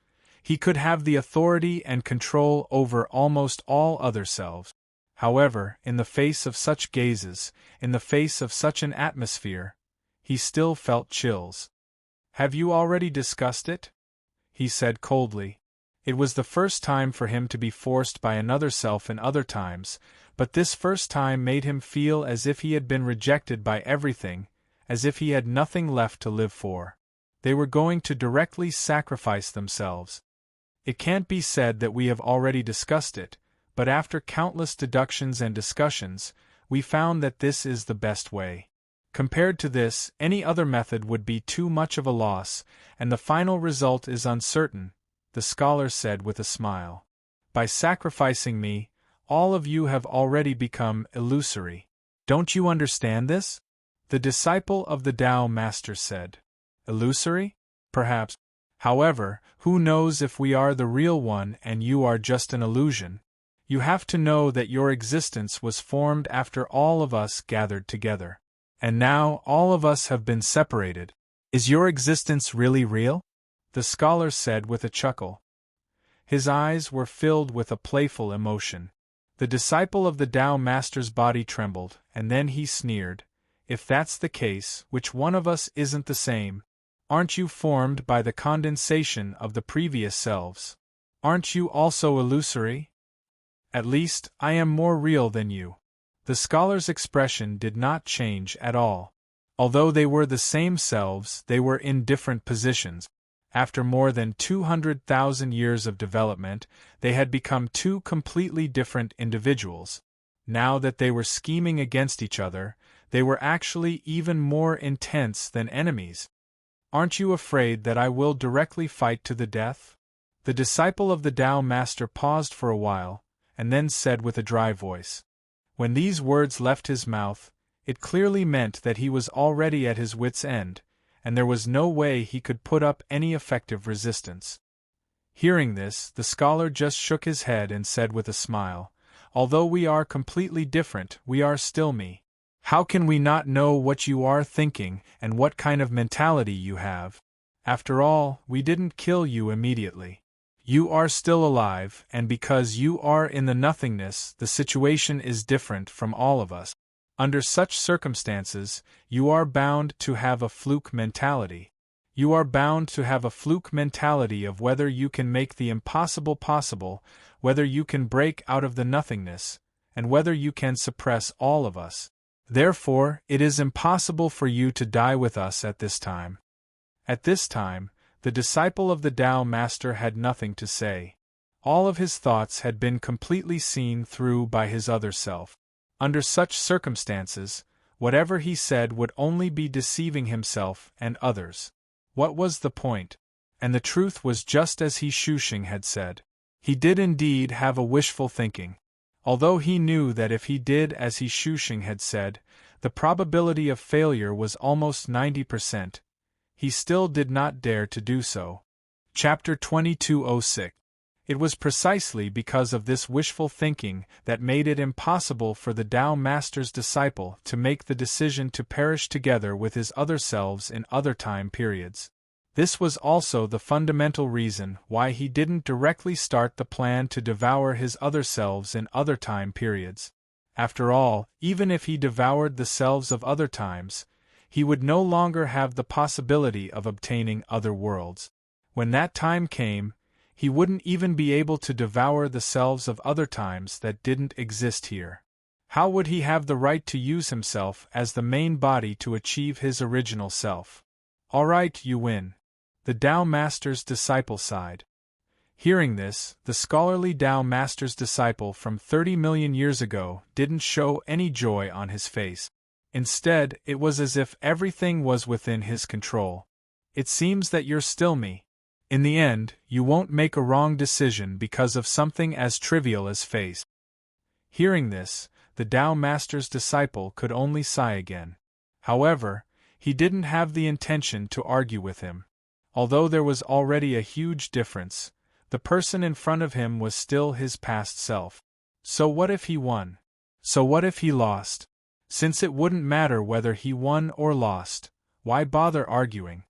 he could have the authority and control over almost all other selves. However, in the face of such gazes, in the face of such an atmosphere, he still felt chills. "Have you already discussed it?" he said coldly. It was the first time for him to be forced by another self in other times, but this first time made him feel as if he had been rejected by everything, as if he had nothing left to live for. They were going to directly sacrifice themselves. It can't be said that we have already discussed it, but after countless deductions and discussions, we found that this is the best way. Compared to this, any other method would be too much of a loss, and the final result is uncertain, the scholar said with a smile. By sacrificing me, all of you have already become illusory. Don't you understand this? The disciple of the Tao Master said. Illusory? Perhaps. However, who knows if we are the real one and you are just an illusion? You have to know that your existence was formed after all of us gathered together. And now all of us have been separated. Is your existence really real? The scholar said with a chuckle. His eyes were filled with a playful emotion. The disciple of the Tao Master's body trembled, and then he sneered. If that's the case, which one of us isn't the same? Aren't you formed by the condensation of the previous selves? Aren't you also illusory? At least, I am more real than you. The scholar's expression did not change at all. Although they were the same selves, they were in different positions. After more than 200,000 years of development, they had become two completely different individuals. Now that they were scheming against each other, they were actually even more intense than enemies. Aren't you afraid that I will directly fight to the death? The disciple of the Tao Master paused for a while, and then said with a dry voice. When these words left his mouth, it clearly meant that he was already at his wit's end, and there was no way he could put up any effective resistance. Hearing this, the scholar just shook his head and said with a smile, "Although we are completely different, we are still me. How can we not know what you are thinking and what kind of mentality you have? After all, we didn't kill you immediately. You are still alive, and because you are in the nothingness, the situation is different from all of us. Under such circumstances, you are bound to have a fluke mentality. You are bound to have a fluke mentality of whether you can make the impossible possible, whether you can break out of the nothingness, and whether you can suppress all of us. Therefore, it is impossible for you to die with us at this time." At this time, the disciple of the Tao Master had nothing to say. All of his thoughts had been completely seen through by his other self. Under such circumstances, whatever he said would only be deceiving himself and others. What was the point? And the truth was just as he Shushing had said. He did indeed have a wishful thinking. Although he knew that if he did as he Shushing had said, the probability of failure was almost 90%, he still did not dare to do so. Chapter 2206. It was precisely because of this wishful thinking that made it impossible for the Tao Master's disciple to make the decision to perish together with his other selves in other time periods. This was also the fundamental reason why he didn't directly start the plan to devour his other selves in other time periods. After all, even if he devoured the selves of other times, he would no longer have the possibility of obtaining other worlds. When that time came, he wouldn't even be able to devour the selves of other times that didn't exist here. How would he have the right to use himself as the main body to achieve his original self? All right, you win. The Tao Master's disciple sighed. Hearing this, the scholarly Tao Master's disciple from 30 million years ago didn't show any joy on his face. Instead, it was as if everything was within his control. It seems that you're still me. In the end, you won't make a wrong decision because of something as trivial as face. Hearing this, the Tao Master's disciple could only sigh again. However, he didn't have the intention to argue with him. Although there was already a huge difference, the person in front of him was still his past self. So what if he won? So what if he lost? Since it wouldn't matter whether he won or lost, why bother arguing?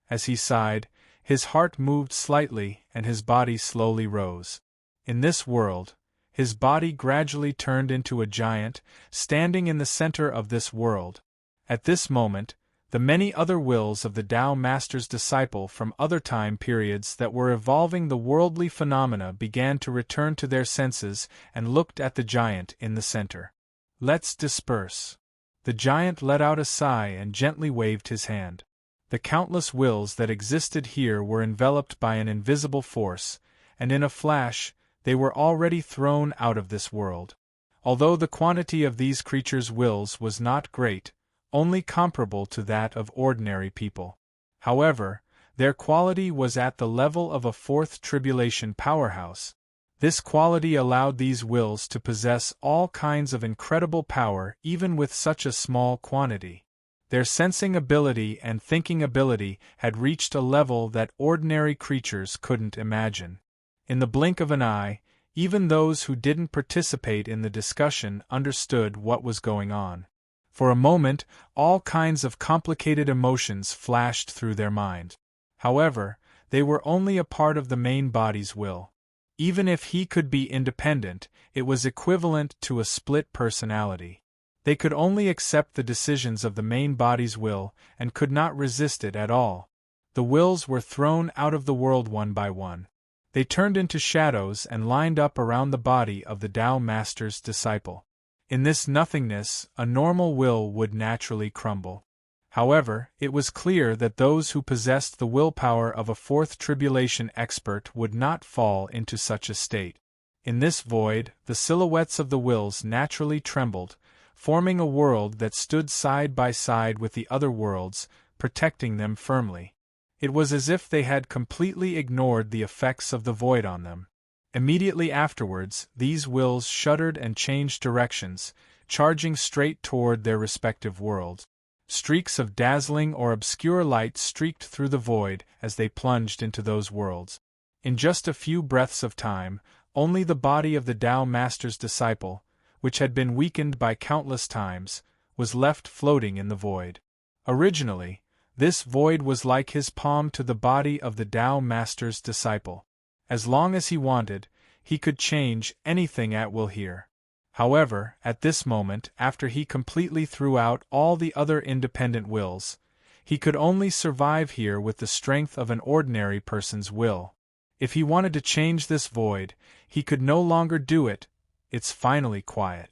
As he sighed, his heart moved slightly and his body slowly rose. In this world, his body gradually turned into a giant, standing in the center of this world. At this moment, the many other wills of the Tao Master's disciple from other time periods that were evolving the worldly phenomena began to return to their senses and looked at the giant in the center. Let's disperse. The giant let out a sigh and gently waved his hand. The countless wills that existed here were enveloped by an invisible force, and in a flash, they were already thrown out of this world. Although the quantity of these creatures' wills was not great, only comparable to that of ordinary people. However, their quality was at the level of a fourth tribulation powerhouse. This quality allowed these wills to possess all kinds of incredible power even with such a small quantity. Their sensing ability and thinking ability had reached a level that ordinary creatures couldn't imagine. In the blink of an eye, even those who didn't participate in the discussion understood what was going on. For a moment, all kinds of complicated emotions flashed through their mind. However, they were only a part of the main body's will. Even if he could be independent, it was equivalent to a split personality. They could only accept the decisions of the main body's will and could not resist it at all. The wills were thrown out of the world one by one. They turned into shadows and lined up around the body of the Tao Master's disciple. In this nothingness, a normal will would naturally crumble. However, it was clear that those who possessed the willpower of a fourth tribulation expert would not fall into such a state. In this void, the silhouettes of the wills naturally trembled, forming a world that stood side by side with the other worlds, protecting them firmly. It was as if they had completely ignored the effects of the void on them. Immediately afterwards, these wills shuddered and changed directions, charging straight toward their respective worlds. Streaks of dazzling or obscure light streaked through the void as they plunged into those worlds. In just a few breaths of time, only the body of the Tao Master's disciple, which had been weakened by countless times, was left floating in the void. Originally, this void was like his palm to the body of the Tao Master's disciple. As long as he wanted, he could change anything at will here. However, at this moment, after he completely threw out all the other independent wills, he could only survive here with the strength of an ordinary person's will. If he wanted to change this void, he could no longer do it. It's finally quiet.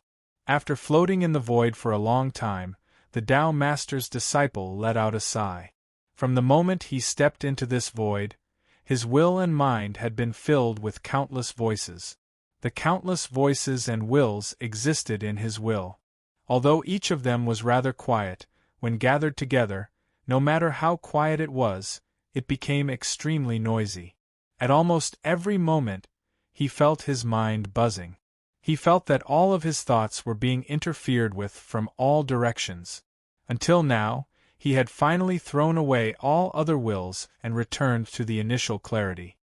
After floating in the void for a long time, the Tao Master's disciple let out a sigh. From the moment he stepped into this void, his will and mind had been filled with countless voices. The countless voices and wills existed in his will. Although each of them was rather quiet, when gathered together, no matter how quiet it was, it became extremely noisy. At almost every moment, he felt his mind buzzing. He felt that all of his thoughts were being interfered with from all directions. Until now, he had finally thrown away all other wills and returned to the initial clarity.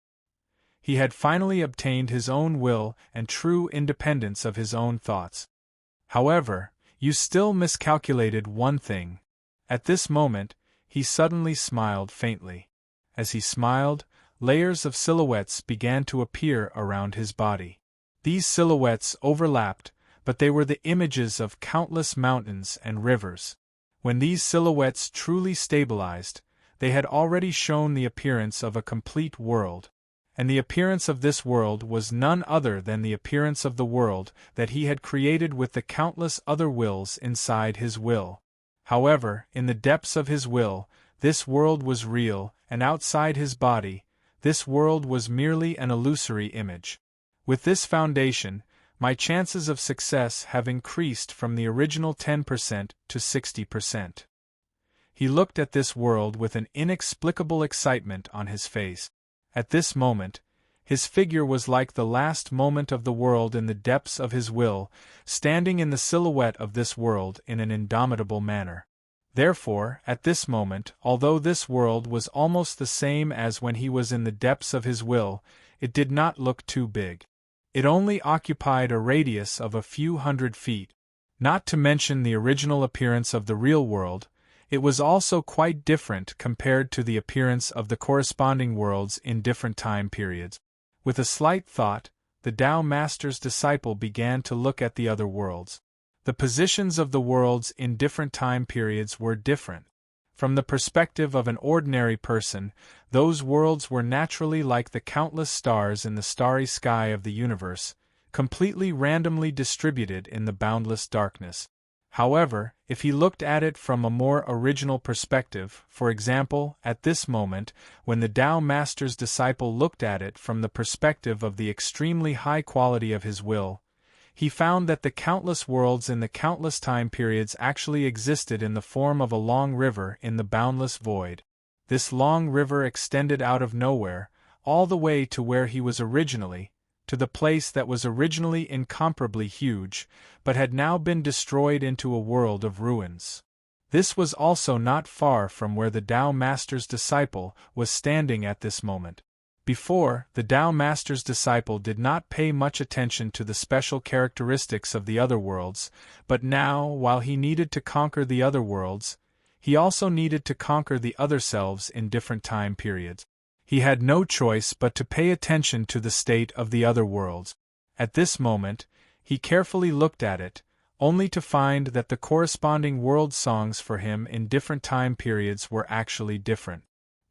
He had finally obtained his own will and true independence of his own thoughts. However, you still miscalculated one thing. At this moment, he suddenly smiled faintly. As he smiled, layers of silhouettes began to appear around his body. These silhouettes overlapped, but they were the images of countless mountains and rivers. When these silhouettes truly stabilized, they had already shown the appearance of a complete world. And the appearance of this world was none other than the appearance of the world that he had created with the countless other wills inside his will. However, in the depths of his will, this world was real, and outside his body, this world was merely an illusory image. With this foundation, My chances of success have increased from the original 10% to 60%. He looked at this world with an inexplicable excitement on his face. At this moment, his figure was like the last moment of the world in the depths of his will, standing in the silhouette of this world in an indomitable manner. Therefore, at this moment, although this world was almost the same as when he was in the depths of his will, it did not look too big. It only occupied a radius of a few hundred feet. Not to mention the original appearance of the real world, it was also quite different compared to the appearance of the corresponding worlds in different time periods. With a slight thought, the Tao Master's disciple began to look at the other worlds. The positions of the worlds in different time periods were different. From the perspective of an ordinary person, those worlds were naturally like the countless stars in the starry sky of the universe, completely randomly distributed in the boundless darkness. However, if he looked at it from a more original perspective, for example, at this moment, when the Tao Master's disciple looked at it from the perspective of the extremely high quality of his will, he found that the countless worlds in the countless time periods actually existed in the form of a long river in the boundless void. This long river extended out of nowhere, all the way to where he was originally, to the place that was originally incomparably huge, but had now been destroyed into a world of ruins. This was also not far from where the Tao Master's disciple was standing at this moment. Before, the Tao Master's disciple did not pay much attention to the special characteristics of the other worlds, but now, while he needed to conquer the other worlds, he also needed to conquer the other selves in different time periods. He had no choice but to pay attention to the state of the other worlds. At this moment, he carefully looked at it, only to find that the corresponding world songs for him in different time periods were actually different.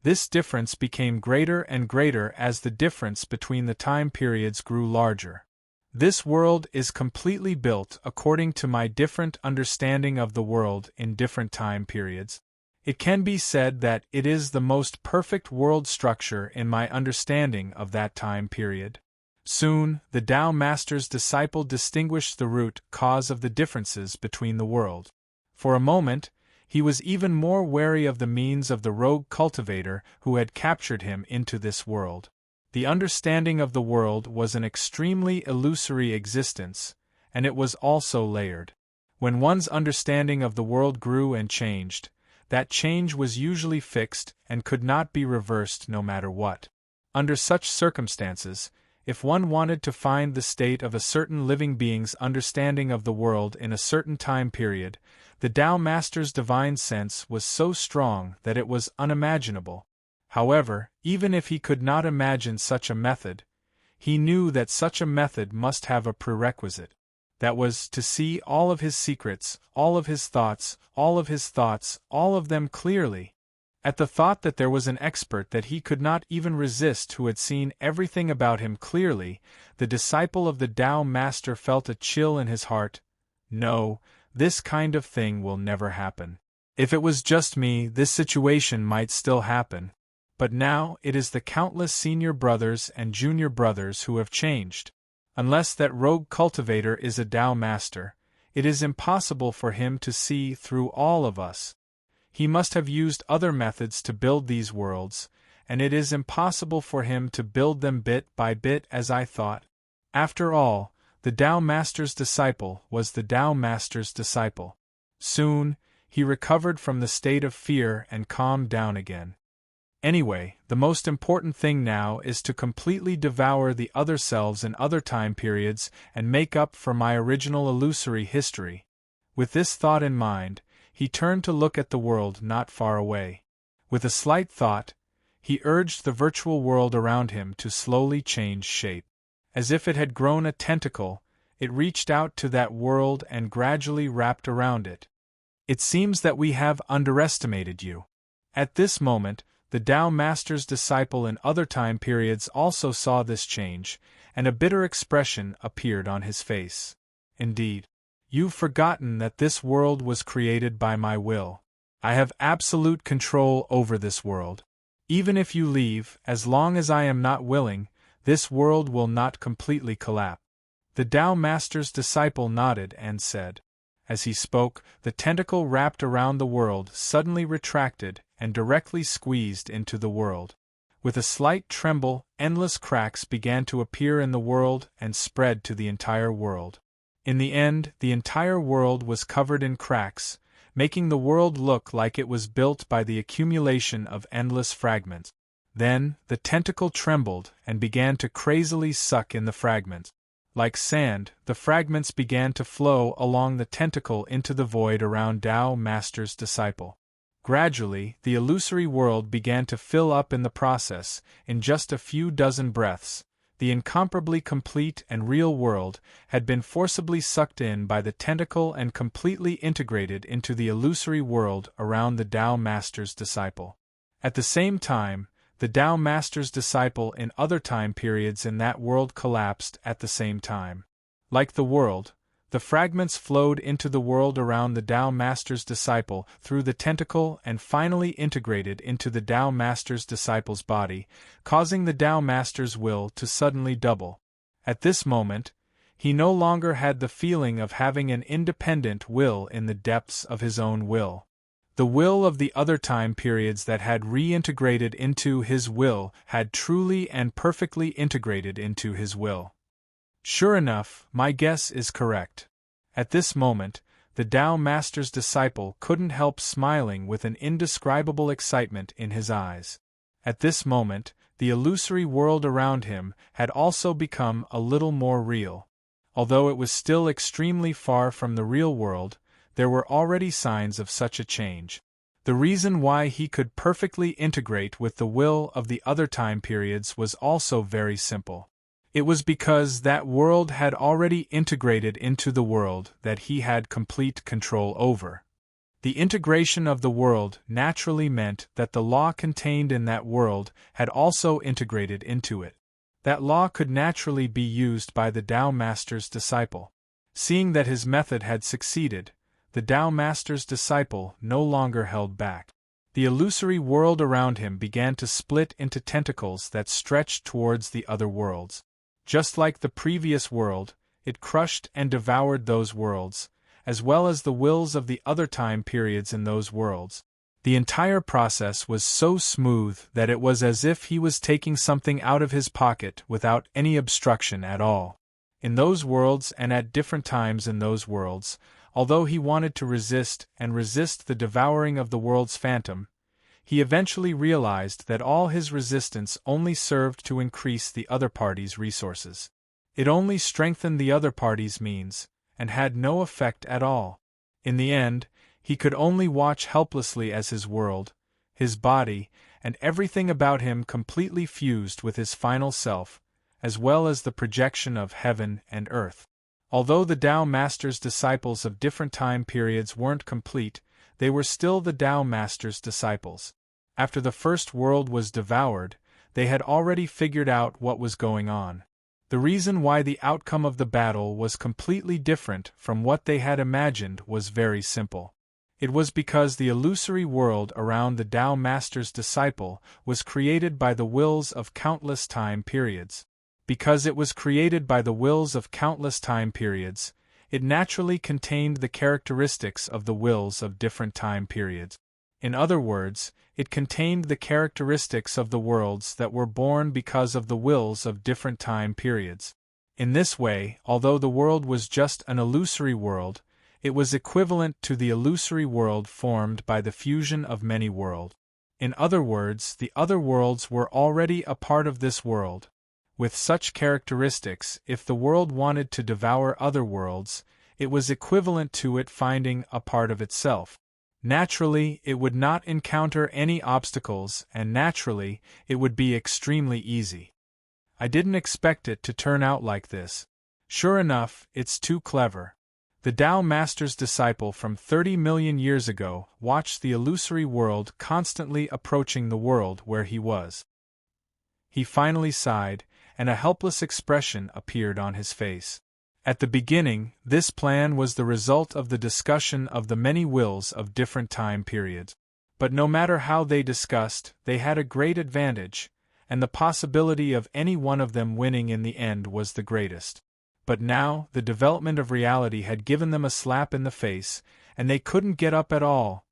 This difference became greater and greater as the difference between the time periods grew larger. This world is completely built according to my different understanding of the world in different time periods. It can be said that it is the most perfect world structure in my understanding of that time period. Soon, the Tao Master's disciple distinguished the root cause of the differences between the world. For a moment, he was even more wary of the means of the rogue cultivator who had captured him into this world. The understanding of the world was an extremely illusory existence, and it was also layered. When one's understanding of the world grew and changed, that change was usually fixed and could not be reversed no matter what. Under such circumstances, if one wanted to find the state of a certain living being's understanding of the world in a certain time period, the Tao Master's divine sense was so strong that it was unimaginable. However, even if he could not imagine such a method, he knew that such a method must have a prerequisite. That was, to see all of his secrets, all of his thoughts, all of them clearly. At the thought that there was an expert that he could not even resist who had seen everything about him clearly, the disciple of the Tao Master felt a chill in his heart. No, this kind of thing will never happen. If it was just me, this situation might still happen. But now it is the countless senior brothers and junior brothers who have changed. Unless that rogue cultivator is a Tao Master, it is impossible for him to see through all of us. He must have used other methods to build these worlds, and it is impossible for him to build them bit by bit as I thought. After all, the Tao Master's disciple was the Tao Master's disciple. Soon, he recovered from the state of fear and calmed down again. Anyway, the most important thing now is to completely devour the other selves in other time periods and make up for my original illusory history. With this thought in mind, he turned to look at the world not far away. With a slight thought, he urged the virtual world around him to slowly change shape. As if it had grown a tentacle, it reached out to that world and gradually wrapped around it. It seems that we have underestimated you. At this moment, the Tao Master's disciple in other time periods also saw this change, and a bitter expression appeared on his face. Indeed, you've forgotten that this world was created by my will. I have absolute control over this world. Even if you leave, as long as I am not willing, this world will not completely collapse. The Tao Master's disciple nodded and said. As he spoke, the tentacle wrapped around the world suddenly retracted and directly squeezed into the world. With a slight tremble, endless cracks began to appear in the world and spread to the entire world. In the end, the entire world was covered in cracks, making the world look like it was built by the accumulation of endless fragments. Then, the tentacle trembled and began to crazily suck in the fragments. Like sand, the fragments began to flow along the tentacle into the void around Tao Master's disciple. Gradually, the illusory world began to fill up in the process. In just a few dozen breaths, the incomparably complete and real world had been forcibly sucked in by the tentacle and completely integrated into the illusory world around the Tao Master's disciple. At the same time, the Tao Master's disciple in other time periods in that world collapsed at the same time. Like the world, the fragments flowed into the world around the Tao Master's disciple through the tentacle and finally integrated into the Tao Master's disciple's body, causing the Tao Master's will to suddenly double. At this moment, he no longer had the feeling of having an independent will in the depths of his own will. The will of the other time periods that had reintegrated into his will had truly and perfectly integrated into his will. Sure enough, my guess is correct. At this moment, the Tao Master's disciple couldn't help smiling with an indescribable excitement in his eyes. At this moment, the illusory world around him had also become a little more real. Although it was still extremely far from the real world, there were already signs of such a change. The reason why he could perfectly integrate with the will of the other time periods was also very simple. It was because that world had already integrated into the world that he had complete control over. The integration of the world naturally meant that the law contained in that world had also integrated into it. That law could naturally be used by the Tao Master's disciple. Seeing that his method had succeeded, the Tao Master's disciple no longer held back. The illusory world around him began to split into tentacles that stretched towards the other worlds. Just like the previous world, it crushed and devoured those worlds, as well as the wills of the other time periods in those worlds. The entire process was so smooth that it was as if he was taking something out of his pocket without any obstruction at all. In those worlds and at different times in those worlds, although he wanted to resist the devouring of the world's phantom, he eventually realized that all his resistance only served to increase the other party's resources. It only strengthened the other party's means, and had no effect at all. In the end, he could only watch helplessly as his world, his body, and everything about him completely fused with his final self, as well as the projection of heaven and earth. Although the Tao Master's disciples of different time periods weren't complete, they were still the Tao Master's disciples. After the first world was devoured, they had already figured out what was going on. The reason why the outcome of the battle was completely different from what they had imagined was very simple. It was because the illusory world around the Tao Master's disciple was created by the wills of countless time periods. Because it was created by the wills of countless time periods, it naturally contained the characteristics of the wills of different time periods. In other words, it contained the characteristics of the worlds that were born because of the wills of different time periods. In this way, although the world was just an illusory world, it was equivalent to the illusory world formed by the fusion of many worlds. In other words, the other worlds were already a part of this world. With such characteristics, if the world wanted to devour other worlds, it was equivalent to it finding a part of itself. Naturally, it would not encounter any obstacles, and naturally, it would be extremely easy. I didn't expect it to turn out like this. Sure enough, it's too clever. The Tao Master's disciple from 30 million years ago watched the illusory world constantly approaching the world where he was. He finally sighed, and a helpless expression appeared on his face. At the beginning, this plan was the result of the discussion of the many wills of different time periods. But no matter how they discussed, they had a great advantage, and the possibility of any one of them winning in the end was the greatest. But now, the development of reality had given them a slap in the face, and they couldn't get up at all.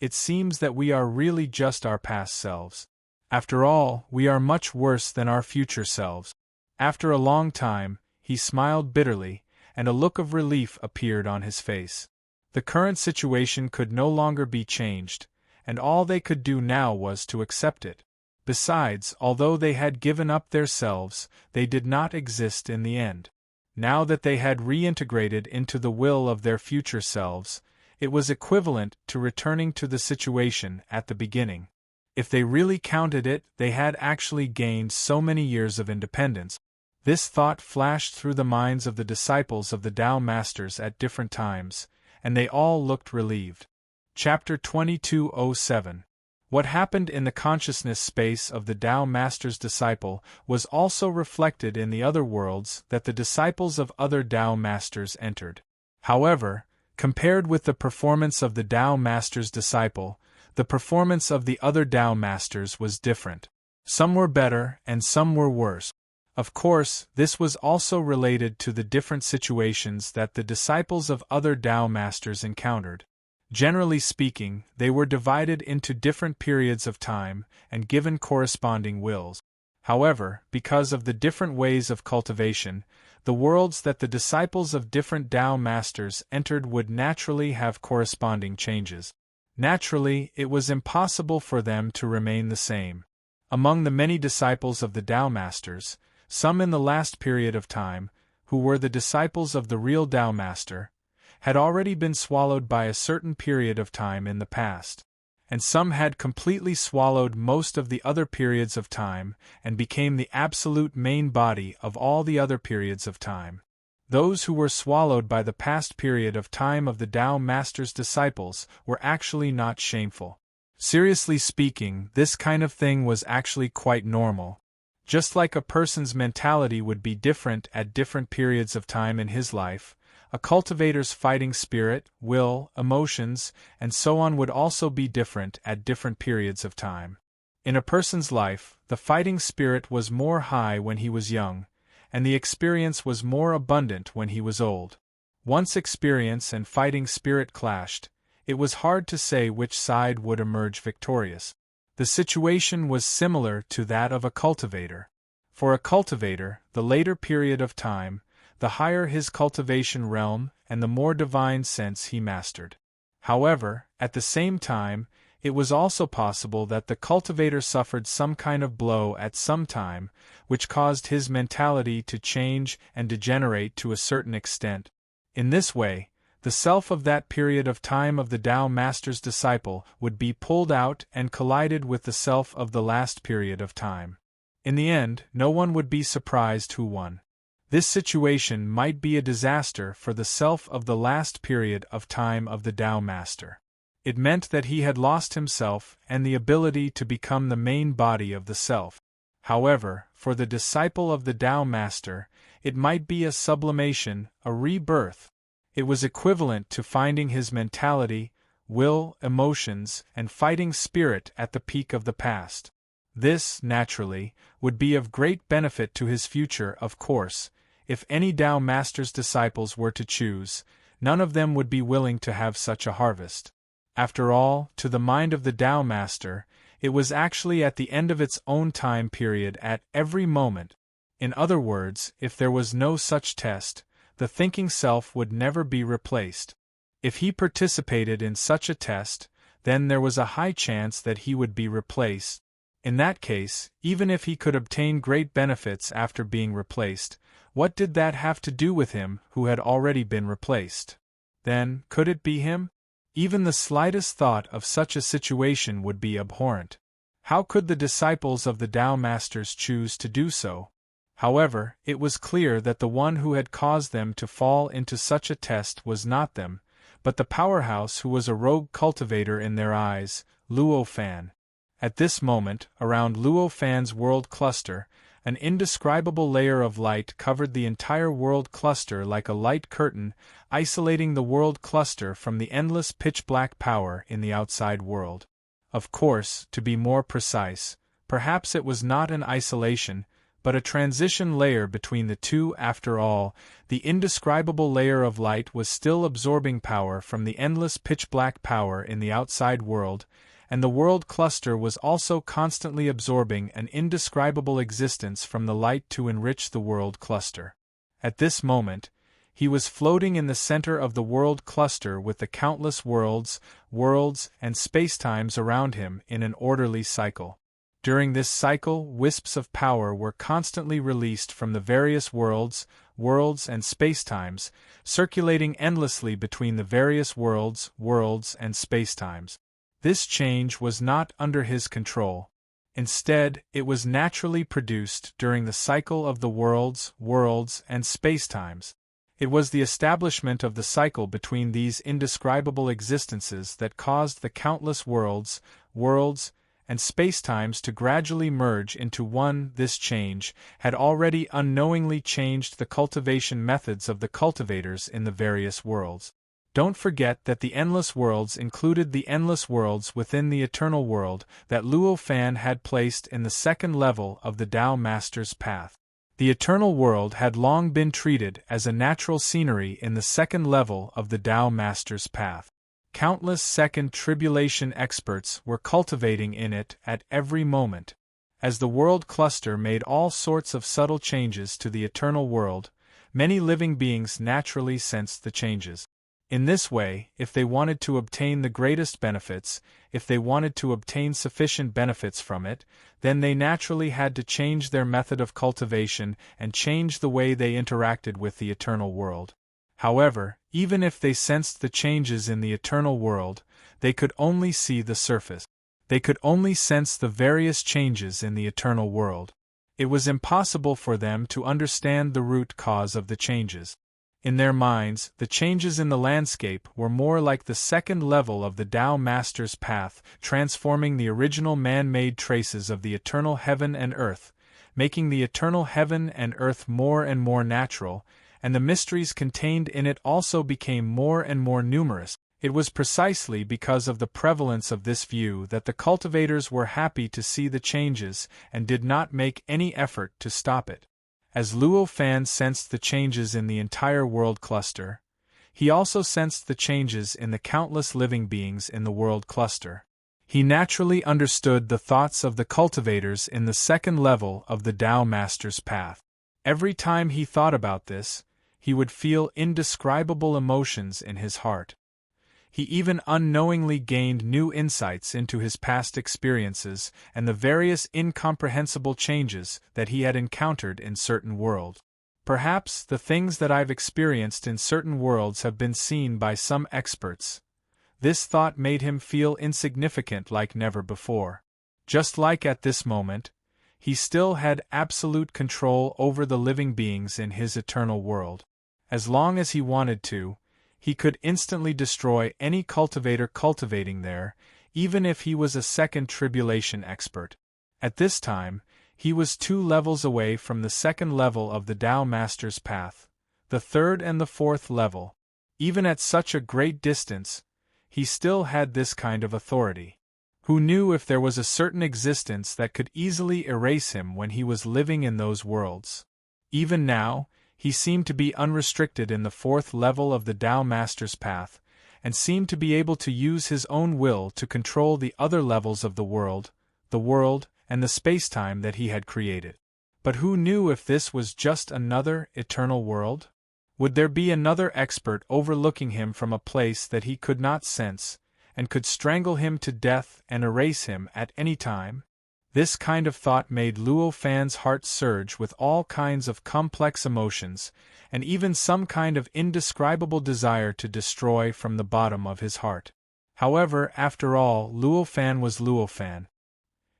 It seems that we are really just our past selves. After all, we are much worse than our future selves. After a long time, he smiled bitterly, and a look of relief appeared on his face. The current situation could no longer be changed, and all they could do now was to accept it. Besides, although they had given up their selves, they did not exist in the end. Now that they had reintegrated into the will of their future selves, it was equivalent to returning to the situation at the beginning. If they really counted it, they had actually gained so many years of independence. This thought flashed through the minds of the disciples of the Tao Masters at different times, and they all looked relieved. Chapter 2207. What happened in the consciousness space of the Tao Master's disciple was also reflected in the other worlds that the disciples of other Tao Masters entered. However, compared with the performance of the Tao Master's disciple, the performance of the other Tao Masters was different. Some were better and some were worse. Of course, this was also related to the different situations that the disciples of other Tao Masters encountered. Generally speaking, they were divided into different periods of time and given corresponding wills. However, because of the different ways of cultivation, the worlds that the disciples of different Tao Masters entered would naturally have corresponding changes. Naturally, it was impossible for them to remain the same. Among the many disciples of the Tao Masters, some in the last period of time, who were the disciples of the real Tao Master, had already been swallowed by a certain period of time in the past, and some had completely swallowed most of the other periods of time and became the absolute main body of all the other periods of time. Those who were swallowed by the past period of time of the Tao Master's disciples were actually not shameful. Seriously speaking, this kind of thing was actually quite normal. Just like a person's mentality would be different at different periods of time in his life, a cultivator's fighting spirit, will, emotions, and so on would also be different at different periods of time. In a person's life, the fighting spirit was more high when he was young, and the experience was more abundant when he was old. Once experience and fighting spirit clashed, it was hard to say which side would emerge victorious. The situation was similar to that of a cultivator. For a cultivator, the later period of time, the higher his cultivation realm and the more divine sense he mastered. However, at the same time, it was also possible that the cultivator suffered some kind of blow at some time, which caused his mentality to change and degenerate to a certain extent. In this way, the self of that period of time of the Tao Master's disciple would be pulled out and collided with the self of the last period of time. In the end, no one would be surprised who won. This situation might be a disaster for the self of the last period of time of the Tao Master. It meant that he had lost himself and the ability to become the main body of the self. However, for the disciple of the Tao Master, it might be a sublimation, a rebirth. It was equivalent to finding his mentality, will, emotions, and fighting spirit at the peak of the past. This, naturally, would be of great benefit to his future. Of course, if any Tao Master's disciples were to choose, none of them would be willing to have such a harvest. After all, to the mind of the Tao Master, it was actually at the end of its own time period at every moment. In other words, if there was no such test, the thinking self would never be replaced. If he participated in such a test, then there was a high chance that he would be replaced. In that case, even if he could obtain great benefits after being replaced, what did that have to do with him who had already been replaced? Then, could it be him? Even the slightest thought of such a situation would be abhorrent. How could the disciples of the Tao Masters choose to do so? However, it was clear that the one who had caused them to fall into such a test was not them, but the powerhouse who was a rogue cultivator in their eyes, Luo Fan. At this moment, around Luo Fan's world cluster, an indescribable layer of light covered the entire world cluster like a light curtain, isolating the world cluster from the endless pitch-black power in the outside world. Of course, to be more precise, perhaps it was not an isolation, but a transition layer between the two. After all, the indescribable layer of light was still absorbing power from the endless pitch-black power in the outside world, and the world cluster was also constantly absorbing an indescribable existence from the light to enrich the world cluster. At this moment, he was floating in the center of the world cluster with the countless worlds, and spacetimes around him in an orderly cycle. During this cycle, wisps of power were constantly released from the various worlds, and spacetimes, circulating endlessly between the various worlds, and spacetimes. This change was not under his control. Instead, it was naturally produced during the cycle of the worlds, and spacetimes. It was the establishment of the cycle between these indescribable existences that caused the countless worlds, and spacetimes to gradually merge into one. This change had already unknowingly changed the cultivation methods of the cultivators in the various worlds. Don't forget that the endless worlds included the endless worlds within the eternal world that Luo Fan had placed in the second level of the Tao Master's path. The eternal world had long been treated as a natural scenery in the second level of the Tao Master's path. Countless second tribulation experts were cultivating in it at every moment. As the world cluster made all sorts of subtle changes to the eternal world, many living beings naturally sensed the changes. In this way, if they wanted to obtain the greatest benefits, if they wanted to obtain sufficient benefits from it, then they naturally had to change their method of cultivation and change the way they interacted with the eternal world. However, even if they sensed the changes in the eternal world, they could only see the surface. They could only sense the various changes in the eternal world. It was impossible for them to understand the root cause of the changes. In their minds, the changes in the landscape were more like the second level of the Tao Master's path, transforming the original man-made traces of the eternal heaven and earth, making the eternal heaven and earth more and more natural, and the mysteries contained in it also became more and more numerous. It was precisely because of the prevalence of this view that the cultivators were happy to see the changes and did not make any effort to stop it. As Luo Fan sensed the changes in the entire world cluster, he also sensed the changes in the countless living beings in the world cluster. He naturally understood the thoughts of the cultivators in the second level of the Tao Master's path. Every time he thought about this, he would feel indescribable emotions in his heart. He even unknowingly gained new insights into his past experiences and the various incomprehensible changes that he had encountered in certain worlds. Perhaps the things that I've experienced in certain worlds have been seen by some experts. This thought made him feel insignificant like never before. Just like at this moment, he still had absolute control over the living beings in his eternal world. As long as he wanted to, he could instantly destroy any cultivator cultivating there, even if he was a second tribulation expert. At this time, he was 2 levels away from the second level of the Tao Master's path, the third and the fourth level. Even at such a great distance, he still had this kind of authority. Who knew if there was a certain existence that could easily erase him when he was living in those worlds? Even now, he seemed to be unrestricted in the 4th level of the Tao Master's path, and seemed to be able to use his own will to control the other levels of the world, and the spacetime that he had created. But who knew if this was just another eternal world? Would there be another expert overlooking him from a place that he could not sense, and could strangle him to death and erase him at any time? This kind of thought made Luo Fan's heart surge with all kinds of complex emotions, and even some kind of indescribable desire to destroy from the bottom of his heart. However, after all, Luo Fan was Luo Fan.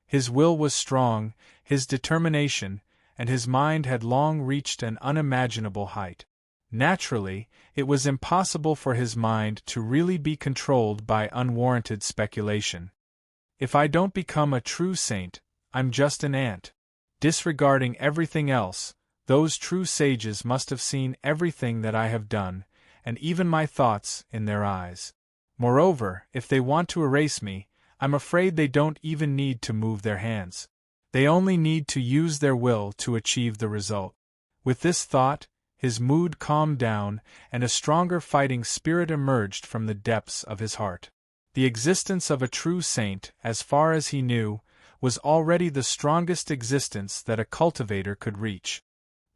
His will was strong, his determination, and his mind had long reached an unimaginable height. Naturally, it was impossible for his mind to really be controlled by unwarranted speculation. If I don't become a true saint, I'm just an ant. Disregarding everything else, those true sages must have seen everything that I have done, and even my thoughts, in their eyes. Moreover, if they want to erase me, I'm afraid they don't even need to move their hands. They only need to use their will to achieve the result. With this thought, his mood calmed down, and a stronger fighting spirit emerged from the depths of his heart. The existence of a true saint, as far as he knew, was already the strongest existence that a cultivator could reach.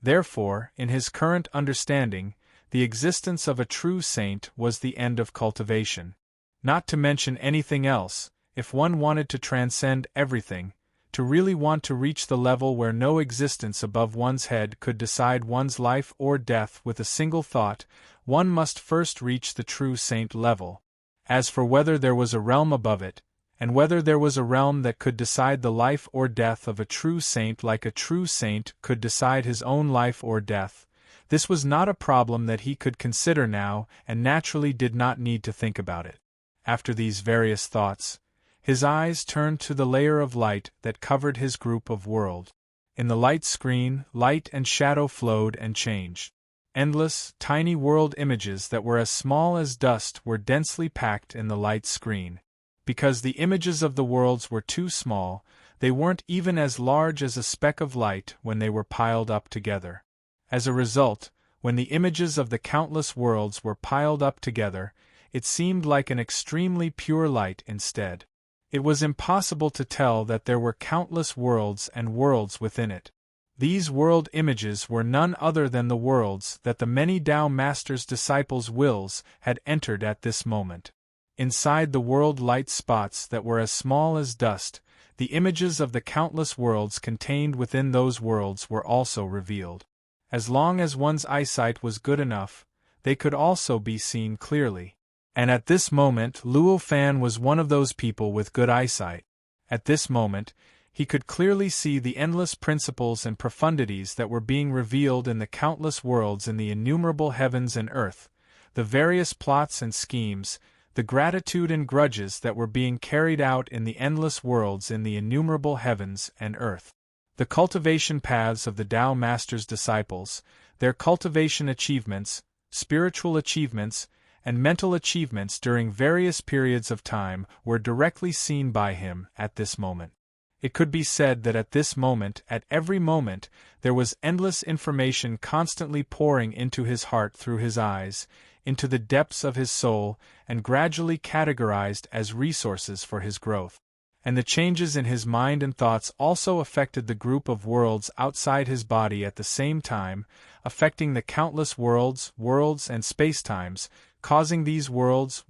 Therefore, in his current understanding, the existence of a true saint was the end of cultivation. Not to mention anything else, if one wanted to transcend everything, to really want to reach the level where no existence above one's head could decide one's life or death with a single thought, one must first reach the true saint level. As for whether there was a realm above it, and whether there was a realm that could decide the life or death of a true saint like a true saint could decide his own life or death, this was not a problem that he could consider now and naturally did not need to think about it. After these various thoughts, his eyes turned to the layer of light that covered his group of world. In the light screen, light and shadow flowed and changed. Endless, tiny world images that were as small as dust were densely packed in the light screen. Because the images of the worlds were too small, they weren't even as large as a speck of light when they were piled up together. As a result, when the images of the countless worlds were piled up together, it seemed like an extremely pure light instead. It was impossible to tell that there were countless worlds and worlds within it. These world images were none other than the worlds that the many Tao Masters' disciples' wills had entered at this moment. Inside the world light spots that were as small as dust, the images of the countless worlds contained within those worlds were also revealed. As long as one's eyesight was good enough, they could also be seen clearly. And at this moment Luo Fan was one of those people with good eyesight. At this moment, he could clearly see the endless principles and profundities that were being revealed in the countless worlds in the innumerable heavens and earth, the various plots and schemes, the gratitude and grudges that were being carried out in the endless worlds in the innumerable heavens and earth. The cultivation paths of the Tao Masters' disciples, their cultivation achievements, spiritual achievements, and mental achievements during various periods of time were directly seen by him at this moment. It could be said that at this moment, at every moment, there was endless information constantly pouring into his heart through his eyes, into the depths of his soul, and gradually categorized as resources for his growth. And the changes in his mind and thoughts also affected the group of worlds outside his body at the same time, affecting the countless worlds and spacetimes, causing these worlds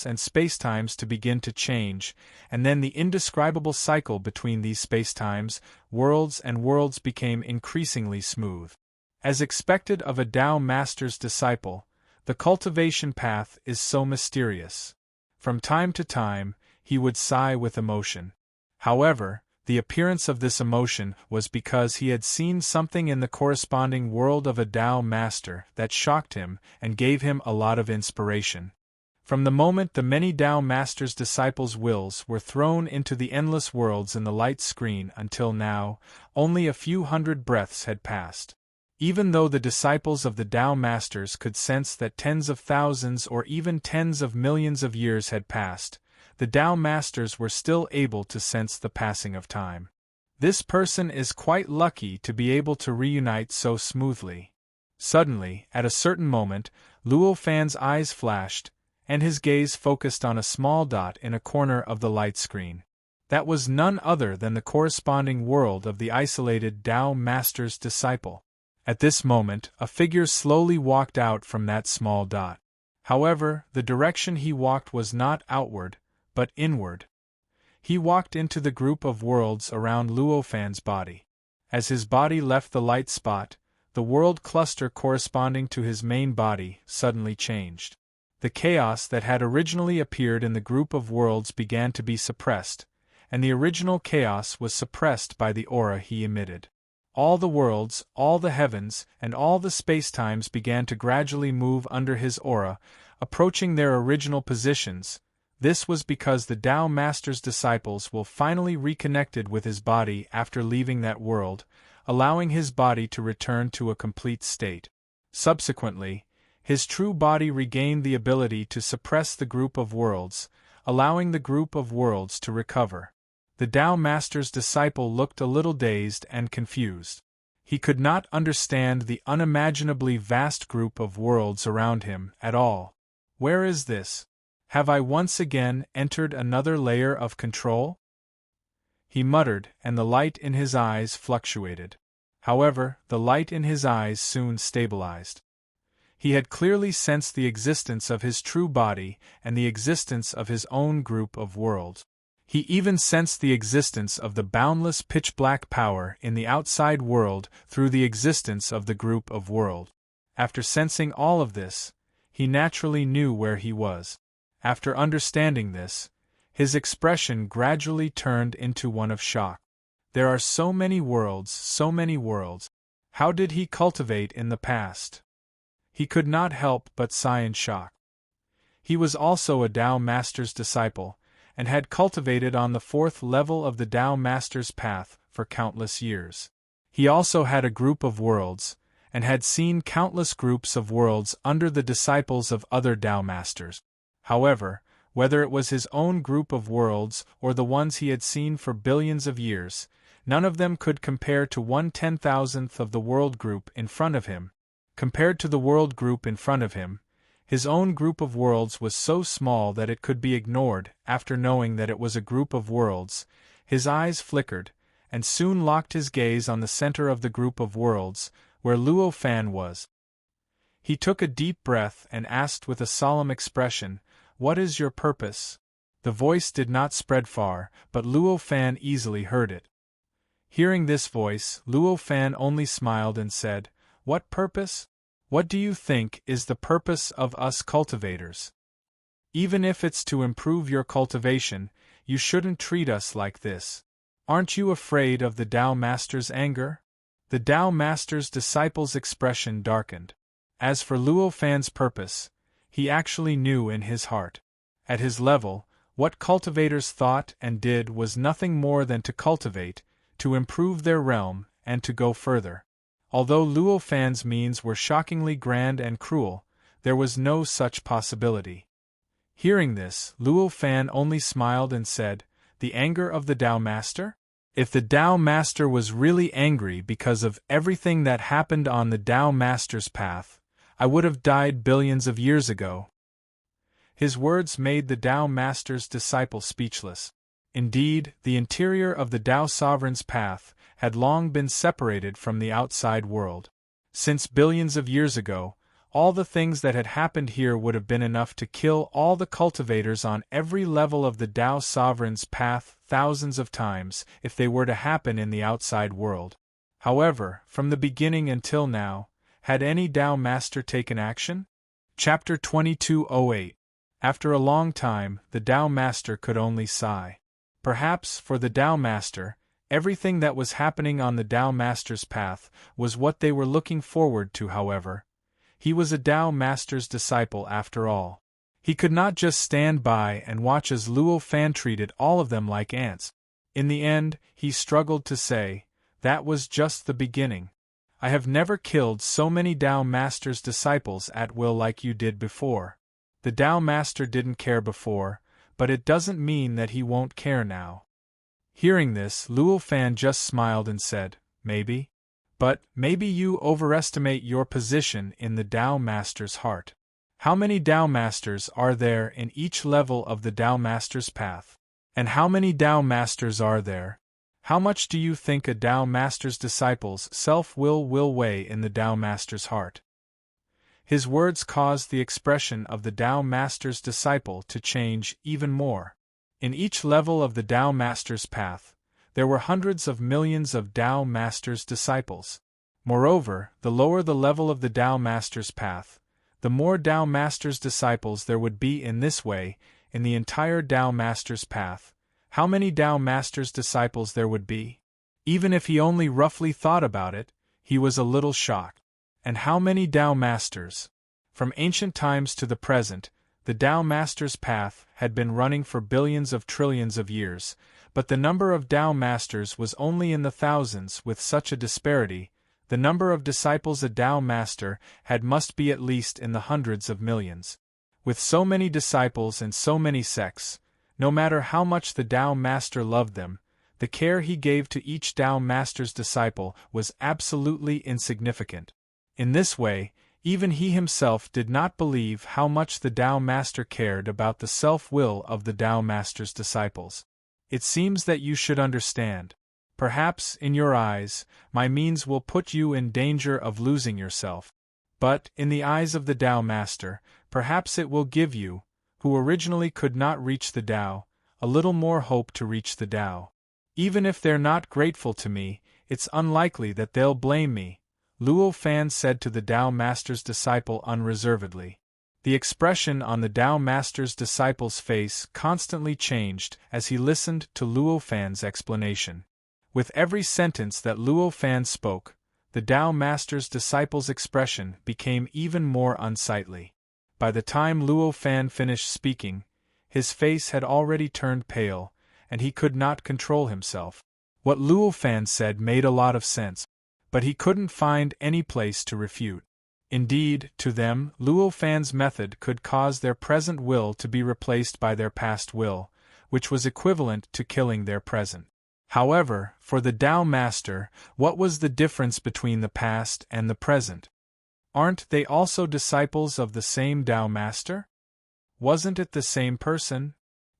and spacetimes to begin to change, and then the indescribable cycle between these spacetimes, worlds became increasingly smooth. As expected of a Tao Master's disciple, the cultivation path is so mysterious. From time to time, he would sigh with emotion. However, the appearance of this emotion was because he had seen something in the corresponding world of a Tao Master that shocked him and gave him a lot of inspiration. From the moment the many Tao Masters' disciples' wills were thrown into the endless worlds in the light screen until now, only a few hundred breaths had passed. Even though the disciples of the Tao Masters could sense that tens of thousands or even tens of millions of years had passed, the Tao Masters were still able to sense the passing of time. This person is quite lucky to be able to reunite so smoothly. Suddenly, at a certain moment, Luo Fan's eyes flashed, and his gaze focused on a small dot in a corner of the light screen. That was none other than the corresponding world of the isolated Tao Master's disciple. At this moment, a figure slowly walked out from that small dot. However, the direction he walked was not outward, but inward. He walked into the group of worlds around Luo Fan's body. As his body left the light spot, the world cluster corresponding to his main body suddenly changed. The chaos that had originally appeared in the group of worlds began to be suppressed, and the original chaos was suppressed by the aura he emitted. All the worlds, all the heavens, and all the spacetimes began to gradually move under his aura, approaching their original positions. This was because the Tao Master's disciples will finally reconnected with his body after leaving that world, allowing his body to return to a complete state. Subsequently, his true body regained the ability to suppress the group of worlds, allowing the group of worlds to recover. The Tao Master's disciple looked a little dazed and confused. He could not understand the unimaginably vast group of worlds around him at all. Where is this? Have I once again entered another layer of control? He muttered, and the light in his eyes fluctuated. However, the light in his eyes soon stabilized. He had clearly sensed the existence of his true body and the existence of his own group of worlds. He even sensed the existence of the boundless pitch-black power in the outside world through the existence of the group of worlds. After sensing all of this, he naturally knew where he was. After understanding this, his expression gradually turned into one of shock. There are so many worlds, so many worlds. How did he cultivate in the past? He could not help but sigh in shock. He was also a Tao Master's disciple, and had cultivated on the 4th level of the Tao Master's path for countless years. He also had a group of worlds, and had seen countless groups of worlds under the disciples of other Tao Masters. However, whether it was his own group of worlds or the ones he had seen for billions of years, none of them could compare to 1/10,000th of the world group in front of him. Compared to the world group in front of him, his own group of worlds was so small that it could be ignored. After knowing that it was a group of worlds, his eyes flickered, and soon locked his gaze on the center of the group of worlds, where Luo Fan was. He took a deep breath and asked with a solemn expression, "What is your purpose?" The voice did not spread far, but Luo Fan easily heard it. Hearing this voice, Luo Fan only smiled and said, "What purpose? What do you think is the purpose of us cultivators? Even if it's to improve your cultivation, you shouldn't treat us like this. Aren't you afraid of the Tao Master's anger?" The Tao Master's disciple's expression darkened. As for Luo Fan's purpose, he actually knew in his heart. At his level, what cultivators thought and did was nothing more than to cultivate, to improve their realm, and to go further. Although Luo Fan's means were shockingly grand and cruel, there was no such possibility. Hearing this, Luo Fan only smiled and said, "The anger of the Tao Master? If the Tao Master was really angry because of everything that happened on the Tao Master's path, I would have died billions of years ago." His words made the Tao Master's disciple speechless. Indeed, the interior of the Tao Sovereign's path had long been separated from the outside world. Since billions of years ago, all the things that had happened here would have been enough to kill all the cultivators on every level of the Tao Sovereign's path thousands of times if they were to happen in the outside world. However, from the beginning until now, had any Tao Master taken action? Chapter 2208. After a long time, the Tao Master could only sigh. Perhaps, for the Tao Master, everything that was happening on the Tao Master's path was what they were looking forward to. However, he was a Tao Master's disciple after all. He could not just stand by and watch as Luo Fan treated all of them like ants. In the end, he struggled to say, "That was just the beginning. I have never killed so many Tao Master's disciples at will like you did before." The Tao Master didn't care before, but it doesn't mean that he won't care now. Hearing this, Luo Fan just smiled and said, "Maybe. But maybe you overestimate your position in the Tao Master's heart. How many Tao Masters are there in each level of the Tao Master's path? And how many Tao Masters are there? How much do you think a Tao Master's disciple's self-will will weigh in the Tao Master's heart?" His words caused the expression of the Tao Master's disciple to change even more. In each level of the Tao Master's path, there were hundreds of millions of Tao Master's disciples. Moreover, the lower the level of the Tao Master's path, the more Tao Master's disciples there would be. In this way, in the entire Tao Master's path, how many Tao Master's disciples there would be? Even if he only roughly thought about it, he was a little shocked. And how many Tao Masters? From ancient times to the present, the Tao Master's path had been running for billions of trillions of years, but the number of Tao Masters was only in the thousands. With such a disparity, the number of disciples a Tao Master had must be at least in the hundreds of millions. With so many disciples and so many sects, no matter how much the Tao Master loved them, The care he gave to each Tao Master's disciple was absolutely insignificant. In this way, even he himself did not believe how much the Tao Master cared about the self-will of the Tao Master's disciples. It seems that you should understand. Perhaps, in your eyes, my means will put you in danger of losing yourself. But, in the eyes of the Tao Master, perhaps it will give you, who originally could not reach the Tao, a little more hope to reach the Tao. Even if they're not grateful to me, it's unlikely that they'll blame me, Luo Fan said to the Tao Master's disciple unreservedly. The expression on the Tao Master's disciple's face constantly changed as he listened to Luo Fan's explanation. With every sentence that Luo Fan spoke, the Tao Master's disciple's expression became even more unsightly. By the time Luo Fan finished speaking, his face had already turned pale, and he could not control himself. What Luo Fan said made a lot of sense, but he couldn't find any place to refute. Indeed, to them, Luo Fan's method could cause their present will to be replaced by their past will, which was equivalent to killing their present. However, for the Tao Master, what was the difference between the past and the present? Aren't they also disciples of the same Tao Master? Wasn't it the same person?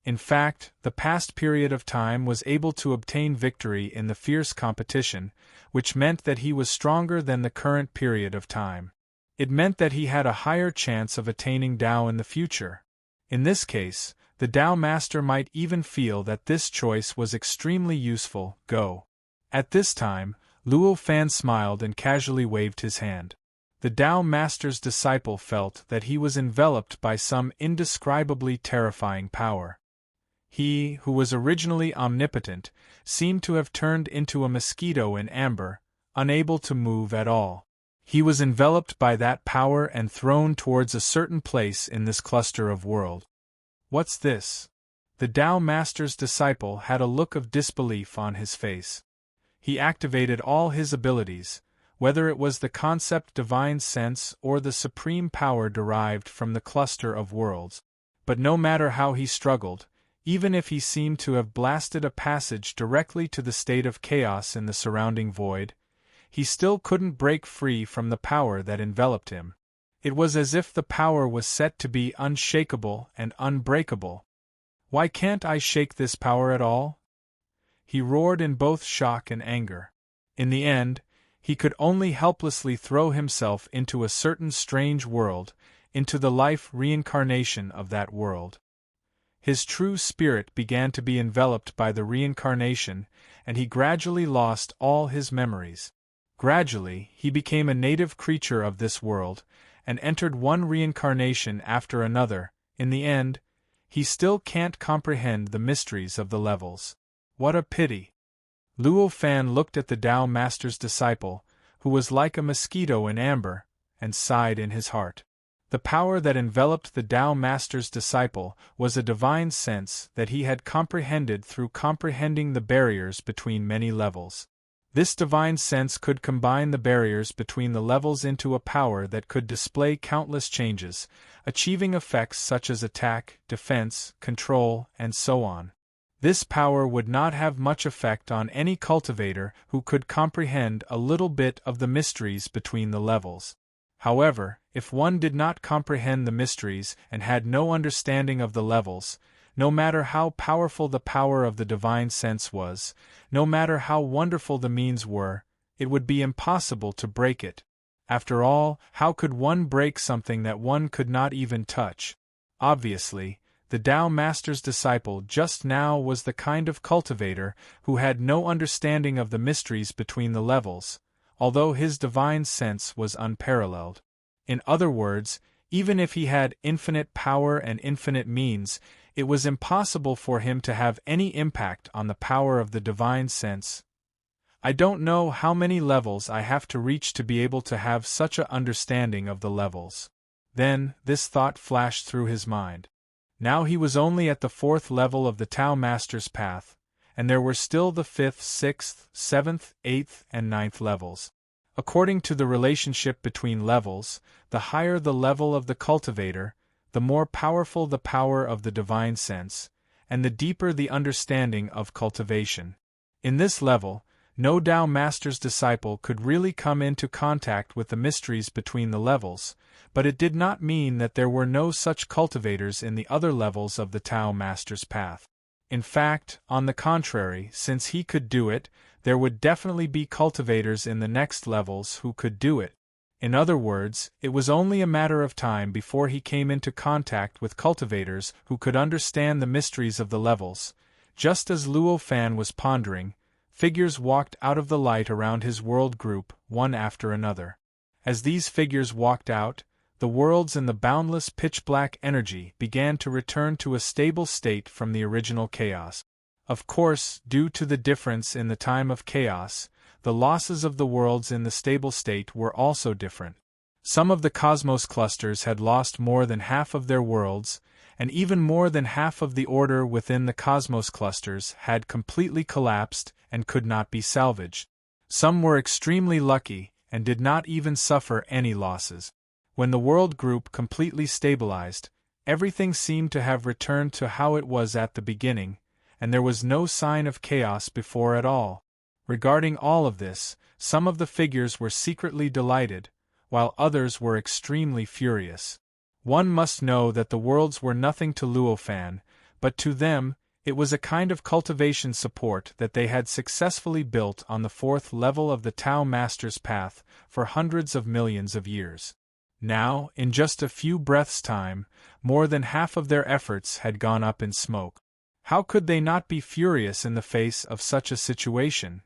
In fact, the past period of time was able to obtain victory in the fierce competition, which meant that he was stronger than the current period of time. It meant that he had a higher chance of attaining Tao in the future. In this case, the Tao Master might even feel that this choice was extremely useful. Go. At this time, Luo Fan smiled and casually waved his hand. The Tao Master's disciple felt that he was enveloped by some indescribably terrifying power. He, who was originally omnipotent, seemed to have turned into a mosquito in amber, unable to move at all. He was enveloped by that power and thrown towards a certain place in this cluster of world. What's this? The Tao Master's disciple had a look of disbelief on his face. He activated all his abilities, whether it was the concept divine sense or the supreme power derived from the cluster of worlds. But no matter how he struggled, even if he seemed to have blasted a passage directly to the state of chaos in the surrounding void, he still couldn't break free from the power that enveloped him. It was as if the power was set to be unshakable and unbreakable. Why can't I shake this power at all? He roared in both shock and anger. In the end, he could only helplessly throw himself into a certain strange world, into the life reincarnation of that world. His true spirit began to be enveloped by the reincarnation, and he gradually lost all his memories. Gradually, he became a native creature of this world, and entered one reincarnation after another. In the end, he still can't comprehend the mysteries of the levels. What a pity! Luo Fan looked at the Tao Master's disciple, who was like a mosquito in amber, and sighed in his heart. The power that enveloped the Tao Master's disciple was a divine sense that he had comprehended through comprehending the barriers between many levels. This divine sense could combine the barriers between the levels into a power that could display countless changes, achieving effects such as attack, defense, control, and so on. This power would not have much effect on any cultivator who could comprehend a little bit of the mysteries between the levels. However, if one did not comprehend the mysteries and had no understanding of the levels, no matter how powerful the power of the divine sense was, no matter how wonderful the means were, it would be impossible to break it. After all, how could one break something that one could not even touch? Obviously, the Tao Master's disciple just now was the kind of cultivator who had no understanding of the mysteries between the levels, although his divine sense was unparalleled. In other words, even if he had infinite power and infinite means, it was impossible for him to have any impact on the power of the divine sense. I don't know how many levels I have to reach to be able to have such an understanding of the levels. Then, this thought flashed through his mind. Now he was only at the 4th level of the Tao Master's path, and there were still the 5th, 6th, 7th, 8th, and 9th levels. According to the relationship between levels, the higher the level of the cultivator, the more powerful the power of the divine sense, and the deeper the understanding of cultivation. In this level, no Tao Master's disciple could really come into contact with the mysteries between the levels, but it did not mean that there were no such cultivators in the other levels of the Tao Master's path. In fact, on the contrary, since he could do it, there would definitely be cultivators in the next levels who could do it. In other words, it was only a matter of time before he came into contact with cultivators who could understand the mysteries of the levels. Just as Luo Fan was pondering, figures walked out of the light around his world group, one after another. As these figures walked out, the worlds in the boundless pitch-black energy began to return to a stable state from the original chaos. Of course, due to the difference in the time of chaos, the losses of the worlds in the stable state were also different. Some of the cosmos clusters had lost more than half of their worlds, and even more than half of the order within the cosmos clusters had completely collapsed and could not be salvaged. Some were extremely lucky and did not even suffer any losses. When the world group completely stabilized, everything seemed to have returned to how it was at the beginning, and there was no sign of chaos before at all. Regarding all of this, some of the figures were secretly delighted, while others were extremely furious. One must know that the worlds were nothing to Luo Fan, but to them, it was a kind of cultivation support that they had successfully built on the fourth level of the Tao Master's path for hundreds of millions of years. Now, in just a few breaths' time, more than half of their efforts had gone up in smoke. How could they not be furious in the face of such a situation?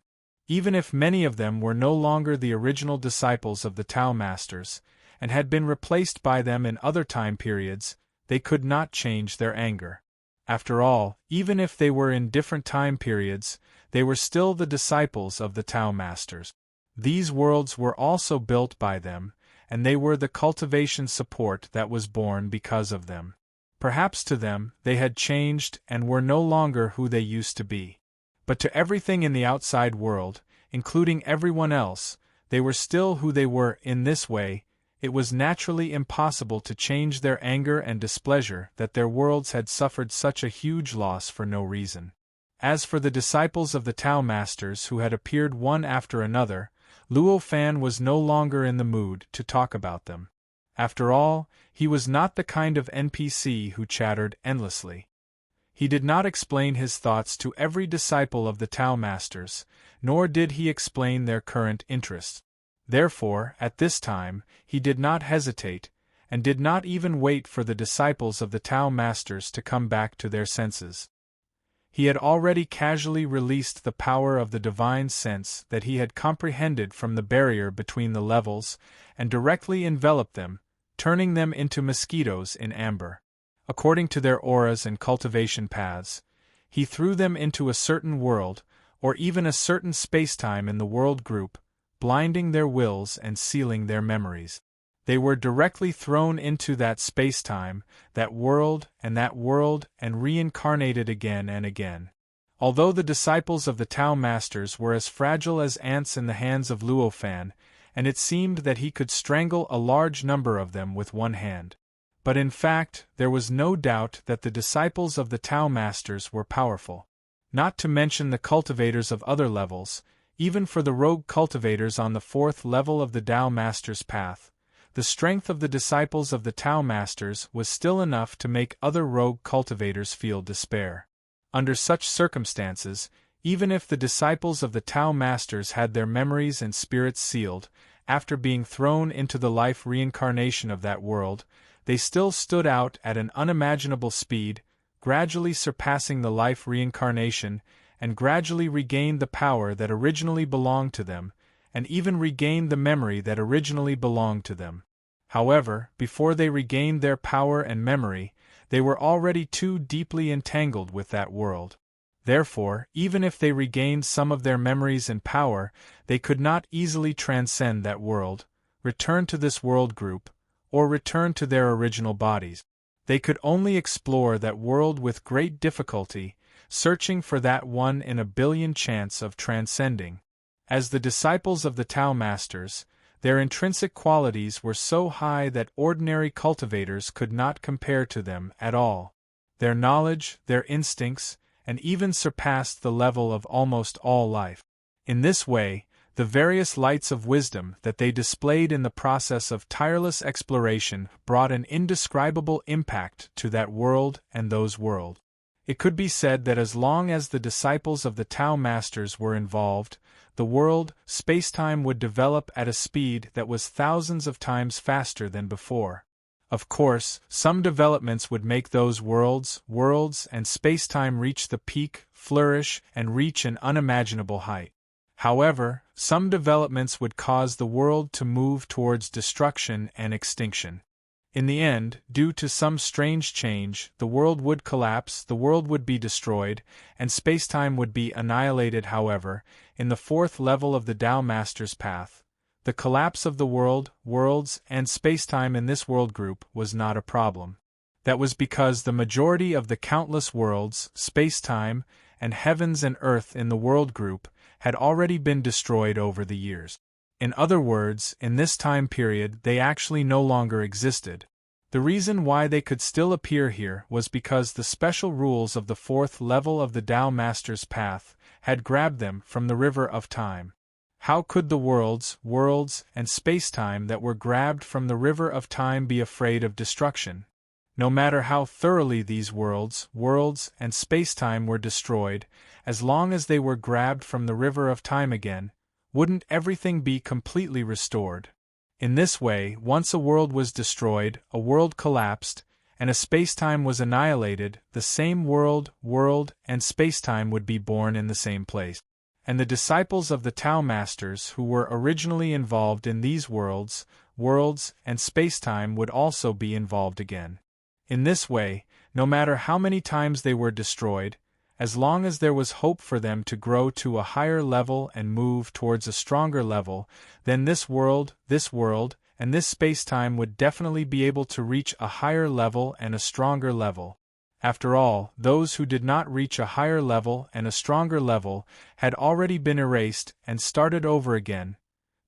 Even if many of them were no longer the original disciples of the Tao Masters, and had been replaced by them in other time periods, they could not change their anger. After all, even if they were in different time periods, they were still the disciples of the Tao Masters. These worlds were also built by them, and they were the cultivation support that was born because of them. Perhaps to them, they had changed and were no longer who they used to be. But to everything in the outside world, including everyone else, they were still who they were. In this way, it was naturally impossible to change their anger and displeasure that their worlds had suffered such a huge loss for no reason. As for the disciples of the Tao Masters who had appeared one after another, Luo Fan was no longer in the mood to talk about them. After all, he was not the kind of NPC who chattered endlessly. He did not explain his thoughts to every disciple of the Tao Masters, nor did he explain their current interests. Therefore, at this time, he did not hesitate, and did not even wait for the disciples of the Tao Masters to come back to their senses. He had already casually released the power of the divine sense that he had comprehended from the barrier between the levels, and directly enveloped them, turning them into mosquitoes in amber. According to their auras and cultivation paths, he threw them into a certain world, or even a certain spacetime in the world group, blinding their wills and sealing their memories. They were directly thrown into that spacetime, that world, and reincarnated again and again. Although the disciples of the Tao Masters were as fragile as ants in the hands of Luo Fan, and it seemed that he could strangle a large number of them with one hand. But in fact, there was no doubt that the disciples of the Tao Masters were powerful. Not to mention the cultivators of other levels, even for the rogue cultivators on the fourth level of the Tao Master's path, the strength of the disciples of the Tao Masters was still enough to make other rogue cultivators feel despair. Under such circumstances, even if the disciples of the Tao Masters had their memories and spirits sealed, after being thrown into the life reincarnation of that world, they still stood out at an unimaginable speed, gradually surpassing the life reincarnation, and gradually regained the power that originally belonged to them, and even regained the memory that originally belonged to them. However, before they regained their power and memory, they were already too deeply entangled with that world. Therefore, even if they regained some of their memories and power, they could not easily transcend that world, return to this world group, or return to their original bodies. They could only explore that world with great difficulty, searching for that 1 in a billion chance of transcending. As the disciples of the Tao Masters, their intrinsic qualities were so high that ordinary cultivators could not compare to them at all. Their knowledge, their instincts, and even surpassed the level of almost all life. In this way, the various lights of wisdom that they displayed in the process of tireless exploration brought an indescribable impact to that world and those worlds. It could be said that as long as the disciples of the Tao Masters were involved, the world, spacetime would develop at a speed that was thousands of times faster than before. Of course, some developments would make those worlds, and spacetime reach the peak, flourish, and reach an unimaginable height. However, some developments would cause the world to move towards destruction and extinction. In the end, due to some strange change, the world would collapse, the world would be destroyed, and spacetime would be annihilated. However, in the fourth level of the Tao Master's path, the collapse of the world, worlds, and spacetime in this world group was not a problem. That was because the majority of the countless worlds, spacetime, and heavens and earth in the world group had already been destroyed over the years. In other words, in this time period they actually no longer existed. The reason why they could still appear here was because the special rules of the fourth level of the Tao Master's path had grabbed them from the river of time. How could the worlds, and spacetime that were grabbed from the river of time be afraid of destruction? No matter how thoroughly these worlds, and spacetime were destroyed, as long as they were grabbed from the river of time again, wouldn't everything be completely restored? In this way, once a world was destroyed, a world collapsed, and a spacetime was annihilated, the same world, and spacetime would be born in the same place. And the disciples of the Tao Masters who were originally involved in these worlds, and spacetime would also be involved again. In this way, no matter how many times they were destroyed, as long as there was hope for them to grow to a higher level and move towards a stronger level, then this world, and this spacetime would definitely be able to reach a higher level and a stronger level. After all, those who did not reach a higher level and a stronger level had already been erased and started over again.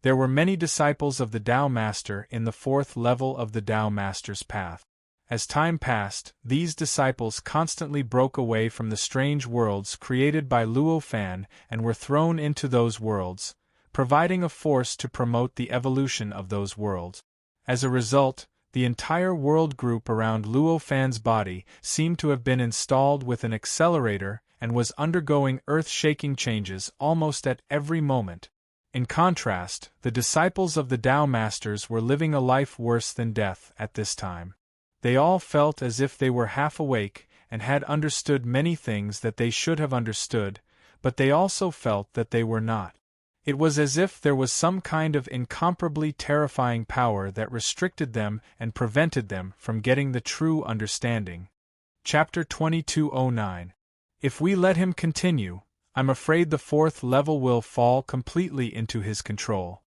There were many disciples of the Tao Master in the fourth level of the Tao Master's path. As time passed, these disciples constantly broke away from the strange worlds created by Luo Fan and were thrown into those worlds, providing a force to promote the evolution of those worlds. As a result, the entire world group around Luo Fan's body seemed to have been installed with an accelerator and was undergoing earth-shaking changes almost at every moment. In contrast, the disciples of the Tao Masters were living a life worse than death at this time. They all felt as if they were half awake and had understood many things that they should have understood, but they also felt that they were not. It was as if there was some kind of incomparably terrifying power that restricted them and prevented them from getting the true understanding. Chapter 2209. If we let him continue, I'm afraid the fourth level will fall completely into his control.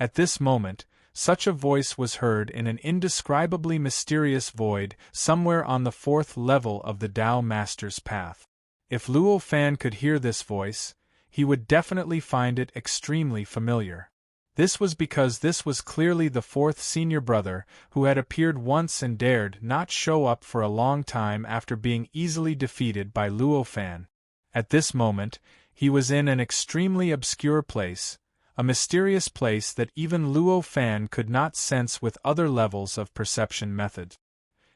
At this moment, such a voice was heard in an indescribably mysterious void somewhere on the fourth level of the Tao Master's path. If Luo Fan could hear this voice, he would definitely find it extremely familiar. This was because this was clearly the fourth senior brother who had appeared once and dared not show up for a long time after being easily defeated by Luo Fan. At this moment, he was in an extremely obscure place, a mysterious place that even Luo Fan could not sense with other levels of perception methods.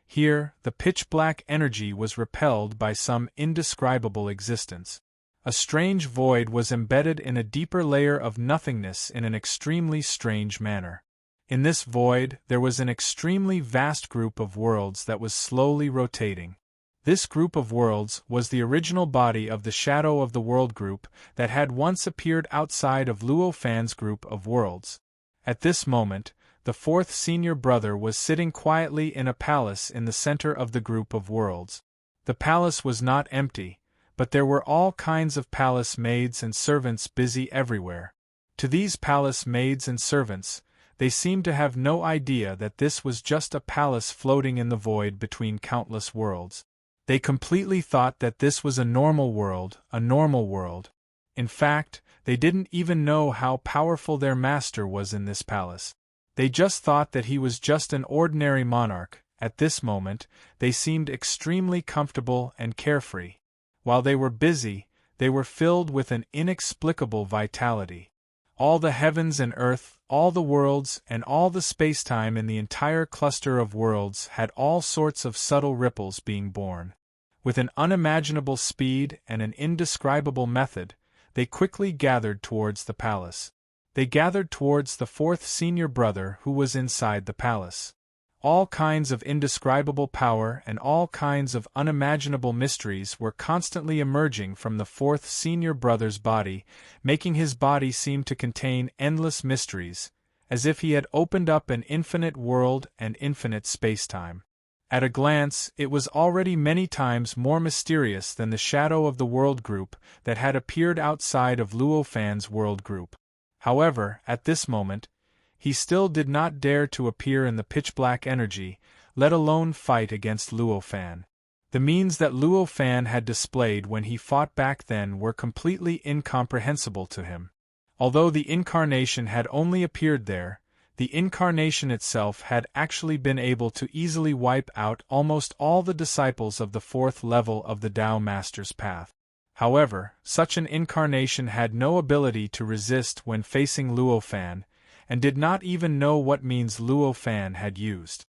Here, the pitch-black energy was repelled by some indescribable existence. A strange void was embedded in a deeper layer of nothingness in an extremely strange manner. In this void, there was an extremely vast group of worlds that was slowly rotating. This group of worlds was the original body of the shadow of the world group that had once appeared outside of Luo Fan's group of worlds. At this moment, the fourth senior brother was sitting quietly in a palace in the center of the group of worlds. The palace was not empty, but there were all kinds of palace maids and servants busy everywhere. To these palace maids and servants, they seemed to have no idea that this was just a palace floating in the void between countless worlds. They completely thought that this was a normal world. In fact, they didn't even know how powerful their master was in this palace. They just thought that he was just an ordinary monarch. At this moment, they seemed extremely comfortable and carefree. While they were busy, they were filled with an inexplicable vitality. All the heavens and earth, all the worlds, and all the space-time in the entire cluster of worlds had all sorts of subtle ripples being born. With an unimaginable speed and an indescribable method, they quickly gathered towards the palace. They gathered towards the fourth senior brother who was inside the palace. All kinds of indescribable power and all kinds of unimaginable mysteries were constantly emerging from the fourth senior brother's body, making his body seem to contain endless mysteries, as if he had opened up an infinite world and infinite space-time. At a glance, it was already many times more mysterious than the shadow of the world group that had appeared outside of Luo Fan's world group. However, at this moment, he still did not dare to appear in the pitch-black energy, let alone fight against Luo Fan. The means that Luo Fan had displayed when he fought back then were completely incomprehensible to him. Although the incarnation had only appeared there, the incarnation itself had actually been able to easily wipe out almost all the disciples of the fourth level of the Tao Master's path. However, such an incarnation had no ability to resist when facing Luo Fan, and did not even know what means Luo Fan had used.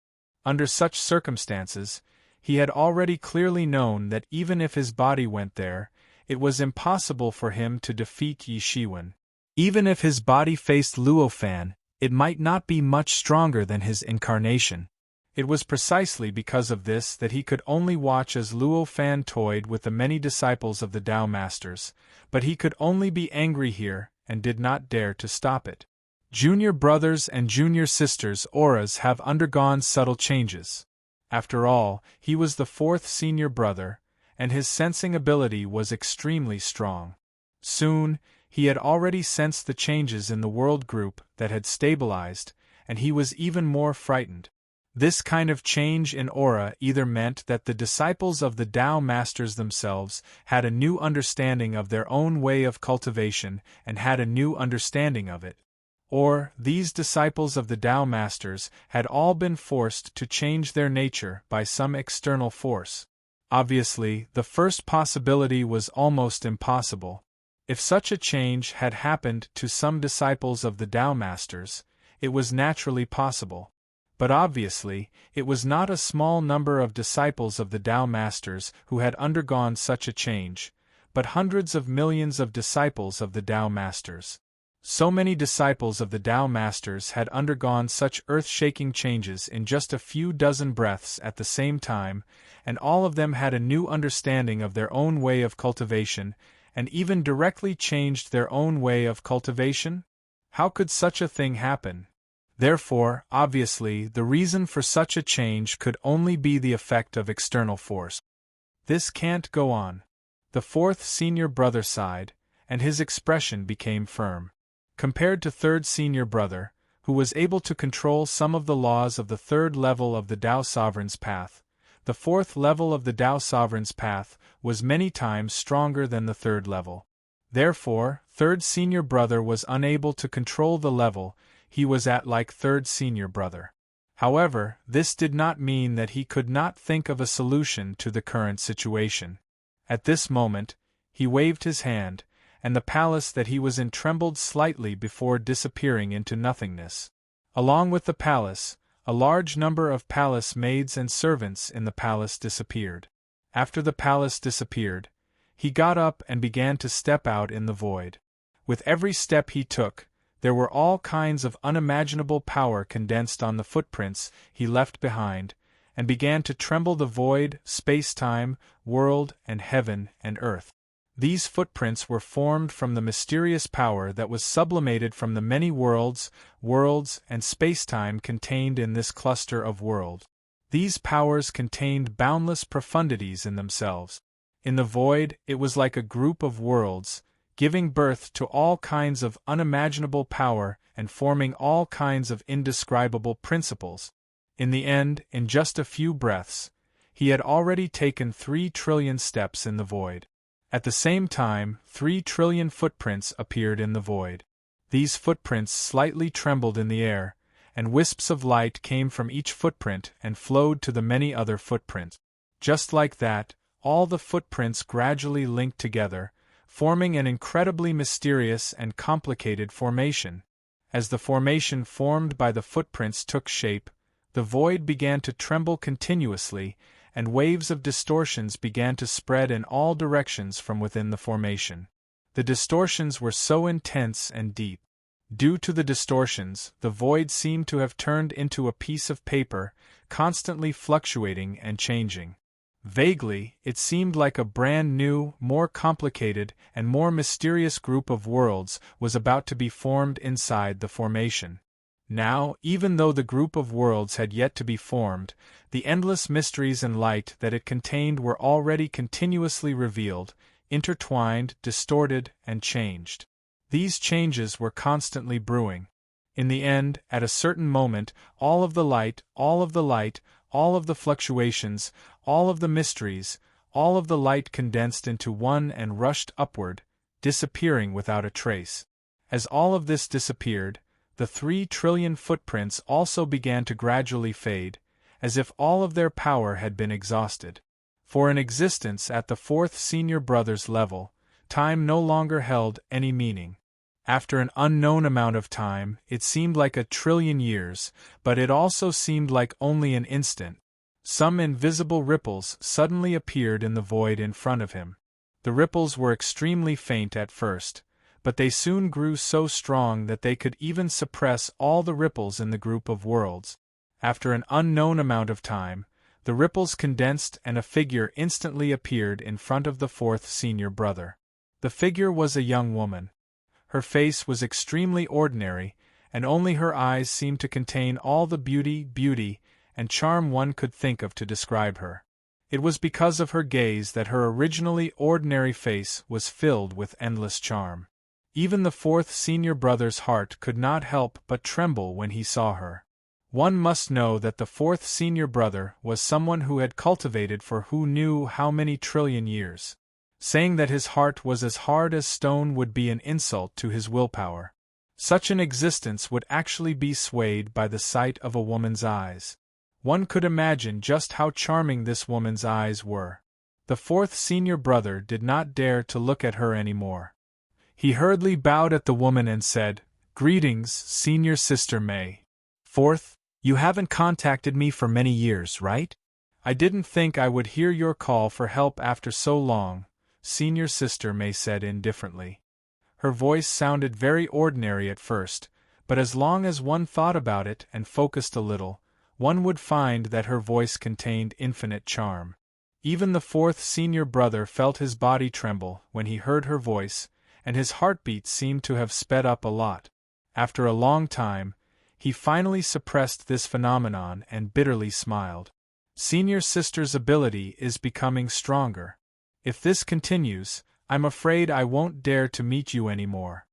Under such circumstances, he had already clearly known that even if his body went there, it was impossible for him to defeat Yi Shiwen. Even if his body faced Luo Fan, it might not be much stronger than his incarnation. It was precisely because of this that he could only watch as Luo Fan toyed with the many disciples of the Tao Masters, but he could only be angry here and did not dare to stop it. Junior brothers and junior sisters' auras have undergone subtle changes. After all, he was the fourth senior brother, and his sensing ability was extremely strong. Soon, he had already sensed the changes in the world group that had stabilized, and he was even more frightened. This kind of change in aura either meant that the disciples of the Tao Masters themselves had a new understanding of their own way of cultivation and had a new understanding of it, or these disciples of the Tao Masters had all been forced to change their nature by some external force. Obviously, the first possibility was almost impossible. If such a change had happened to some disciples of the Tao Masters, it was naturally possible. But obviously, it was not a small number of disciples of the Tao Masters who had undergone such a change, but hundreds of millions of disciples of the Tao Masters. So many disciples of the Tao Masters had undergone such earth-shaking changes in just a few dozen breaths at the same time, and all of them had a new understanding of their own way of cultivation, and even directly changed their own way of cultivation? How could such a thing happen? Therefore, obviously, the reason for such a change could only be the effect of external force. This can't go on. The fourth senior brother sighed, and his expression became firm. Compared to third senior brother, who was able to control some of the laws of the third level of the Tao Sovereign's path, the fourth level of the Tao Sovereign's path was many times stronger than the third level. Therefore, third senior brother was unable to control the level he was at like third senior brother. However, this did not mean that he could not think of a solution to the current situation. At this moment, he waved his hand, and the palace that he was in trembled slightly before disappearing into nothingness. Along with the palace, a large number of palace maids and servants in the palace disappeared. After the palace disappeared, he got up and began to step out in the void. With every step he took, there were all kinds of unimaginable power condensed on the footprints he left behind, and began to tremble the void, space-time, world, and heaven and earth. These footprints were formed from the mysterious power that was sublimated from the many worlds, and space-time contained in this cluster of worlds. These powers contained boundless profundities in themselves. In the void, it was like a group of worlds, giving birth to all kinds of unimaginable power and forming all kinds of indescribable principles. In the end, in just a few breaths, he had already taken 3 trillion steps in the void. At the same time, 3 trillion footprints appeared in the void. These footprints slightly trembled in the air, and wisps of light came from each footprint and flowed to the many other footprints. Just like that, all the footprints gradually linked together, forming an incredibly mysterious and complicated formation. As the formation formed by the footprints took shape, the void began to tremble continuously, and waves of distortions began to spread in all directions from within the formation. The distortions were so intense and deep. Due to the distortions, the void seemed to have turned into a piece of paper, constantly fluctuating and changing. Vaguely, it seemed like a brand new, more complicated, and more mysterious group of worlds was about to be formed inside the formation. Now, even though the group of worlds had yet to be formed, the endless mysteries and light that it contained were already continuously revealed, intertwined, distorted, and changed. These changes were constantly brewing. In the end, at a certain moment, all of the light, all of the light, all of the fluctuations, all of the mysteries, all of the light condensed into one and rushed upward, disappearing without a trace. As all of this disappeared, the 3 trillion footprints also began to gradually fade, as if all of their power had been exhausted. For an existence at the 4th senior brother's level, time no longer held any meaning. After an unknown amount of time, it seemed like 1 trillion years, but it also seemed like only an instant. Some invisible ripples suddenly appeared in the void in front of him. The ripples were extremely faint at first, but they soon grew so strong that they could even suppress all the ripples in the group of worlds. After an unknown amount of time, the ripples condensed and a figure instantly appeared in front of the 4th senior brother. The figure was a young woman. Her face was extremely ordinary, and only her eyes seemed to contain all the beauty, and charm one could think of to describe her. It was because of her gaze that her originally ordinary face was filled with endless charm. Even the 4th senior brother's heart could not help but tremble when he saw her. One must know that the 4th senior brother was someone who had cultivated for who knew how many trillion years. Saying that his heart was as hard as stone would be an insult to his willpower. Such an existence would actually be swayed by the sight of a woman's eyes. One could imagine just how charming this woman's eyes were. The 4th senior brother did not dare to look at her anymore. He hurriedly bowed at the woman and said, "Greetings, senior sister May. 4th, you haven't contacted me for many years, right? I didn't think I would hear your call for help after so long," senior sister May said indifferently. Her voice sounded very ordinary at first, but as long as one thought about it and focused a little, one would find that her voice contained infinite charm. Even the 4th senior brother felt his body tremble when he heard her voice, and his heartbeat seemed to have sped up a lot. After a long time, he finally suppressed this phenomenon and bitterly smiled. Senior sister's ability is becoming stronger. If this continues, I'm afraid I won't dare to meet you anymore.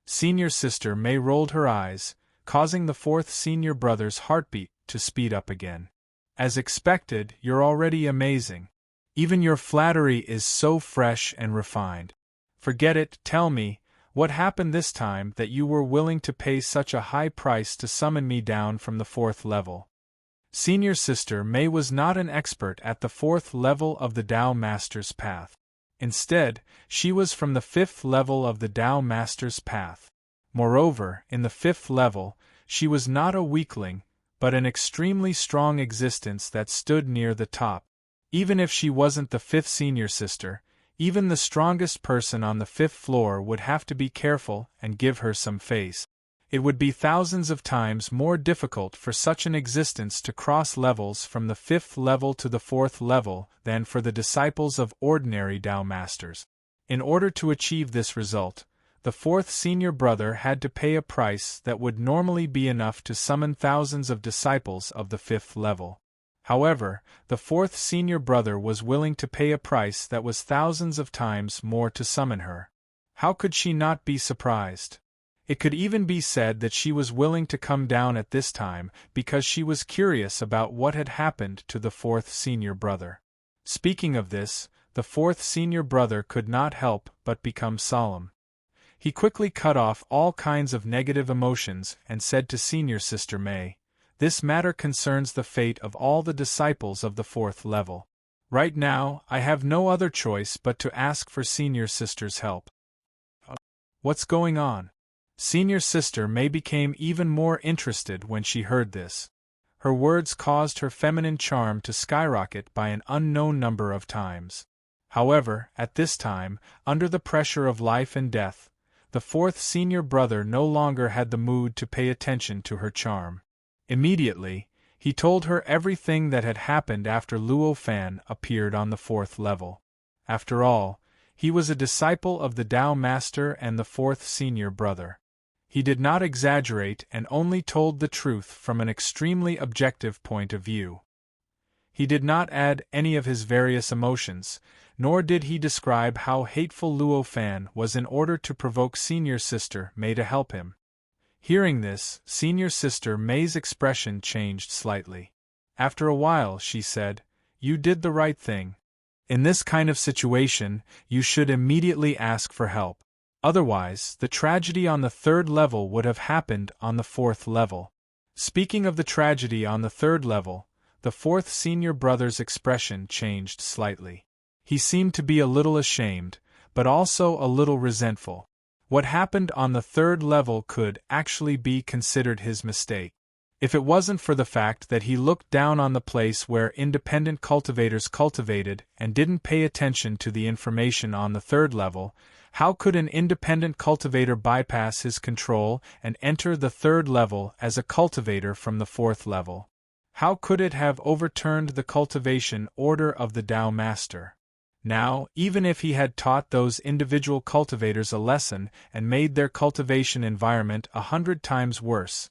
Senior sister May rolled her eyes, causing the 4th senior brother's heartbeat to speed up again. As expected, you're already amazing. Even your flattery is so fresh and refined. Forget it, tell me, what happened this time that you were willing to pay such a high price to summon me down from the 4th level? Senior sister May was not an expert at the 4th level of the Tao Master's path. Instead, she was from the 5th level of the Tao Master's path. Moreover, in the 5th level, she was not a weakling, but an extremely strong existence that stood near the top. Even if she wasn't the 5th senior sister, even the strongest person on the 5th floor would have to be careful and give her some face. It would be thousands of times more difficult for such an existence to cross levels from the 5th level to the 4th level than for the disciples of ordinary Tao Masters. In order to achieve this result, the 4th senior brother had to pay a price that would normally be enough to summon thousands of disciples of the 5th level. However, the 4th senior brother was willing to pay a price that was thousands of times more to summon her. How could she not be surprised? It could even be said that she was willing to come down at this time because she was curious about what had happened to the 4th senior brother. Speaking of this, the 4th senior brother could not help but become solemn. He quickly cut off all kinds of negative emotions and said to senior sister May, "This matter concerns the fate of all the disciples of the 4th level. Right now, I have no other choice but to ask for Senior Sister's help. What's going on? Senior Sister May became even more interested when she heard this. Her words caused her feminine charm to skyrocket by an unknown number of times. However, at this time, under the pressure of life and death, the fourth senior brother no longer had the mood to pay attention to her charm. Immediately, he told her everything that had happened after Luo Fan appeared on the fourth level. After all, he was a disciple of the Tao Master and the fourth senior brother. He did not exaggerate and only told the truth from an extremely objective point of view. He did not add any of his various emotions, nor did he describe how hateful Luo Fan was in order to provoke Senior Sister May to help him. Hearing this, Senior Sister May's expression changed slightly. After a while, she said, "You did the right thing. In this kind of situation, you should immediately ask for help. Otherwise, the tragedy on the third level would have happened on the fourth level." Speaking of the tragedy on the third level, the fourth senior brother's expression changed slightly. He seemed to be a little ashamed, but also a little resentful. What happened on the third level could actually be considered his mistake. If it wasn't for the fact that he looked down on the place where independent cultivators cultivated and didn't pay attention to the information on the third level, how could an independent cultivator bypass his control and enter the third level as a cultivator from the fourth level? How could it have overturned the cultivation order of the Tao Master? Now, even if he had taught those individual cultivators a lesson and made their cultivation environment 100 times worse,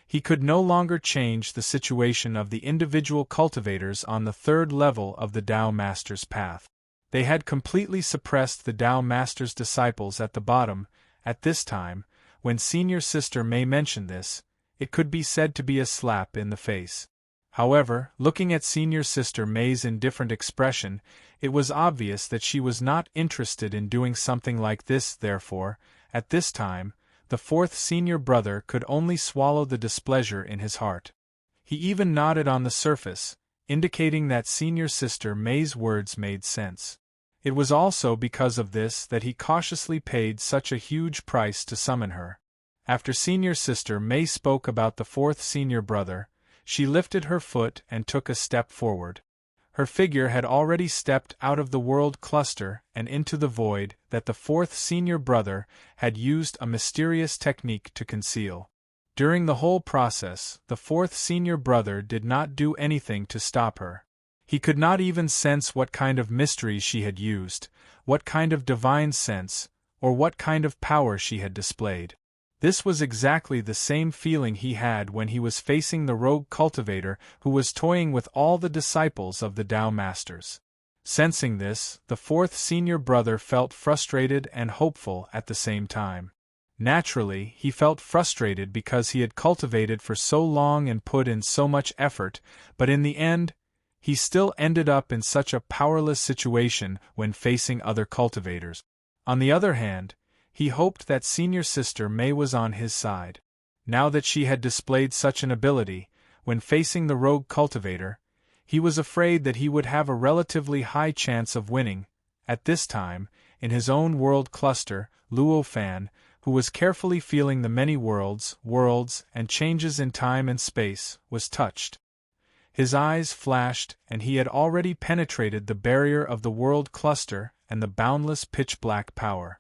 he could no longer change the situation of the individual cultivators on the third level of the Tao Master's path. They had completely suppressed the Tao Master's disciples at the bottom. At this time, when Senior Sister May mentioned this, it could be said to be a slap in the face. However, looking at Senior Sister May's indifferent expression, it was obvious that she was not interested in doing something like this. Therefore, at this time, the fourth senior brother could only swallow the displeasure in his heart. He even nodded on the surface, indicating that Senior Sister May's words made sense. It was also because of this that he cautiously paid such a huge price to summon her. After Senior Sister May spoke about the fourth senior brother, she lifted her foot and took a step forward. Her figure had already stepped out of the world cluster and into the void that the fourth senior brother had used a mysterious technique to conceal. During the whole process, the fourth senior brother did not do anything to stop her. He could not even sense what kind of mystery she had used, what kind of divine sense, or what kind of power she had displayed. This was exactly the same feeling he had when he was facing the rogue cultivator who was toying with all the disciples of the Tao Masters. Sensing this, the fourth senior brother felt frustrated and hopeful at the same time. Naturally, he felt frustrated because he had cultivated for so long and put in so much effort, but in the end, he still ended up in such a powerless situation when facing other cultivators. On the other hand, he hoped that Senior Sister May was on his side. Now that she had displayed such an ability, when facing the rogue cultivator, he was afraid that he would have a relatively high chance of winning. At this time, in his own world cluster, Luo Fan, who was carefully feeling the many worlds, and changes in time and space, was touched. His eyes flashed, and he had already penetrated the barrier of the world cluster and the boundless pitch-black power.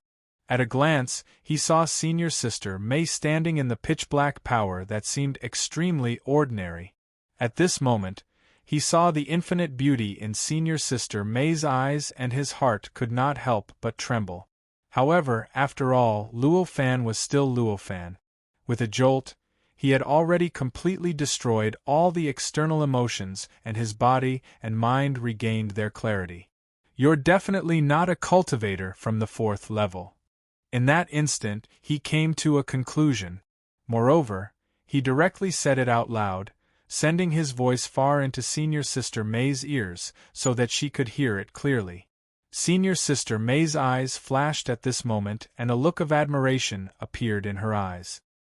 At a glance, he saw Senior Sister May standing in the pitch-black power that seemed extremely ordinary. At this moment, he saw the infinite beauty in Senior Sister May's eyes and his heart could not help but tremble. However, after all, Luo Fan was still Luo Fan. With a jolt, he had already completely destroyed all the external emotions and his body and mind regained their clarity. "You're definitely not a cultivator from the fourth level." In that instant, he came to a conclusion. Moreover, he directly said it out loud, sending his voice far into Senior Sister May's ears so that she could hear it clearly. Senior Sister May's eyes flashed at this moment and a look of admiration appeared in her eyes.